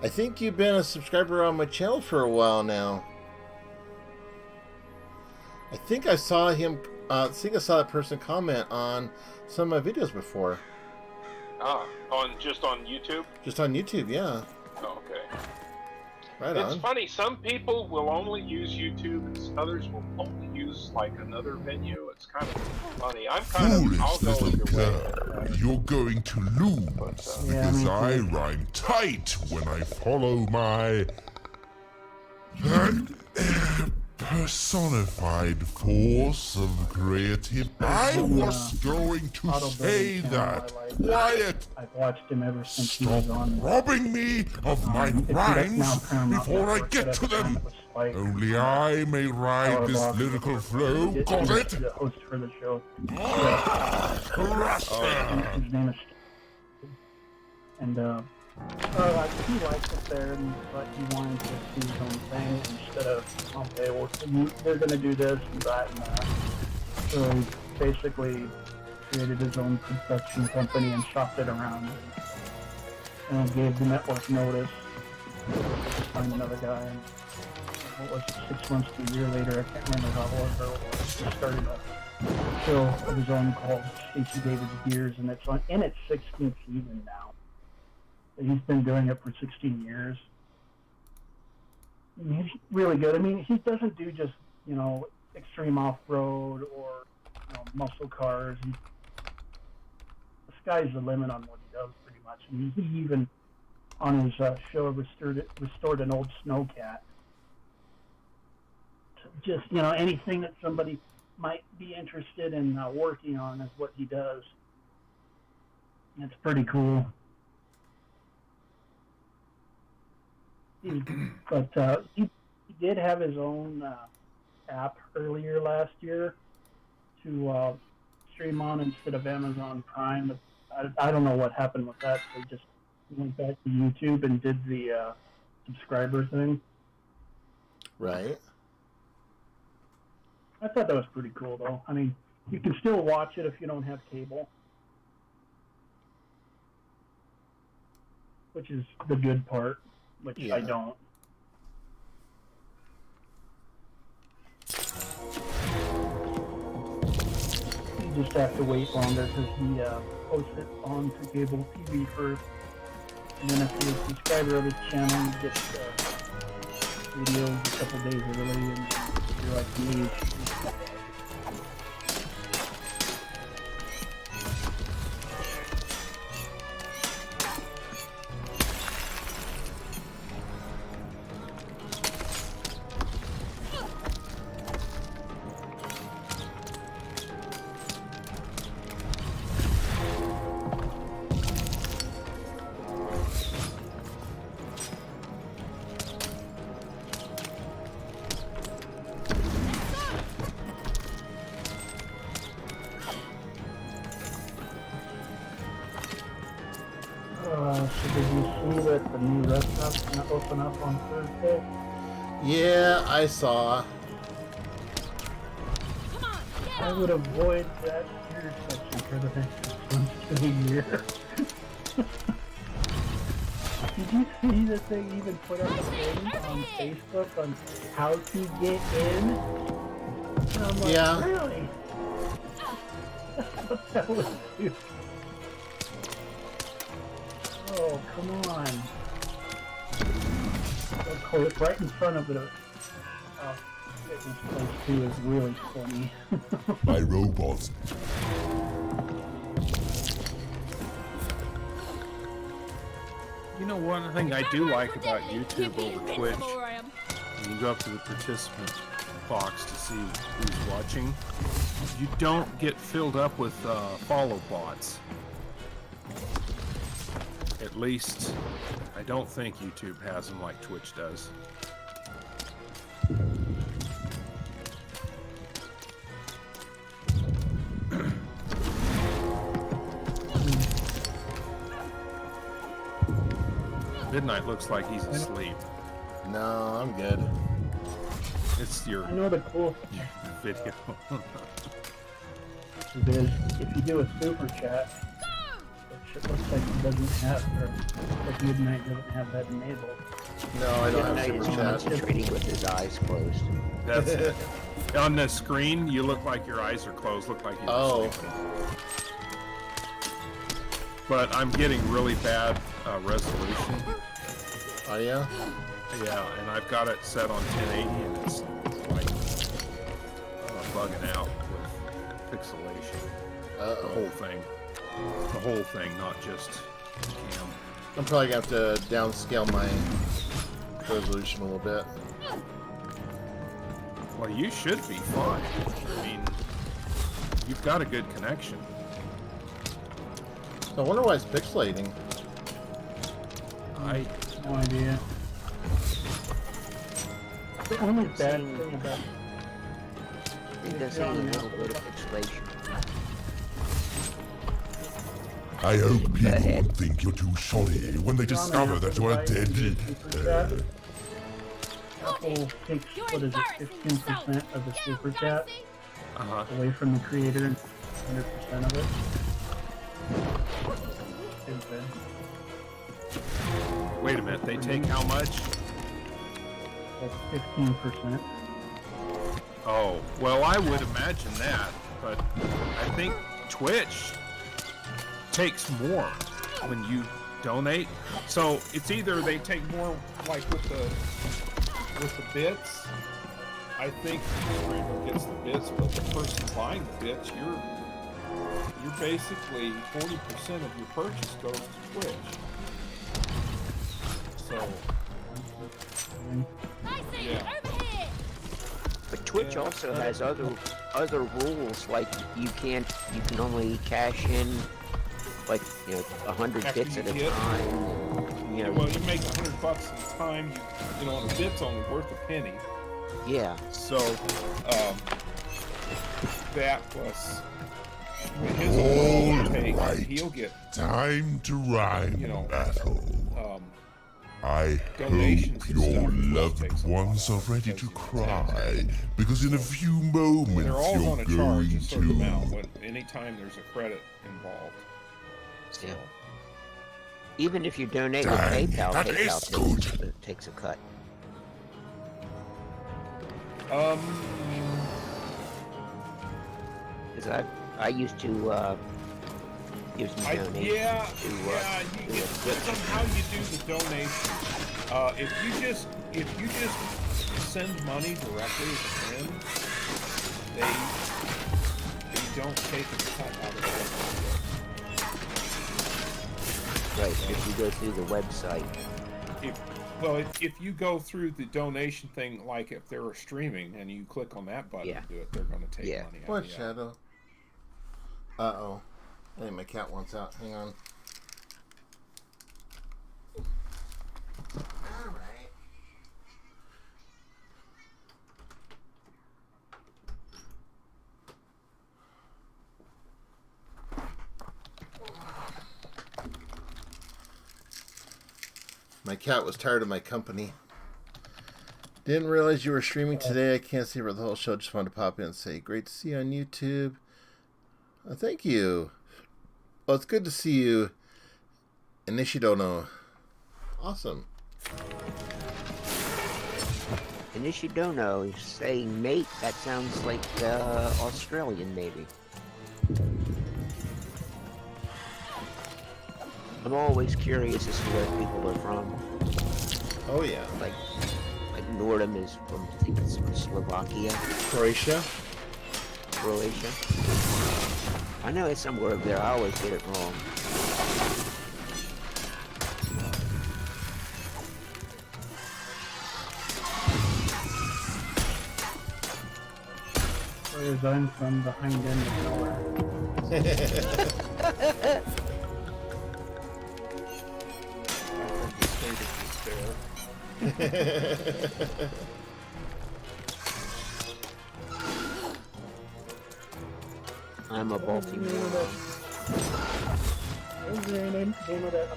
Speaker 1: I think you've been a subscriber on my channel for a while now. I think I saw him. I think I saw that person comment on some of my videos before.
Speaker 16: Just on YouTube?
Speaker 1: Just on YouTube, yeah.
Speaker 16: Oh, okay.
Speaker 1: Right
Speaker 16: It's
Speaker 1: on.
Speaker 16: funny, some people will only use YouTube, and others will only use, like, another venue. It's kind of funny. I'll
Speaker 7: Foolish
Speaker 16: go
Speaker 7: little
Speaker 16: either way.
Speaker 7: girl, you're going to lose, because I rhyme tight when I follow my personified force of creative. I was going to say that. Quiet!
Speaker 15: I've watched him ever since he
Speaker 7: Stop
Speaker 15: was on.
Speaker 7: robbing me of my rhymes before I get to them. Only I may ride this lyrical flow. Got it?
Speaker 15: The host for the show. His name is Steve. And he liked it there, but he wanted to do his own thing instead of, okay, well, they're going to do this and that and that. So he basically created his own production company and shopped it around and gave the network notice to find another guy. And what was it, 6 months to a year later, I can't remember how long ago it was, he started a show of his own called Stacey David's Gears, and it's in its 16th season now. He's been doing it for 16 years. And he's really good. I mean, he doesn't do just, you know, extreme off-road or, you know, muscle cars. The sky's the limit on what he does, pretty much. I mean, he even, on his show, restored an old snowcat. Just, you know, anything that somebody might be interested in working on is what he does. It's pretty cool. But he did have his own app earlier last year to stream on instead of Amazon Prime. I don't know what happened with that. So he just went back to YouTube and did the subscriber thing.
Speaker 1: Right.
Speaker 15: I thought that was pretty cool, though. I mean, you can still watch it if you don't have cable, which is the good part, which I don't. You just have to wait longer because he posts it onto cable TV first. And then if you're a subscriber of his channel, you get videos a couple days early, and if you're like me,
Speaker 18: on Thursday?
Speaker 1: Yeah, I saw.
Speaker 18: I would avoid that intersection for the next month of the year. Did you see that they even put up a thing on Facebook on how to get in? And I'm like,
Speaker 1: Yeah.
Speaker 18: really? What that would do? Oh, come on. So close, right in front of it. Fitness place too is really funny.
Speaker 7: My robots.
Speaker 14: You know, one thing I do like about YouTube over Twitch, when you go up to the participant box to see who's watching, you don't get filled up with follow bots. At least, I don't think YouTube has them like Twitch does. Midnight looks like he's asleep.
Speaker 1: No, I'm good.
Speaker 14: It's your
Speaker 18: I know the cool
Speaker 14: video.
Speaker 18: is if you do a super chat, it looks like it doesn't have, or like Midnight doesn't have that enabled.
Speaker 1: No, I don't have
Speaker 9: Midnight is
Speaker 1: super chat.
Speaker 9: concentrating with his eyes closed.
Speaker 14: That's it. On the screen, you look like your eyes are closed. Look like you're sleeping. But I'm getting really bad resolution.
Speaker 1: Oh yeah?
Speaker 14: Yeah, and I've got it set on 1080, and it's like bugging out with pixelation. The whole thing. The whole thing, not just the cam.
Speaker 1: I'm probably gonna have to downscale my resolution a little bit.
Speaker 14: Well, you should be fine. I mean, you've got a good connection.
Speaker 1: So I wonder why it's pixelating.
Speaker 18: No idea. The only bad thing about
Speaker 9: it does have a little bit of pixelation.
Speaker 7: I hope people won't think you're too shoddy when they discover that you are dead.
Speaker 18: Apple takes, what is it, 15% of the super chat away from the creator and 100% of it. Stupid.
Speaker 14: Wait a minute, they take how much?
Speaker 18: Like 15%.
Speaker 14: Oh, well, I would imagine that, but I think Twitch takes more when you donate. So it's either they take more, like with the bits. I think the streamer gets the bits, but the person buying the bits, you're basically 40% of your purchase goes to Twitch. So, yeah.
Speaker 9: But Twitch also has other rules, like you can only cash in like 100 bits at a time.
Speaker 14: Yeah, well, you make $100 at a time. And a bit's only worth a penny.
Speaker 9: Yeah.
Speaker 14: So, that plus his own take, he'll get
Speaker 7: time to rhyme battle. I
Speaker 14: donations
Speaker 7: hope your loved ones are ready to cry, because in a few moments
Speaker 14: they're all
Speaker 7: you're
Speaker 14: going to charge a
Speaker 7: going
Speaker 14: certain amount
Speaker 7: to.
Speaker 14: anytime there's a credit involved. So.
Speaker 9: Yeah. Even if you donate with
Speaker 7: Dang,
Speaker 9: PayPal,
Speaker 7: that is
Speaker 9: takes a cut. Because I used to give some donations.
Speaker 14: It depends on how you do the donation. If you just send money directly as a friend, they don't take a cut out of it.
Speaker 9: Right, if you go through the website.
Speaker 14: If you go through the donation thing, like if they were streaming and you click on that button to do it, they're going to take money out.
Speaker 1: What shadow? Uh-oh. I think my cat wants out. Hang on. Alright. My cat was tired of my company. Didn't realize you were streaming today. I can't see for the whole show. Just wanted to pop in and say, great to see you on YouTube. Thank you. Well, it's good to see you. Inishidono. Awesome.
Speaker 9: Inishidono, saying mate, that sounds like Australian, maybe. I'm always curious as to where people are from.
Speaker 1: Oh, yeah.
Speaker 9: Like Nordum is from, I think it's from Slovakia.
Speaker 1: Croatia.
Speaker 9: I know it's somewhere up there. I always get it wrong.
Speaker 18: Whereas I'm from behind end of nowhere.
Speaker 9: I'm a Baltimore.
Speaker 18: What's the name of that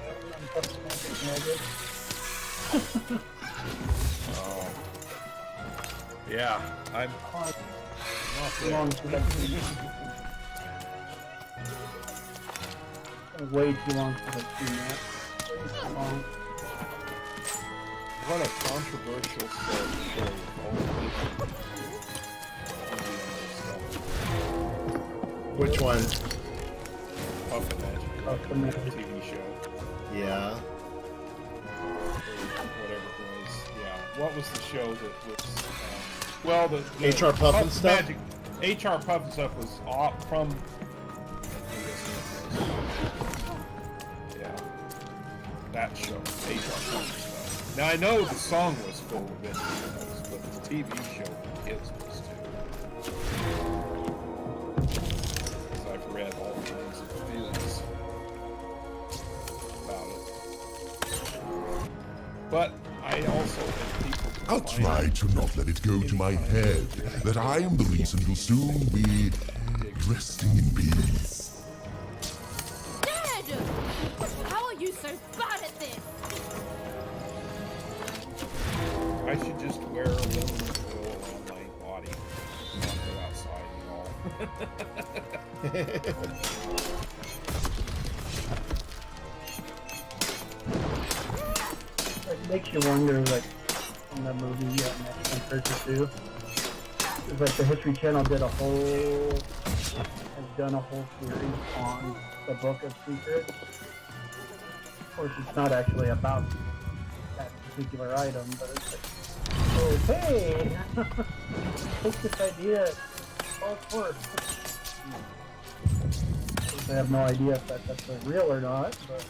Speaker 14: Oh. Yeah, I'm
Speaker 18: way too long for the seen that. Way too long.
Speaker 14: What a controversial show.
Speaker 1: Which one?
Speaker 14: Puffin Magic. TV show.
Speaker 1: Yeah.
Speaker 14: Whatever it was. Yeah. What was the show that was... well, the
Speaker 1: HR Puffin stuff?
Speaker 14: Magic, HR Puffin stuff was from... Yeah. That show. HR Puffin stuff. Now, I know the song was full of innuendos, but the TV show for kids was too. Because I've read all kinds of feelings about it. But I also think people...
Speaker 7: I'll try to not let it go to my head that I am the reason you'll soon be resting in peace.
Speaker 8: Dad! How are you so bad at this?
Speaker 14: I should just wear aluminum foil around my body. Not go outside at all.
Speaker 18: It makes you wonder, like, on the movie Next One Purchase 2. It's like the History Channel has done a whole series on the Book of Secrets. Of course, it's not actually about that particular item, but it's like, oh, hey! Take this idea, all forth. I have no idea if that's actually real or not, but...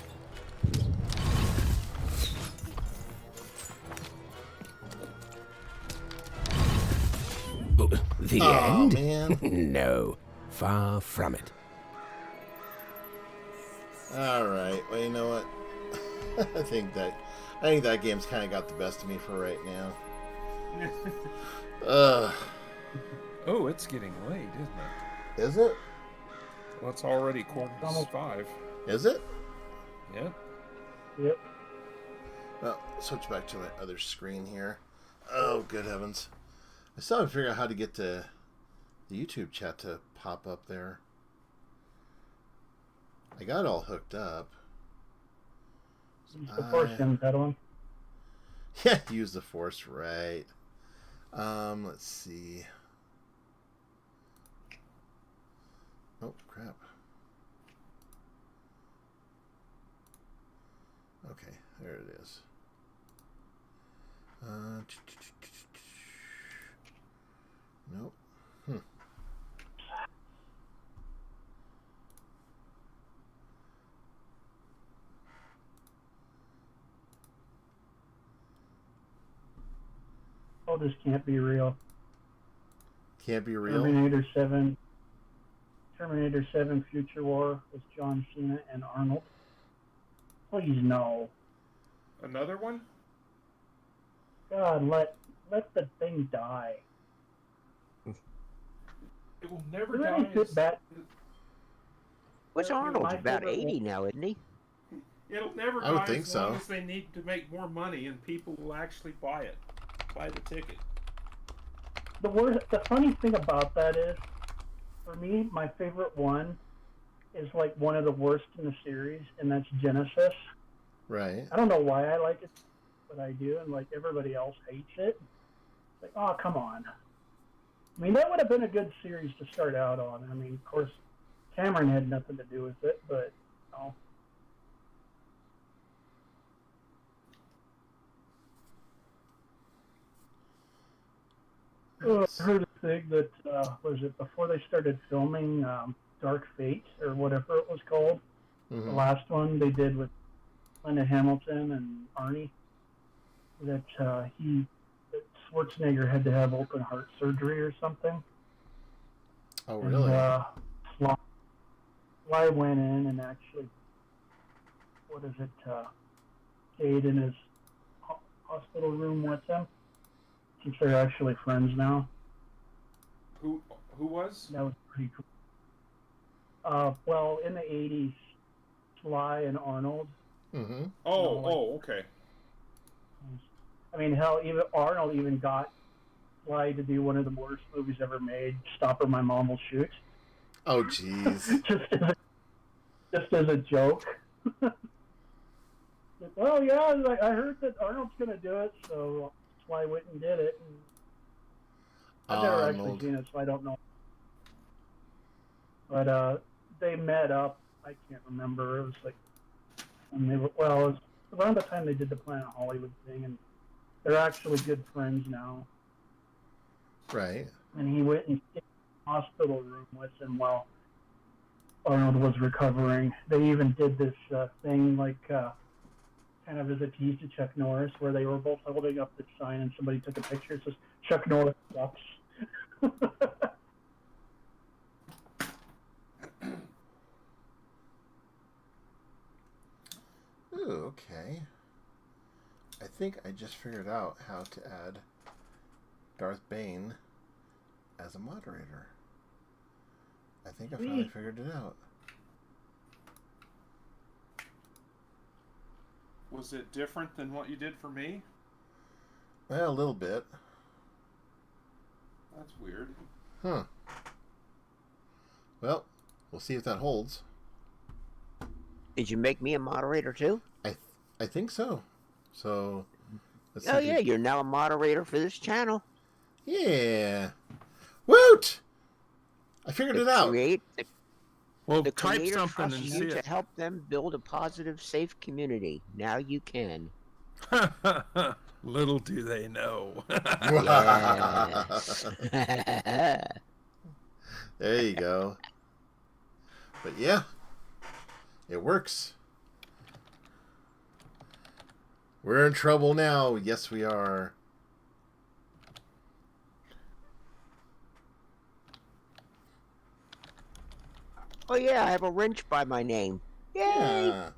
Speaker 3: The
Speaker 1: Aw,
Speaker 3: end? No, far from it.
Speaker 1: Alright, well, you know what? I think that game's kind of got the best of me for right now.
Speaker 14: Oh, it's getting late, isn't it?
Speaker 1: Is it?
Speaker 14: Well, it's already 4:45.
Speaker 1: Is it?
Speaker 14: Yep.
Speaker 18: Yep.
Speaker 1: Well, switch back to my other screen here. Oh, good heavens. I still haven't figured out how to get the YouTube chat to pop up there. I got it all hooked up.
Speaker 18: Use the force in that one.
Speaker 1: Yeah, use the force, right. Let's see. Oh, crap. Okay, there it is. Nope.
Speaker 18: Oh, this can't be real.
Speaker 1: Can't be real?
Speaker 18: Terminator 7 Future War with John Cena and Arnold. Please, no.
Speaker 14: Another one?
Speaker 18: God, let the thing die.
Speaker 14: It will never
Speaker 18: Really
Speaker 14: die.
Speaker 18: sit back.
Speaker 9: What's Arnold? About 80 now, isn't he?
Speaker 14: It'll never
Speaker 1: I would
Speaker 14: die
Speaker 1: think
Speaker 14: as long
Speaker 1: so.
Speaker 14: as they need to make more money and people will actually buy it. buy the ticket.
Speaker 18: The funny thing about that is, for me, my favorite one is like one of the worst in the series, and that's Genesis.
Speaker 1: Right.
Speaker 18: I don't know why I like it, but I do, and like everybody else hates it. It's like, oh, come on. I mean, that would have been a good series to start out on. I mean, of course, Cameron had nothing to do with it, but you know. I heard a thing that was it before they started filming Dark Fate or whatever it was called.
Speaker 1: Mm-hmm.
Speaker 18: The last one they did with Linda Hamilton and Arnie. That Schwarzenegger had to have open heart surgery or something.
Speaker 1: Oh, really?
Speaker 18: And Sly went in and actually, stayed in his hospital room with him. Since they're actually friends now.
Speaker 14: Who was?
Speaker 18: That was pretty cool. Well, in the 80s, Sly and Arnold.
Speaker 1: Mm-hmm.
Speaker 14: Okay.
Speaker 18: I mean, hell, even Arnold even got Sly to do one of the worst movies ever made, Stop or My Mom Will Shoot.
Speaker 1: Oh, jeez.
Speaker 18: just as a joke. Well, yeah, I heard that Arnold's going to do it, so Sly went and did it. And I've never actually seen it, so I don't know. But they met up. I can't remember. It was like when they were. Well, it was around the time they did the Planet Hollywood thing, and they're actually good friends now.
Speaker 1: Right.
Speaker 18: And he went and stayed in the hospital room with him while Arnold was recovering. They even did this thing like. Kind of as a tease to Chuck Norris, where they were both holding up the sign and somebody took a picture. It says, Chuck Norris sucks.
Speaker 1: Ooh, okay. I think I just figured out how to add Darth Bane as a moderator. I think I finally figured it out.
Speaker 14: Was it different than what you did for me?
Speaker 1: Well, a little bit.
Speaker 14: That's weird.
Speaker 1: Huh. Well, we'll see if that holds.
Speaker 9: Did you make me a moderator too?
Speaker 1: I think so. So, let's
Speaker 9: oh
Speaker 1: see
Speaker 9: yeah, you're now a moderator for this channel.
Speaker 1: Yeah. Woot! I figured it out.
Speaker 9: Well,
Speaker 14: type
Speaker 9: creator
Speaker 14: something
Speaker 9: trusts
Speaker 14: and
Speaker 9: you
Speaker 14: see
Speaker 9: to
Speaker 14: it.
Speaker 9: help them build a positive, safe community. Now you can.
Speaker 14: Little do they know.
Speaker 9: Yes.
Speaker 1: There you go. But yeah, it works. We're in trouble now. Yes, we are.
Speaker 9: Oh yeah, I have a wrench by my name. Yay!
Speaker 1: Yeah.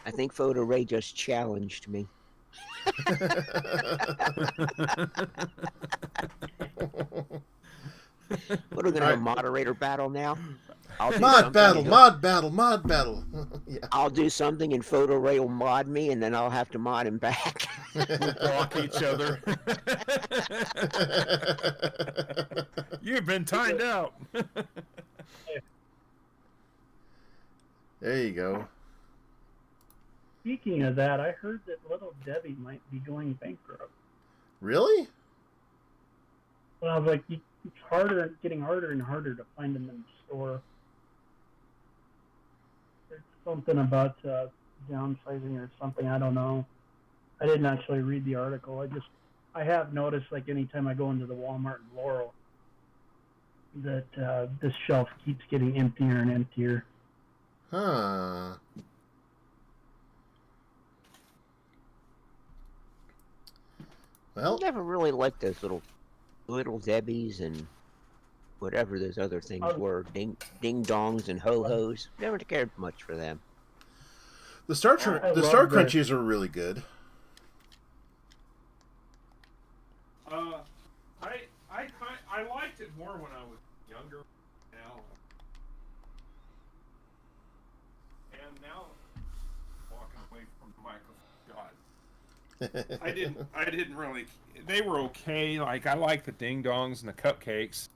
Speaker 9: I think Photo Ray just challenged me. What are we gonna have a moderator battle now? I'll do
Speaker 1: Mod battle,
Speaker 9: something.
Speaker 1: mod battle, mod battle. Yeah.
Speaker 9: I'll do something and Photo Ray will mod me and then I'll have to mod him back.
Speaker 14: We'll block each other. You've been timed out.
Speaker 1: There you go.
Speaker 18: Speaking of that, I heard that Little Debbie might be going bankrupt.
Speaker 1: Really?
Speaker 18: Well, I was like, it's getting harder and harder to find them in the store. There's something about downsizing or something. I don't know. I didn't actually read the article. I have noticed, like, anytime I go into the Walmart in Laurel, that this shelf keeps getting emptier and emptier.
Speaker 1: Huh. Well,
Speaker 9: never really liked those little Debbies and whatever those other things were, ding dongs and ho hos. Never cared much for them.
Speaker 1: The Star Crunchies are really good.
Speaker 14: I liked it more when I was younger. Now, and now away from the microphone. God. I didn't really. They were okay. Like, I like the ding dongs and the cupcakes,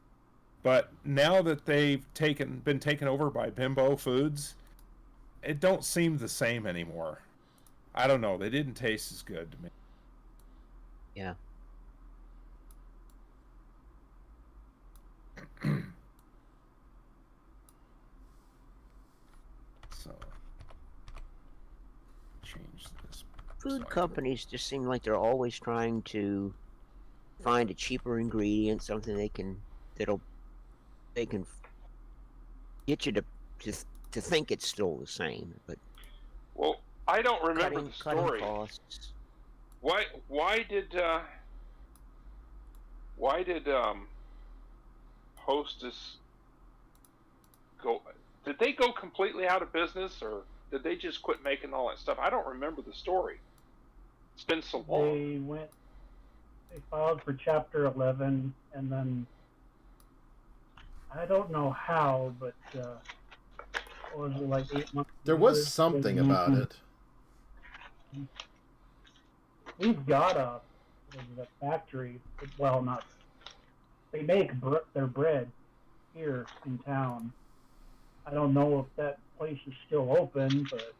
Speaker 14: but now that they've been taken over by Bimbo Foods, it don't seem the same anymore. I don't know. They didn't taste as good to me.
Speaker 9: Yeah.
Speaker 14: So, change this.
Speaker 9: Food companies just seem like they're always trying to find a cheaper ingredient, something they can get you to think it's still the same, but
Speaker 16: Well, I don't remember
Speaker 9: cutting
Speaker 16: the story.
Speaker 9: costs.
Speaker 16: Why did Hostess go? Did they go completely out of business, or did they just quit making all that stuff? I don't remember the story. It's been so long.
Speaker 18: They filed for Chapter 11, and then I don't know how, but what was it, like 8 months?
Speaker 1: There was something about it.
Speaker 18: We've got a factory. Well, not. They make their bread here in town. I don't know if that place is still open, but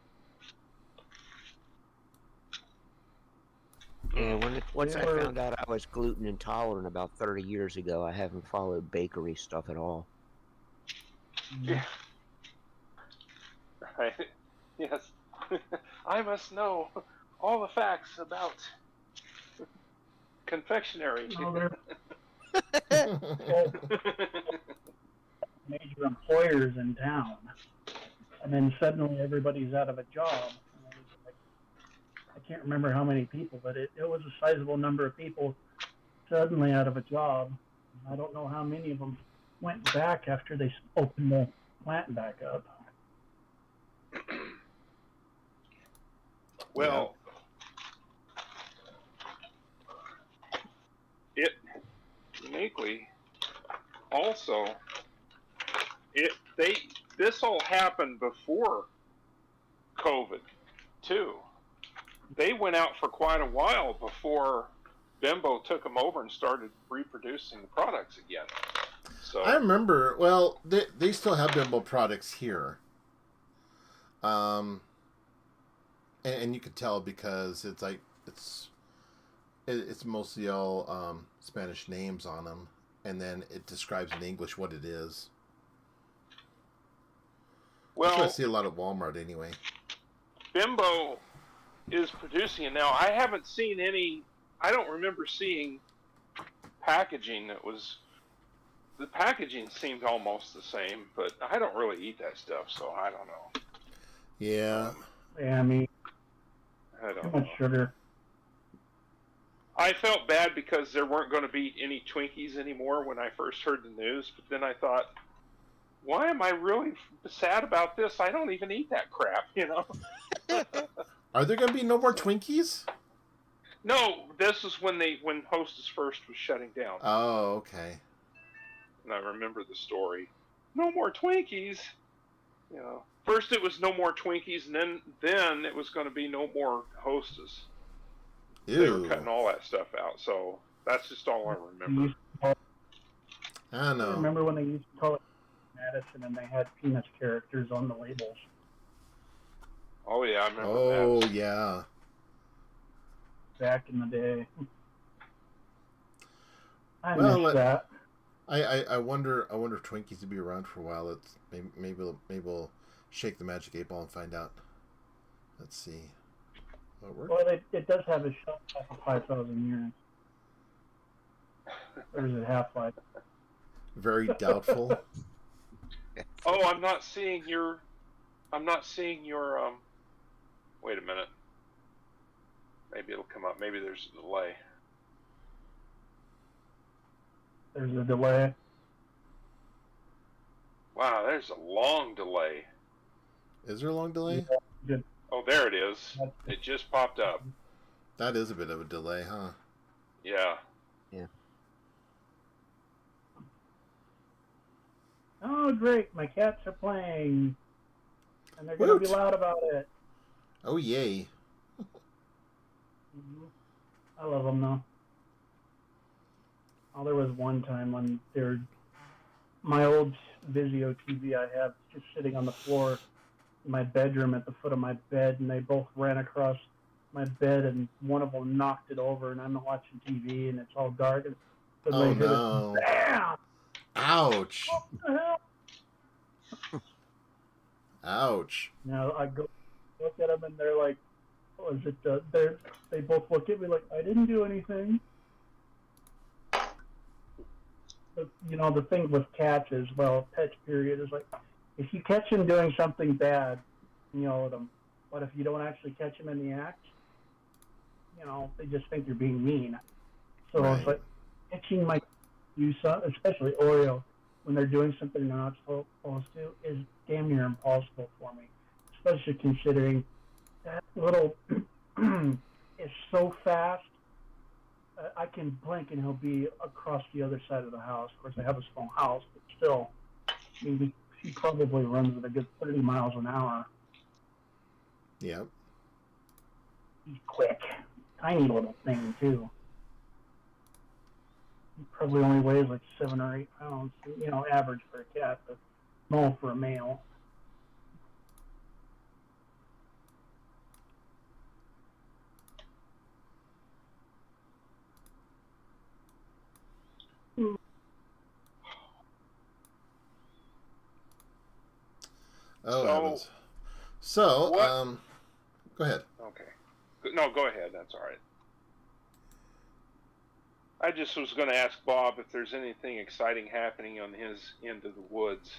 Speaker 9: yeah. Once I found out I was gluten intolerant about 30 years ago, I haven't followed bakery stuff at all.
Speaker 16: Yeah. Right. Yes. I must know all the facts about confectionery.
Speaker 18: Major employers in town, and then suddenly everybody's out of a job. I can't remember how many people, but it was a sizable number of people suddenly out of a job. I don't know how many of them went back after they opened the plant back up.
Speaker 16: Well, it uniquely also this all happened before COVID too. They went out for quite a while before Bimbo took them over and started reproducing the products again. So
Speaker 1: I remember. Well, they still have Bimbo products here. And you could tell because it's mostly all Spanish names on them, and then it describes in English what it is.
Speaker 16: Well,
Speaker 1: that's what I see a lot at Walmart anyway.
Speaker 16: Bimbo is producing it now. I haven't seen any. I don't remember seeing packaging that was. The packaging seemed almost the same, but I don't really eat that stuff, so I don't know.
Speaker 1: Yeah.
Speaker 18: Yeah, I mean,
Speaker 16: I don't
Speaker 18: too much sugar.
Speaker 16: I felt bad because there weren't going to be any Twinkies anymore when I first heard the news, but then I thought, why am I really sad about this? I don't even eat that crap, you know?
Speaker 1: Are there going to be no more Twinkies?
Speaker 16: No, this is when Hostess first was shutting down.
Speaker 1: Oh, okay.
Speaker 16: And I remember the story. No more Twinkies. You know, first it was no more Twinkies, and then it was going to be no more Hostess.
Speaker 1: Ew.
Speaker 16: They were cutting all that stuff out, so that's just all I remember.
Speaker 1: I know.
Speaker 18: I remember when they used to call it Madison, and they had Peanuts characters on the labels.
Speaker 16: Oh yeah, I remember that.
Speaker 1: Oh yeah.
Speaker 18: Back in the day. I miss that.
Speaker 1: I wonder if Twinkies will be around for a while. It's maybe we'll shake the magic 8 ball and find out. Let's see.
Speaker 18: Well, it does have a shelf life of 5,000 years. Or is it half-life?
Speaker 1: Very doubtful.
Speaker 16: Oh, I'm not seeing your. Wait a minute. Maybe it'll come up. Maybe there's a delay.
Speaker 18: There's a delay.
Speaker 16: Wow, there's a long delay.
Speaker 1: Is there a long delay?
Speaker 18: Yeah.
Speaker 16: Oh, there it is. It just popped up.
Speaker 1: That is a bit of a delay, huh?
Speaker 16: Yeah.
Speaker 9: Yeah.
Speaker 18: Oh, great. My cats are playing. And they're going to be loud about it.
Speaker 1: Oh, yay.
Speaker 18: I love them, though. Oh, there was one time when my old Vizio TV I have just sitting on the floor in my bedroom at the foot of my bed, and they both ran across my bed, and one of them knocked it over, and I'm watching TV, and it's all dark, and suddenly
Speaker 1: Oh,
Speaker 18: hit it,
Speaker 1: no.
Speaker 18: bam!
Speaker 1: Ouch.
Speaker 18: What the hell?
Speaker 1: Ouch.
Speaker 18: Now I go look at them, and they're like, "Oh, is it?" They both look at me like, "I didn't do anything." But, the thing with cats is, well, pets period is like, if you catch them doing something bad, you yell at them. But if you don't actually catch them in the act, they just think you're being mean. So
Speaker 1: Right.
Speaker 18: it's like catching especially Oreo, when they're doing something they're not supposed to, is damn near impossible for me. Especially considering that little is so fast. I can blink and he'll be across the other side of the house. Of course, I have a small house, but still, he probably runs at a good 30 miles an hour.
Speaker 1: Yep.
Speaker 18: He's quick. Tiny little thing, too. He probably only weighs like 7 or 8 pounds. Average for a cat, but small for a male.
Speaker 1: Oh, heavens. So, go ahead.
Speaker 16: Okay. No, go ahead. That's all right. I just was going to ask Bob if there's anything exciting happening on his end of the woods.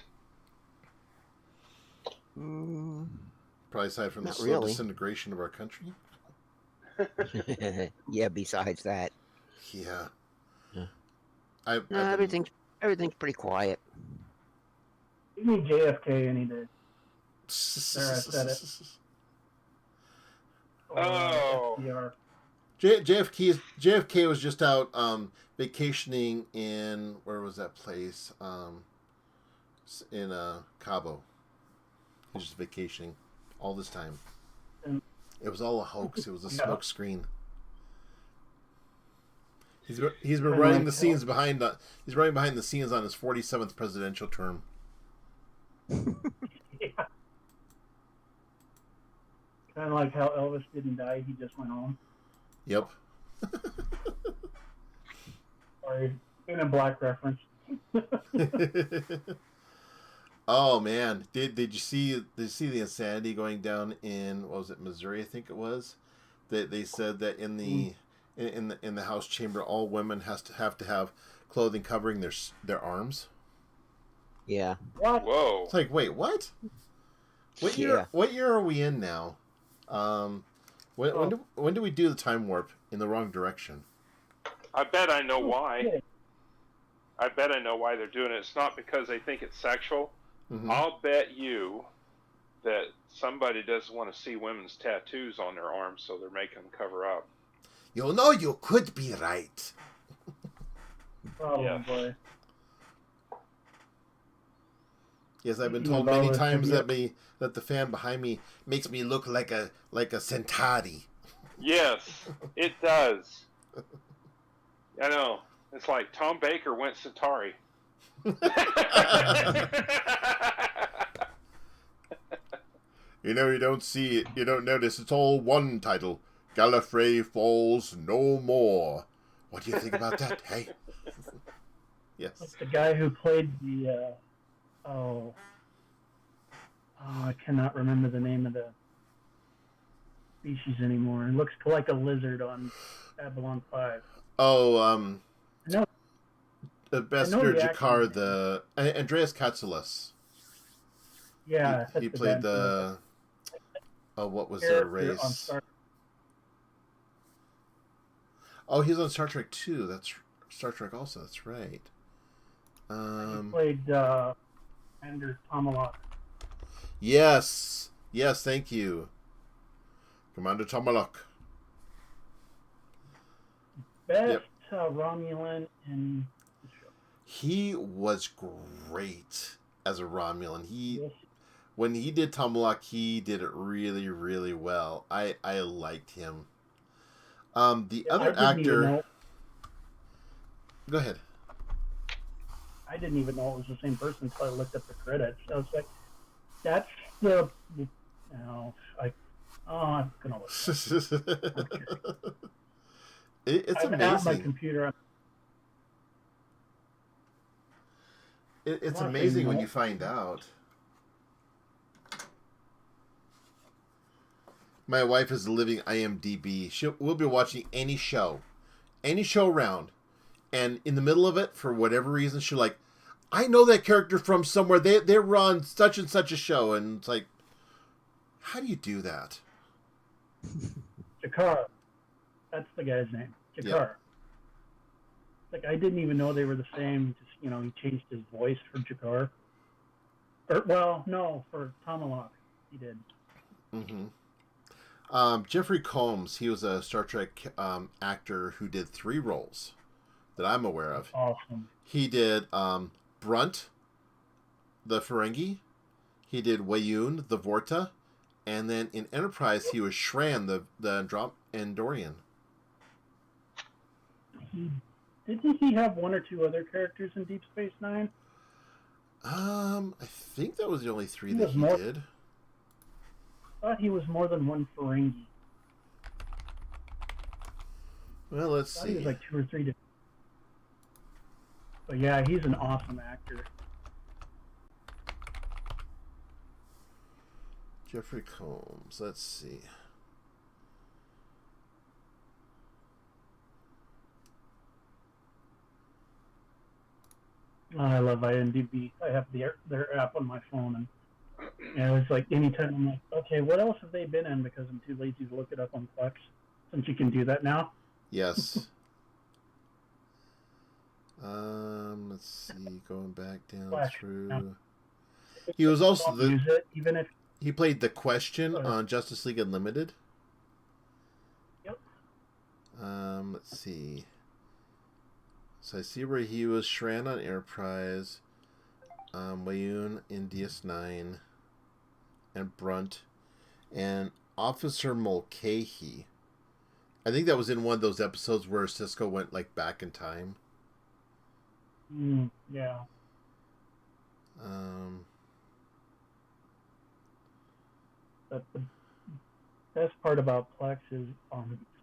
Speaker 1: Probably aside from the
Speaker 9: Not
Speaker 1: slow
Speaker 9: really.
Speaker 1: disintegration of our country.
Speaker 9: Yeah, besides that.
Speaker 1: Yeah.
Speaker 9: No, everything's pretty quiet.
Speaker 18: Give me JFK any day. There, I said it.
Speaker 16: Oh.
Speaker 18: FDR.
Speaker 1: JFK was just out vacationing in, where was that place? In Cabo. He was just vacationing all this time. It was all a hoax. It was a smoke screen. He's been running the scenes behind he's running behind the scenes on his 47th presidential term.
Speaker 18: Yeah. Kind of like how Elvis didn't die; he just went home.
Speaker 1: Yep.
Speaker 18: Sorry, in a black reference.
Speaker 1: Oh man, did you see the insanity going down in, what was it, Missouri? I think it was. That they said that in the House chamber, all women have to have clothing covering their arms.
Speaker 9: Yeah.
Speaker 18: What?
Speaker 16: Whoa.
Speaker 1: It's like, wait, what? What year are we in now? When do we do the time warp in the wrong direction?
Speaker 16: I bet I know why. I bet I know why they're doing it. It's not because they think it's sexual.
Speaker 1: Mm-hmm.
Speaker 16: I'll bet you that somebody doesn't want to see women's tattoos on their arms, so they're making them cover up.
Speaker 1: You could be right.
Speaker 18: Oh boy.
Speaker 1: Yes, I've been told many times that the fan behind me makes me look like a Centauri.
Speaker 16: Yes, it does. I know. It's like Tom Baker went Centauri.
Speaker 1: You don't see it. You don't notice. It's all one title. Gallifrey Falls No More. What do you think about that? Hey. Yes.
Speaker 18: Like the guy who played the I cannot remember the name of the species anymore. It looks like a lizard on Babylon 5.
Speaker 1: Oh,
Speaker 18: No.
Speaker 1: the Ambassador Jakar, Andreas Katsulas.
Speaker 18: Yeah,
Speaker 1: he played the. Oh, what was the race? Oh, he's on Star Trek 2. That's Star Trek also. That's right.
Speaker 18: He played Commander Tomalak.
Speaker 1: Yes. Yes, thank you. Commander Tomalak.
Speaker 18: Best Romulan in the show.
Speaker 1: He was great as a Romulan. when he did Tumlock, he did it really, really well. I liked him. The other actor. Go ahead.
Speaker 18: I didn't even know it was the same person until I looked up the credits. I was like, that's the. I'm gonna look.
Speaker 1: It's
Speaker 18: I'm
Speaker 1: amazing.
Speaker 18: at my computer.
Speaker 1: It's amazing when you find out. My wife is a living IMDb. We'll be watching any show around, and in the middle of it, for whatever reason, she's like, "I know that character from somewhere. They run such and such a show," and it's like, how do you do that?
Speaker 18: Jakar. That's the guy's name. Jakar.
Speaker 1: Yep.
Speaker 18: Like, I didn't even know they were the same. Just, he changed his voice for Jakar. For Tomalak, he did.
Speaker 1: Mm-hmm. Jeffrey Combs, he was a Star Trek actor who did 3 roles that I'm aware of.
Speaker 18: Awesome.
Speaker 1: He did Brunt, the Ferengi. He did Wayun, the Vorta. And then in Enterprise, he was Shran, the Andorian.
Speaker 18: Didn't he have 1 or 2 other characters in Deep Space Nine?
Speaker 1: I think that was the only 3 that he did.
Speaker 18: I thought he was more than 1 Ferengi.
Speaker 1: Well, let's see.
Speaker 18: He was like 2 or 3 different. But yeah, he's an awesome actor.
Speaker 1: Jeffrey Combs. Let's see.
Speaker 18: I love IMDb. I have their app on my phone, and it's like anytime I'm like, okay, what else have they been in? Because I'm too lazy to look it up on Plex, since you can do that now.
Speaker 1: Yes. Let's see. Going back down through. He was also he played the Question on Justice League Unlimited.
Speaker 18: Yep.
Speaker 1: Let's see. So I see where he was Shran on Enterprise, Wayun in DS9, and Brunt, and Officer Mulcahy. I think that was in one of those episodes where Cisco went back in time.
Speaker 18: Yeah. But the best part about Plex is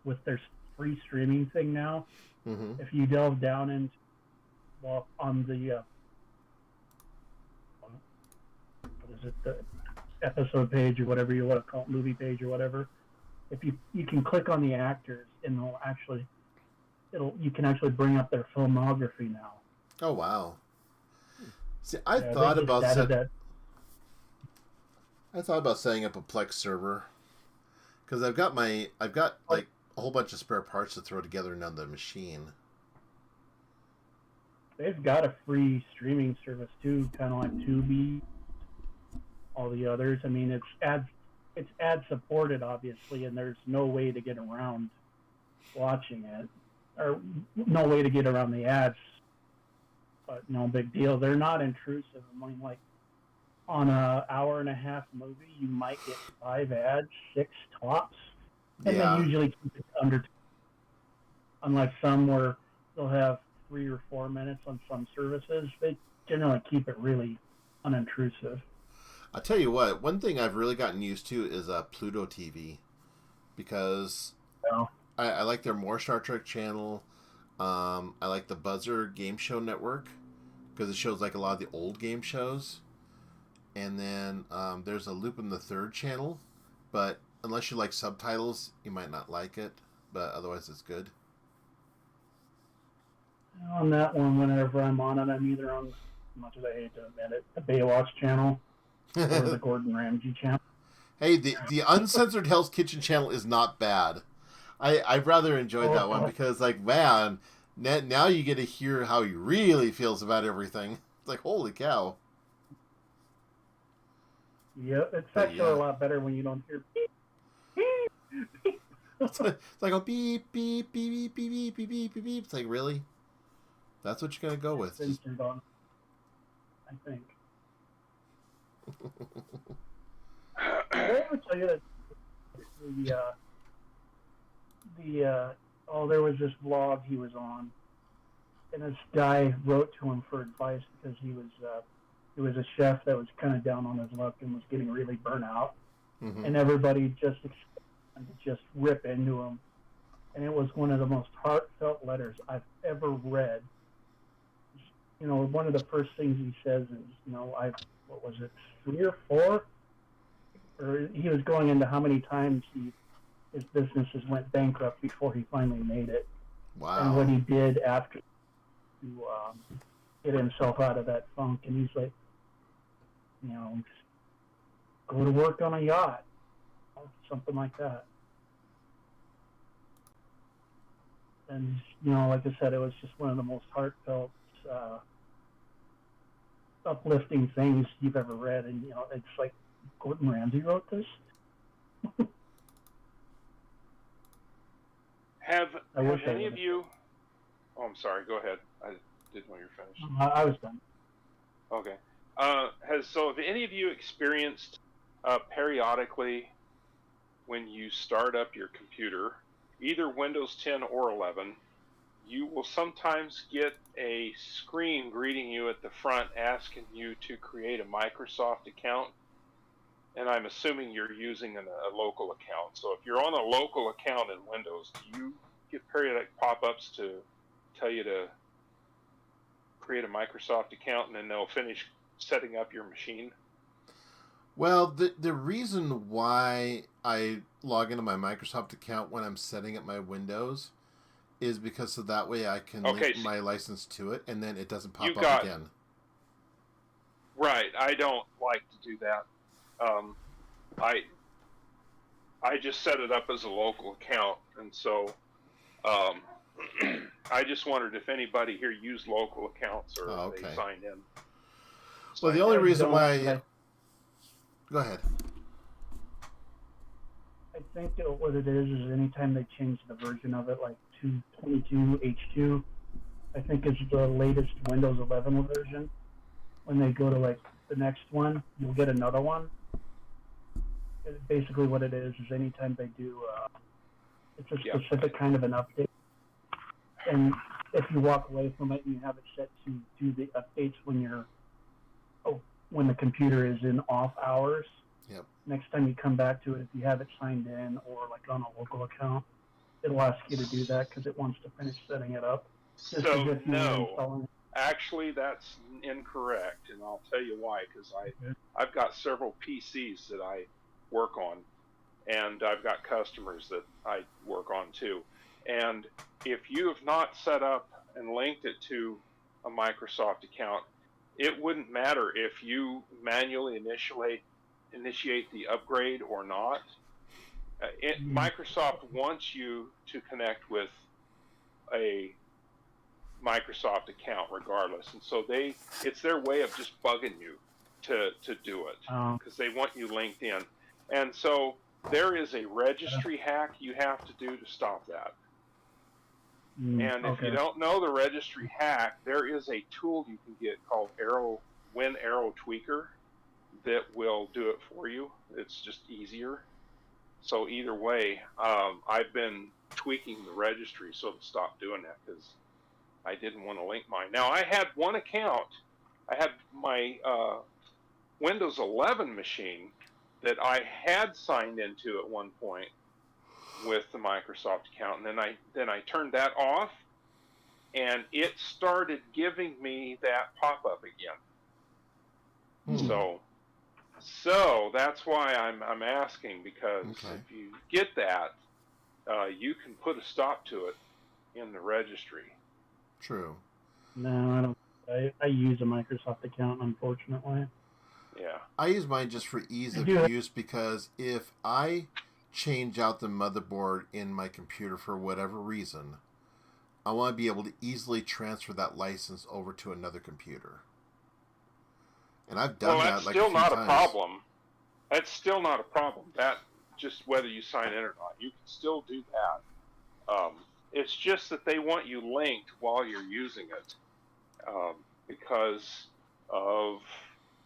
Speaker 18: with their free streaming thing now.
Speaker 1: Mm-hmm.
Speaker 18: If you delve down into on the the episode page or whatever you want to call it, movie page or whatever, if you can click on the actors and you can actually bring up their filmography now.
Speaker 1: Oh wow! See, I thought about setting up a Plex server because I've got a whole bunch of spare parts to throw together on the machine.
Speaker 18: They've got a free streaming service too, kind of like Tubi, all the others. I mean, it's ad supported, obviously, and there's no way to get around watching it, or no way to get around the ads. But no big deal. They're not intrusive. I mean, like on an hour-and-a-half movie, you might get 5 ads, 6 tops. And they usually keep it under, unlike some where they'll have 3 or 4 minutes on some services. They generally keep it really unintrusive.
Speaker 1: I'll tell you what, one thing I've really gotten used to is Pluto TV, because I like their More Star Trek channel. I like the Buzzer Game Show Network because it shows a lot of the old game shows. And then there's a Lupin the Third channel, but unless you like subtitles, you might not like it, but otherwise it's good.
Speaker 18: On that one, whenever I'm on it, I'm either on, as much as I hate to admit it, the Baywatch channel or the Gordon Ramsay channel.
Speaker 1: Hey, the Uncensored Hell's Kitchen channel is not bad. I've rather enjoyed that one because, man, now you get to hear how he really feels about everything. It's like, holy cow.
Speaker 18: Yeah, it's actually a lot better when you don't hear beep, beep.
Speaker 1: It's like a beep, beep, beep, beep, beep, beep, beep, beep, beep. It's like, really? That's what you're going to go with?
Speaker 18: Censored on, I think. I would tell you that there was this vlog he was on, and this guy wrote to him for advice because he was a chef that was kind of down on his luck and was getting really burnt out, and everybody just rip into him, and it was one of the most heartfelt letters I've ever read. You know, one of the first things he says is, you know, what was it, 3 or 4? Or he was going into how many times his businesses went bankrupt before he finally made it.
Speaker 1: Wow.
Speaker 18: And what he did after to get himself out of that funk. And he's like, you know, go to work on a yacht, something like that. And, you know, like I said, it was just one of the most heartfelt, uplifting things you've ever read. And, you know, it's like Gordon Ramsay wrote this.
Speaker 16: Have any of you... Oh, I'm sorry. Go ahead. I didn't know you were finished.
Speaker 18: I was done.
Speaker 16: Okay. Have any of you experienced periodically when you start up your computer, either Windows 10 or 11, you will sometimes get a screen greeting you at the front asking you to create a Microsoft account? And I'm assuming you're using a local account. So if you're on a local account in Windows, do you get periodic pop-ups to tell you to create a Microsoft account, and then they'll finish setting up your machine?
Speaker 1: Well, the reason why I log into my Microsoft account when I'm setting up my Windows is because so that way I can link my license to it, and then it doesn't pop up again.
Speaker 16: Right. I don't like to do that. I just set it up as a local account, and so I just wondered if anybody here used local accounts or they signed in.
Speaker 1: Well, the only reason why... Go ahead.
Speaker 18: I think what it is anytime they change the version of it, like 2.22H2, I think it's the latest Windows 11 version. When they go to like the next one, you'll get another one. Basically what it is anytime they do, it's a specific kind of an update. And if you walk away from it and you have it set to do the updates when the computer is in off hours, next time you come back to it, if you have it signed in or like on a local account, it'll ask you to do that because it wants to finish setting it up.
Speaker 16: So no, actually that's incorrect, and I'll tell you why. Because I've got several PCs that I work on, and I've got customers that I work on too. And if you have not set up and linked it to a Microsoft account, it wouldn't matter if you manually initiate the upgrade or not. Microsoft wants you to connect with a Microsoft account regardless, and so it's their way of just bugging you to do it because they want you linked in. And so there is a registry hack you have to do to stop that. And if you don't know the registry hack, there is a tool you can get called Arrow Tweaker that will do it for you. It's just easier. So either way, I've been tweaking the registry so to stop doing that because I didn't want to link mine. Now I had one account. I had my Windows 11 machine that I had signed into at one point with the Microsoft account, and then I turned that off, and it started giving me that pop-up again. So that's why I'm asking, because if you get that, you can put a stop to it in the registry.
Speaker 1: True.
Speaker 18: No, I don't. I use a Microsoft account, unfortunately.
Speaker 16: Yeah.
Speaker 1: I use mine just for ease of use because if I change out the motherboard in my computer for whatever reason, I want to be able to easily transfer that license over to another computer. And I've done that like a few times. Well, that's still not a problem.
Speaker 16: That's still not a problem. That just whether you sign in or not, you can still do that. It's just that they want you linked while you're using it because of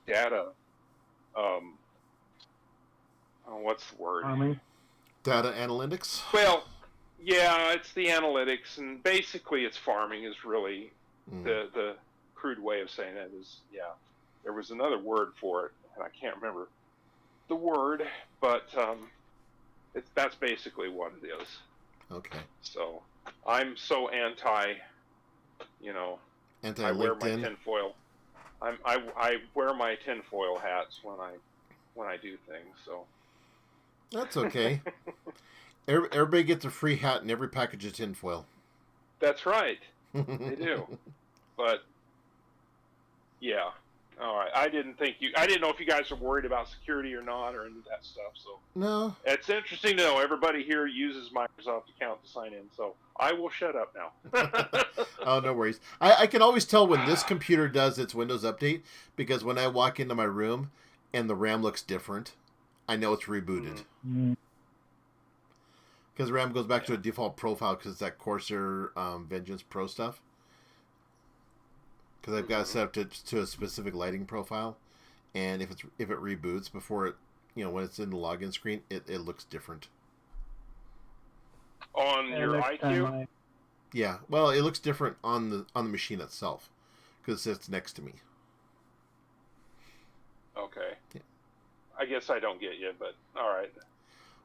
Speaker 16: data. what's the word?
Speaker 18: Farming.
Speaker 1: Data analytics.
Speaker 16: Well, yeah, it's the analytics, and basically, it's farming is really the crude way of saying that is, yeah. There was another word for it, and I can't remember the word, but that's basically what it is.
Speaker 1: Okay.
Speaker 16: So I'm so anti, I wear my tinfoil. I wear my tinfoil hats when I do things. So
Speaker 1: that's okay. Everybody gets a free hat in every package of tinfoil.
Speaker 16: That's right. They do. But yeah. All right. I didn't know if you guys are worried about security or not or any of that stuff. So
Speaker 1: no.
Speaker 16: It's interesting to know everybody here uses Microsoft account to sign in. So I will shut up now.
Speaker 1: Oh, no worries. I can always tell when this computer does its Windows update because when I walk into my room and the RAM looks different, I know it's rebooted. Because RAM goes back to a default profile because it's that Corsair Vengeance Pro stuff. Because I've got it set up to a specific lighting profile, and if it reboots before it, when it's in the login screen, it looks different.
Speaker 16: On your IQ?
Speaker 1: Yeah, well, it looks different on the machine itself because it's next to me.
Speaker 16: Okay. Yeah. I guess I don't get you, but all right.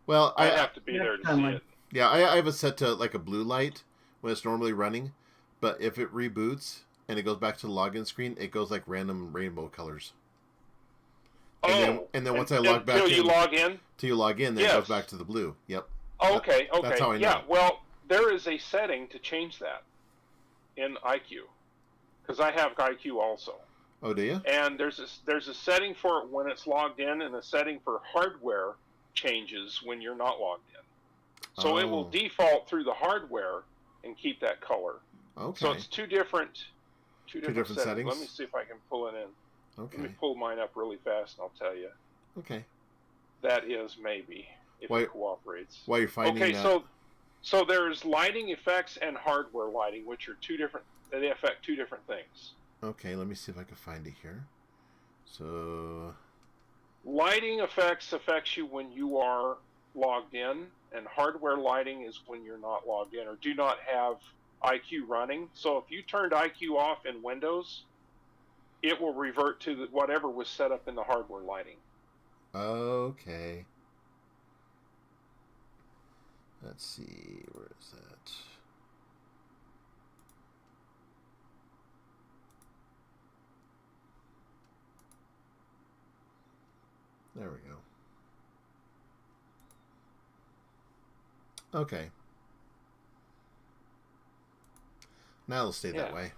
Speaker 1: Well,
Speaker 16: I have to be there to see it.
Speaker 1: Yeah, I have it set to like a blue light when it's normally running, but if it reboots and it goes back to the login screen, it goes like random rainbow colors. And then once I log back in,
Speaker 16: until you log in,
Speaker 1: then it goes back to the blue. Yep.
Speaker 16: Okay.
Speaker 1: That's how I know.
Speaker 16: Yeah. Well, there is a setting to change that in IQ because I have IQ also.
Speaker 1: Oh, do you?
Speaker 16: And there's a setting for it when it's logged in, and a setting for hardware changes when you're not logged in. So it will default through the hardware and keep that color.
Speaker 1: Okay.
Speaker 16: So it's two different
Speaker 1: settings.
Speaker 16: Let me see if I can pull it in.
Speaker 1: Okay.
Speaker 16: Let me pull mine up really fast, and I'll tell you.
Speaker 1: Okay.
Speaker 16: That is maybe if it cooperates.
Speaker 1: While you're finding
Speaker 16: okay,
Speaker 1: that.
Speaker 16: so there's lighting effects and hardware lighting, which are two different. They affect two different things.
Speaker 1: Okay, let me see if I can find it here. So,
Speaker 16: lighting effects affects you when you are logged in, and hardware lighting is when you're not logged in or do not have IQ running. So if you turned IQ off in Windows, it will revert to whatever was set up in the hardware lighting.
Speaker 1: Okay. Let's see, where is that? There we go. Okay. Now it'll stay that way.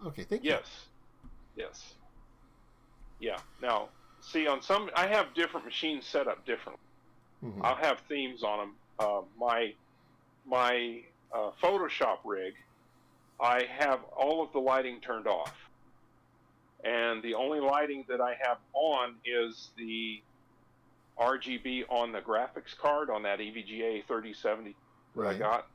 Speaker 1: Okay, thank you.
Speaker 16: Yes. Yeah. Now, see, on some, I have different machines set up differently.
Speaker 1: Mm-hmm.
Speaker 16: I'll have themes on them. My Photoshop rig, I have all of the lighting turned off. And the only lighting that I have on is the RGB on the graphics card on that EVGA 3070 that I got.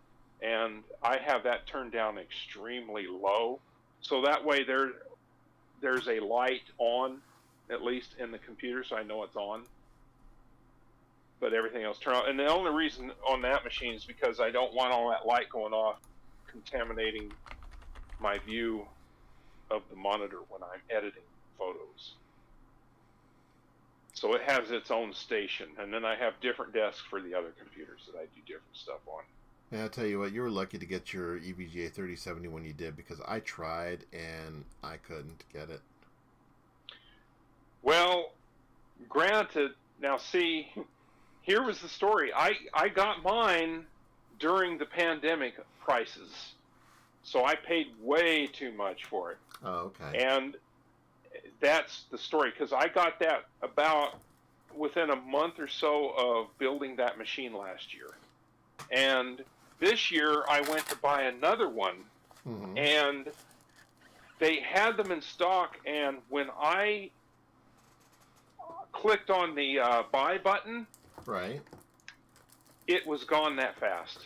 Speaker 16: And I have that turned down extremely low. So that way there's a light on, at least in the computer, so I know it's on. But everything else turned on. And the only reason on that machine is because I don't want all that light going off, contaminating my view of the monitor when I'm editing photos. So it has its own station, and then I have different desks for the other computers that I do different stuff on.
Speaker 1: And I'll tell you what, you were lucky to get your EVGA 3070 when you did, because I tried and I couldn't get it.
Speaker 16: Well, granted, now see, here was the story. I got mine during the pandemic prices, so I paid way too much for it.
Speaker 1: Oh, okay.
Speaker 16: And that's the story, because I got that about within a month or so of building that machine last year. And this year I went to buy another one, and they had them in stock, and when I clicked on the buy button, it was gone that fast.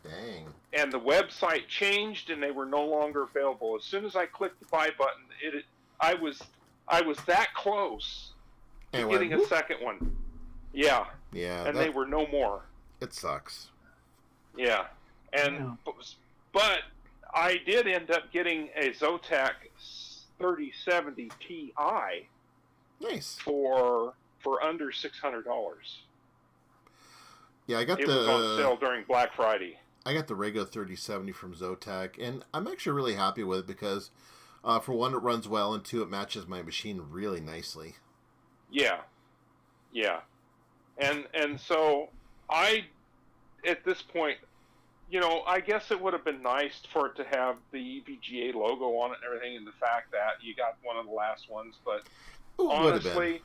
Speaker 1: Dang.
Speaker 16: And the website changed, and they were no longer available. As soon as I clicked the buy button, I was that close to getting a second one. Yeah,
Speaker 1: Yeah.
Speaker 16: And they were no more.
Speaker 1: It sucks.
Speaker 16: Yeah. And but I did end up getting a Zotac 3070 Ti.
Speaker 1: Nice.
Speaker 16: For under $600.
Speaker 1: Yeah, I got
Speaker 16: it was on sale during Black Friday.
Speaker 1: I got the Rego 3070 from Zotac, and I'm actually really happy with it because, for one, it runs well, and two, it matches my machine really nicely.
Speaker 16: Yeah. And so I, at this point, I guess it would have been nice for it to have the EVGA logo on it and everything, and the fact that you got one of the last ones, but honestly,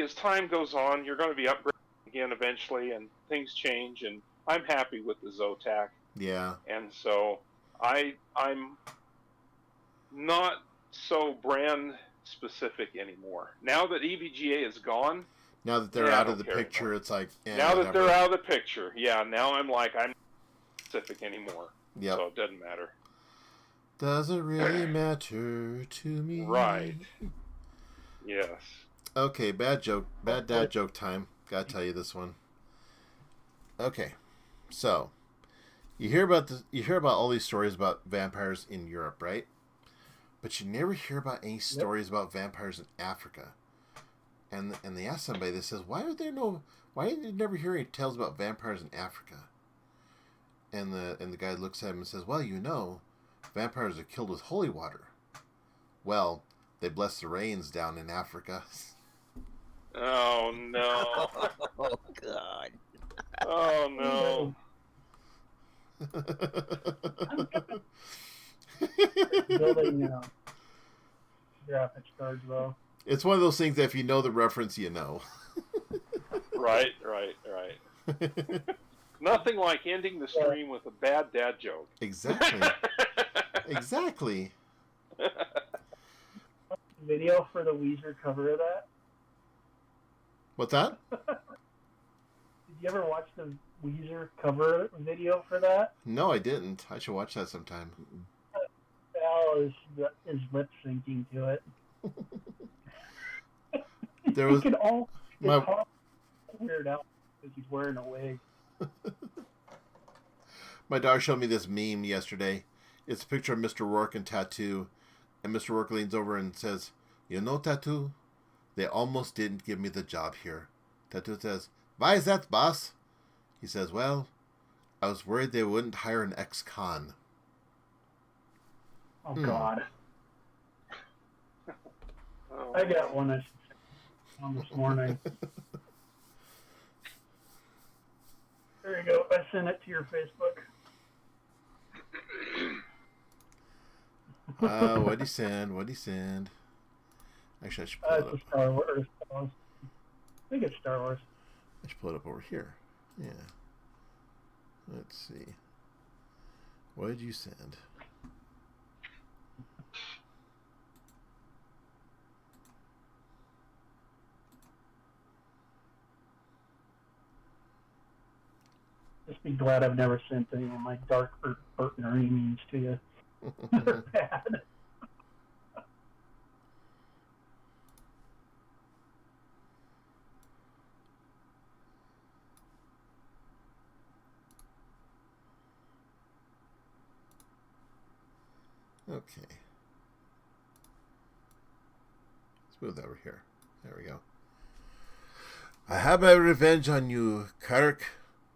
Speaker 16: as time goes on, you're going to be upgrading again eventually, and things change, and I'm happy with the Zotac.
Speaker 1: Yeah.
Speaker 16: And so I'm not so brand specific anymore. Now that EVGA is gone.
Speaker 1: Now that they're out of the picture,
Speaker 16: anymore.
Speaker 1: It's like...
Speaker 16: now that they're out of the picture, now I'm like, I'm not specific anymore.
Speaker 1: Yep.
Speaker 16: So it doesn't matter.
Speaker 1: Doesn't really matter to me.
Speaker 16: Right. Yes.
Speaker 1: Okay, bad dad joke time. Gotta tell you this one. Okay, so you hear about all these stories about vampires in Europe, right? But you never hear about any stories about vampires in Africa. And they ask somebody, they says, why did you never hear any tales about vampires in Africa? And the guy looks at him and says, well, vampires are killed with holy water. Well, they bless the rains down in Africa.
Speaker 16: Oh no.
Speaker 9: Oh God.
Speaker 16: Oh no.
Speaker 18: Building graphics cards, though.
Speaker 1: It's one of those things that if you know the reference, you know.
Speaker 16: Right. Nothing like ending the stream with a bad dad joke.
Speaker 1: Exactly. Exactly.
Speaker 18: Video for the Weezer cover of that?
Speaker 1: What's that?
Speaker 18: Did you ever watch the Weezer cover video for that?
Speaker 1: No, I didn't. I should watch that sometime.
Speaker 18: Al is lip syncing to it.
Speaker 1: There was
Speaker 18: you can all weird out because he's wearing a wig.
Speaker 1: My daughter showed me this meme yesterday. It's a picture of Mr. Rourke in Tattoo, and Mr. Rourke leans over and says, Tattoo? They almost didn't give me the job here. Tattoo says, why is that, boss? He says, well, I was worried they wouldn't hire an ex-con.
Speaker 18: Oh, God. I got one on this morning. There you go. I sent it to your Facebook.
Speaker 1: What'd he send? Actually, I should pull it up.
Speaker 18: It's Star Wars. I think it's Star Wars.
Speaker 1: I should pull it up over here. Yeah. Let's see. What did you send?
Speaker 18: Just be glad I've never sent any of my dark Bert and Ernie memes to you. They're bad.
Speaker 1: Okay. Let's move that over here. There we go. I have my revenge on you, Kirk.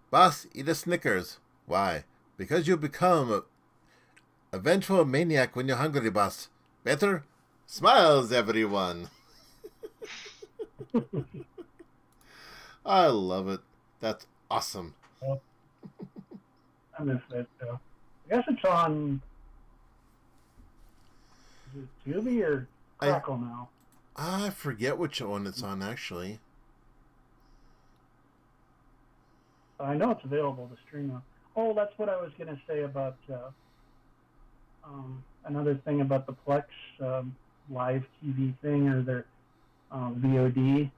Speaker 1: Boss, eat a Snickers. Why? Because you become a vengeful maniac when you're hungry, boss. Better? Smiles, everyone. I love it. That's awesome.
Speaker 18: I miss that show. I guess it's on... Is it Tubi or Crackle now?
Speaker 1: I forget which one it's on, actually.
Speaker 18: I know it's available to stream now. Oh, that's what I was going to say about another thing about the Plex live TV thing or their VOD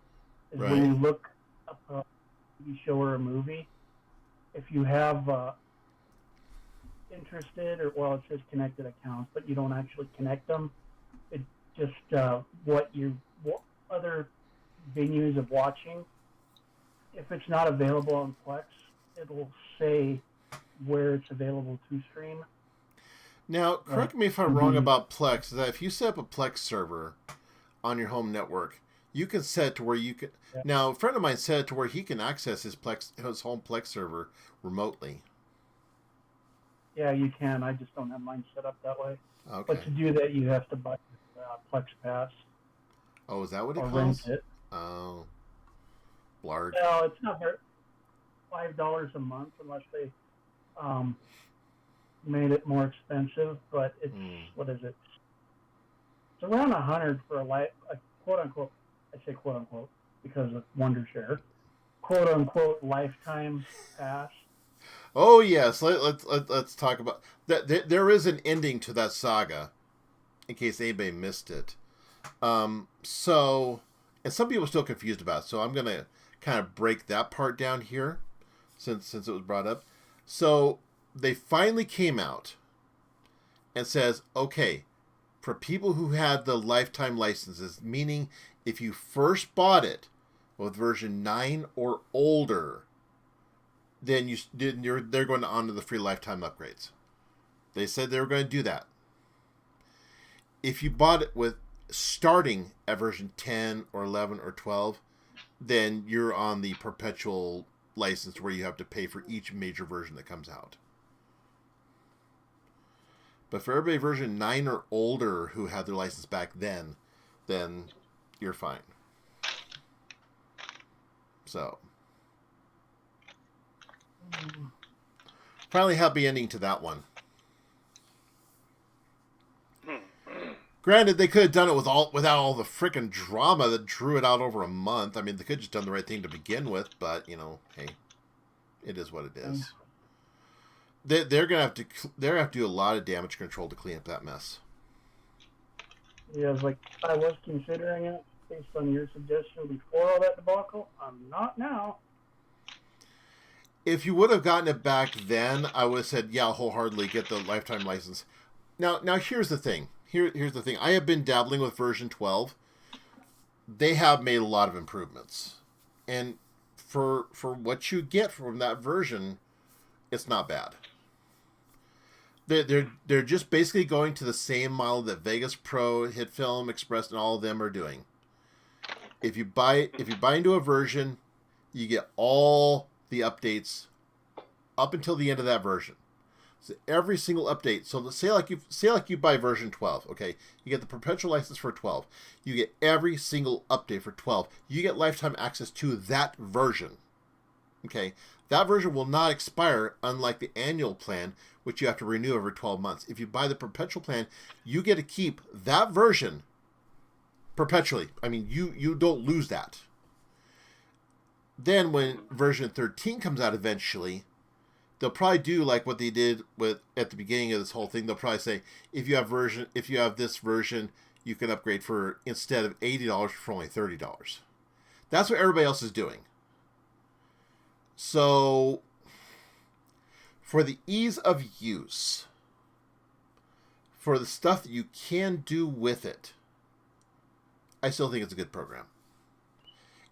Speaker 18: is when you look up a TV show or a movie, if you have interested or, well, it says connected accounts, but you don't actually connect them, it just what other venues of watching if it's not available on Plex, it'll say where it's available to stream.
Speaker 1: Now, correct me if I'm wrong about Plex. Is that if you set up a Plex server on your home network, you can set to where you can. Yeah. Now, a friend of mine said to where he can access his home Plex server remotely.
Speaker 18: Yeah, you can. I just don't have mine set up that way.
Speaker 1: Okay.
Speaker 18: But to do that, you have to buy Plex Pass.
Speaker 1: Oh, is that what it
Speaker 18: or
Speaker 1: costs?
Speaker 18: Rent it.
Speaker 1: Oh, blarg.
Speaker 18: Well, it's not very, $5 a month unless they made it more expensive. But it's what is it? It's around $100 for a quote unquote. I say quote unquote because of Wondershare. Quote unquote lifetime pass.
Speaker 1: Oh yes, let's talk about that. There is an ending to that saga, in case anybody missed it. So, and some people are still confused about it, so I'm gonna kind of break that part down here, since it was brought up. So they finally came out and says, okay, for people who had the lifetime licenses, meaning if you first bought it with version 9 or older, then they're going to honor the free lifetime upgrades. They said they were going to do that. If you bought it with starting at version 10 or 11 or 12, then you're on the perpetual license where you have to pay for each major version that comes out. But for everybody version 9 or older who had their license back then you're fine. So, finally happy ending to that one. Granted, they could have done it without all the freaking drama that drew it out over a month. I mean, they could have just done the right thing to begin with, but, hey, it is what it is. They're gonna have to do a lot of damage control to clean up that mess.
Speaker 18: Yeah, I was considering it based on your suggestion before all that debacle. I'm not now.
Speaker 1: If you would have gotten it back then, I would have said, yeah, wholeheartedly get the lifetime license. Now here's the thing. Here's the thing. I have been dabbling with version 12. They have made a lot of improvements, and for what you get from that version, it's not bad. They're just basically going to the same model that Vegas Pro, HitFilm, Express, and all of them are doing. If you buy into a version, you get all the updates up until the end of that version. So every single update. So say like you buy version 12. Okay, you get the perpetual license for 12. You get every single update for 12. You get lifetime access to that version. Okay, that version will not expire, unlike the annual plan, which you have to renew every 12 months. If you buy the perpetual plan, you get to keep that version perpetually. I mean, you don't lose that. Then when version 13 comes out eventually, they'll probably do like what they did at the beginning of this whole thing. They'll probably say, if you have this version, you can upgrade for, instead of $80 for only $30. That's what everybody else is doing. So, for the ease of use, for the stuff that you can do with it, I still think it's a good program.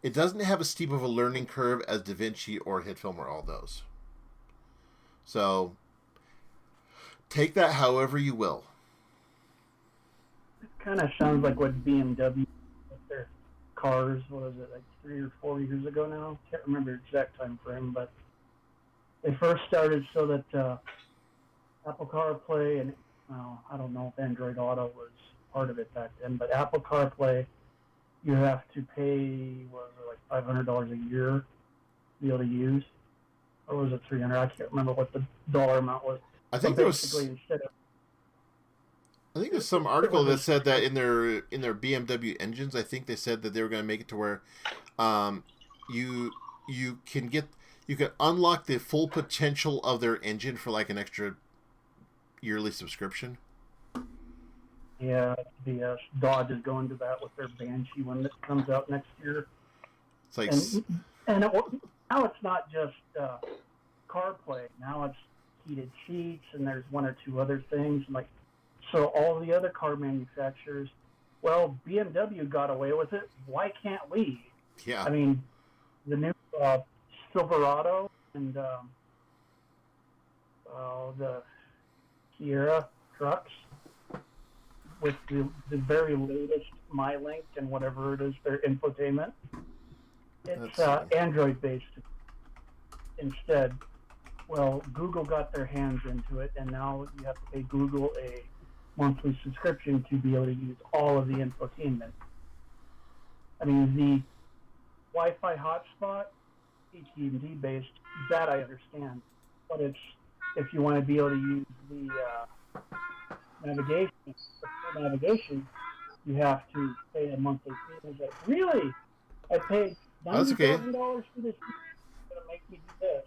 Speaker 1: It doesn't have as steep of a learning curve as DaVinci or HitFilm or all those. So, take that however you will.
Speaker 18: It kind of sounds like what BMW with their cars, what was it, like 3 or 4 years ago now? Can't remember the exact time frame, but they first started so that Apple CarPlay and, I don't know if Android Auto was part of it back then, but Apple CarPlay, you have to pay, what was it, like $500 a year to be able to use? Or was it $300? I can't remember what the dollar amount was.
Speaker 1: I think there's some article that said that in their BMW engines, I think they said that they were going to make it to where you can unlock the full potential of their engine for like an extra yearly subscription.
Speaker 18: Yeah, the Dodge is going to that with their Banshee one that comes out next year.
Speaker 1: It's like,
Speaker 18: now it's not just CarPlay. Now it's heated seats, and there's one or two other things. So all the other car manufacturers, well, BMW got away with it. Why can't we?
Speaker 1: Yeah.
Speaker 18: I mean, the new Silverado and the Sierra trucks with the very latest MyLink and whatever it is, their infotainment. It's Android based instead. Well, Google got their hands into it, and now you have to pay Google a monthly subscription to be able to use all of the infotainment. I mean, the Wi-Fi hotspot, AT&T based, that I understand. But it's if you want to be able to use the navigation, you have to pay a monthly fee. Like, really? I paid $90,000 for this. It's gonna make me do this.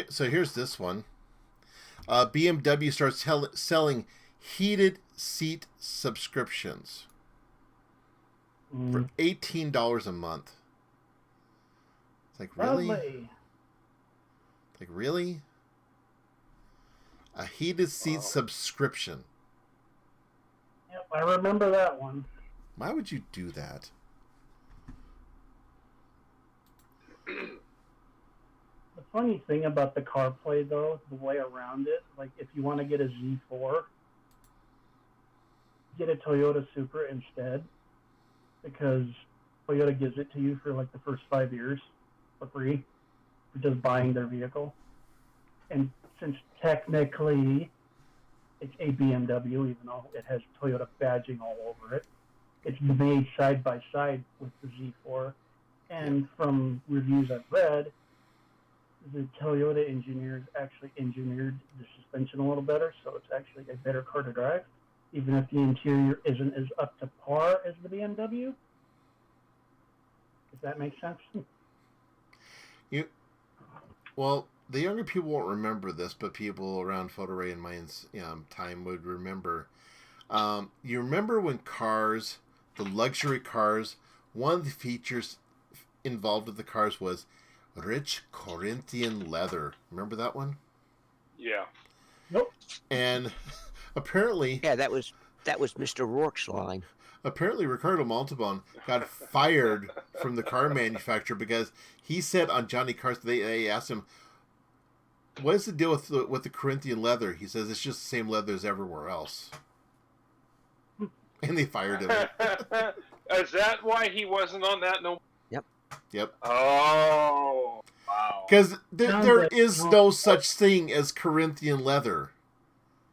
Speaker 1: So here's this one. BMW starts selling heated seat subscriptions for $18 a month. It's like, really? Like, really? A heated seat subscription.
Speaker 18: Yep, I remember that one.
Speaker 1: Why would you do that?
Speaker 18: The funny thing about the CarPlay, though, the way around it, like if you want to get a Z4, get a Toyota Supra instead, because Toyota gives it to you for like the first 5 years for free for just buying their vehicle. And since technically it's a BMW, even though it has Toyota badging all over it, it's made side by side with the Z4. And from reviews I've read, the Toyota engineers actually engineered the suspension a little better, so it's actually a better car to drive, even if the interior isn't as up to par as the BMW. If that makes sense.
Speaker 1: Well, the younger people won't remember this, but people around Photoray and my time would remember. You remember when cars, the luxury cars, one of the features involved with the cars was rich Corinthian leather. Remember that one?
Speaker 16: Yeah.
Speaker 18: Nope.
Speaker 1: And apparently...
Speaker 9: Yeah, that was Mr. Rourke's line.
Speaker 1: Apparently, Ricardo Montalban got fired from the car manufacturer because he said on Johnny Carson, they asked him, what is the deal with the Corinthian leather? He says, it's just the same leather as everywhere else. And they fired him.
Speaker 16: Is that why he wasn't on that? No.
Speaker 1: Yep.
Speaker 16: Oh, wow.
Speaker 1: Because there is no such thing as Corinthian leather.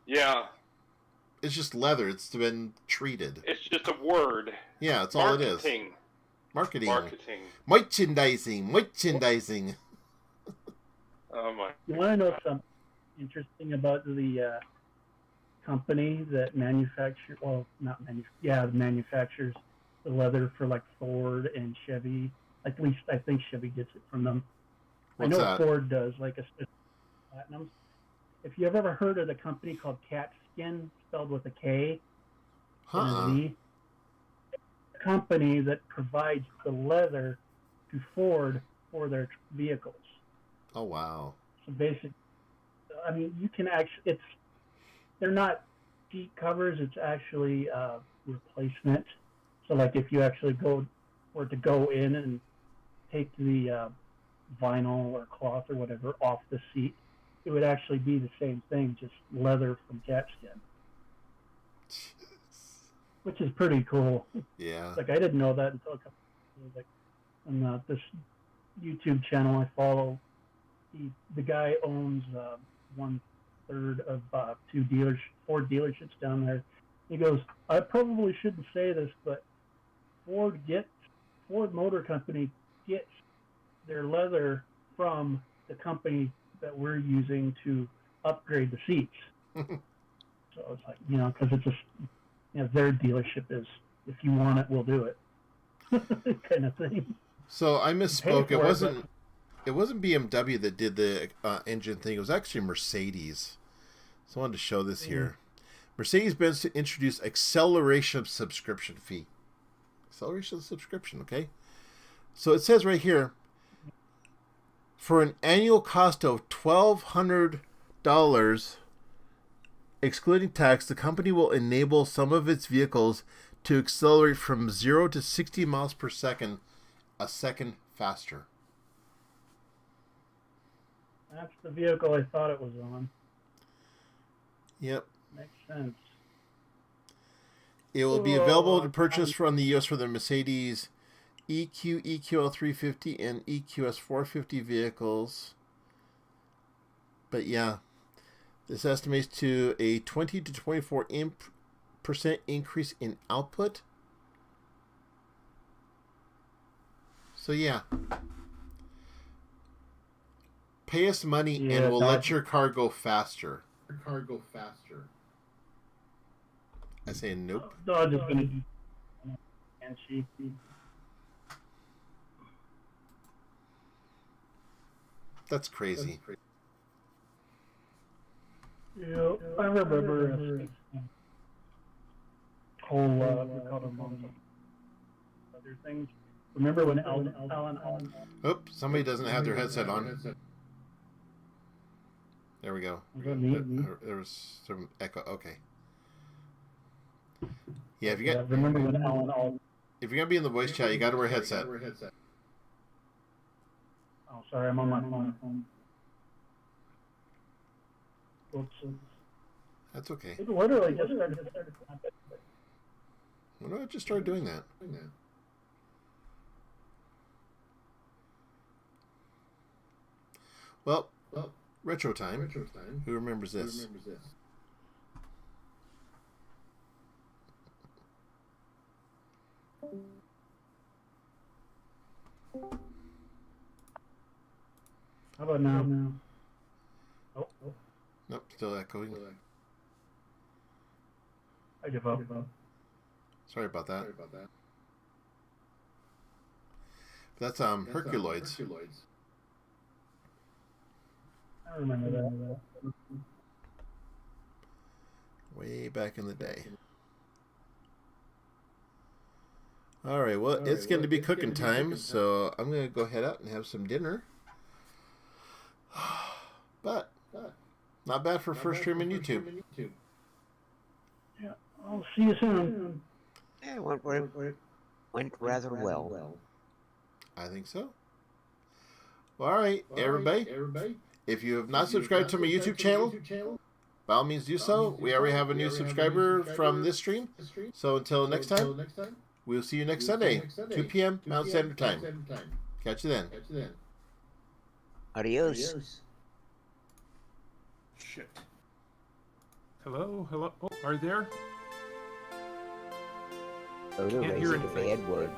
Speaker 16: Yeah.
Speaker 1: It's just leather. It's been treated.
Speaker 16: It's just a word.
Speaker 1: Yeah, that's all it is. Marketing. Merchandising.
Speaker 16: Oh my.
Speaker 18: You want to know something interesting about the company that manufactures, manufactures the leather for like Ford and Chevy. At least I think Chevy gets it from them.
Speaker 1: What's
Speaker 18: I know
Speaker 1: that?
Speaker 18: Ford does, like a platinum. If you've ever heard of the company called Catskin, spelled with a K and a Z, a company that provides the leather to Ford for their vehicles.
Speaker 1: Oh, wow.
Speaker 18: So basically, I mean, you can actually, they're not seat covers, it's actually replacement. So like if you actually go in and take the vinyl or cloth or whatever off the seat, it would actually be the same thing, just leather from Catskin. Which is pretty cool.
Speaker 1: Yeah.
Speaker 18: Like I didn't know that until a couple of years ago. On this YouTube channel I follow, the guy owns 1/3 of Ford dealerships down there. He goes, I probably shouldn't say this, but Ford Motor Company gets their leather from the company that we're using to upgrade the seats. So it's like, because it's just, their dealership is, if you want it, we'll do it, kind of thing.
Speaker 1: So I misspoke. It wasn't BMW that did the engine thing. It was actually Mercedes. So I wanted to show this here. Mercedes-Benz to introduce acceleration subscription fee. Acceleration subscription, okay? So it says right here, for an annual cost of $1,200, excluding tax, the company will enable some of its vehicles to accelerate from 0 to 60 miles per second a second faster.
Speaker 18: That's the vehicle I thought it was on.
Speaker 1: Yep.
Speaker 18: Makes sense.
Speaker 1: It will be available to purchase from the U.S. for the Mercedes EQ, EQL 350, and EQS 450 vehicles. But yeah, this estimates to a 20 to 24% increase in output. So yeah. Pay us money and we'll let your car go faster. I say nope.
Speaker 18: Dodge is going to do. And she.
Speaker 1: That's crazy.
Speaker 18: Yeah, I remember whole other things. Remember when Alan?
Speaker 1: Oop! Somebody doesn't have their headset on. There we go. There was some echo. Okay. Yeah, if you got.
Speaker 18: Remember when Alan?
Speaker 1: If you're gonna be in the voice chat, you got to wear a headset.
Speaker 18: Oh, sorry, I'm on my phone. Oops.
Speaker 1: That's okay.
Speaker 18: It literally just started.
Speaker 1: Well, no, I just started doing that. Well, retro time. Who remembers this?
Speaker 18: How about now? Oh.
Speaker 1: Nope, still echoing.
Speaker 18: I give up.
Speaker 1: Sorry about that. That's Herculoids.
Speaker 18: I remember that.
Speaker 1: Way back in the day. Alright, well, it's going to be cooking time, so I'm going to go head out and have some dinner. But, not bad for first stream on YouTube.
Speaker 18: Yeah, I'll see you soon.
Speaker 9: Yeah, went rather well.
Speaker 1: I think so. Well, alright, everybody. If you have not subscribed to my YouTube channel, by all means do so. We already have a new subscriber from this stream. So until next time, we'll see you next Sunday, 2 p.m. Mountain Standard Time. Catch you then.
Speaker 9: Adios.
Speaker 14: Shit. Hello? Oh, are you there?
Speaker 9: Odor
Speaker 14: Can't hear
Speaker 9: raising a
Speaker 14: anything.
Speaker 9: bad word.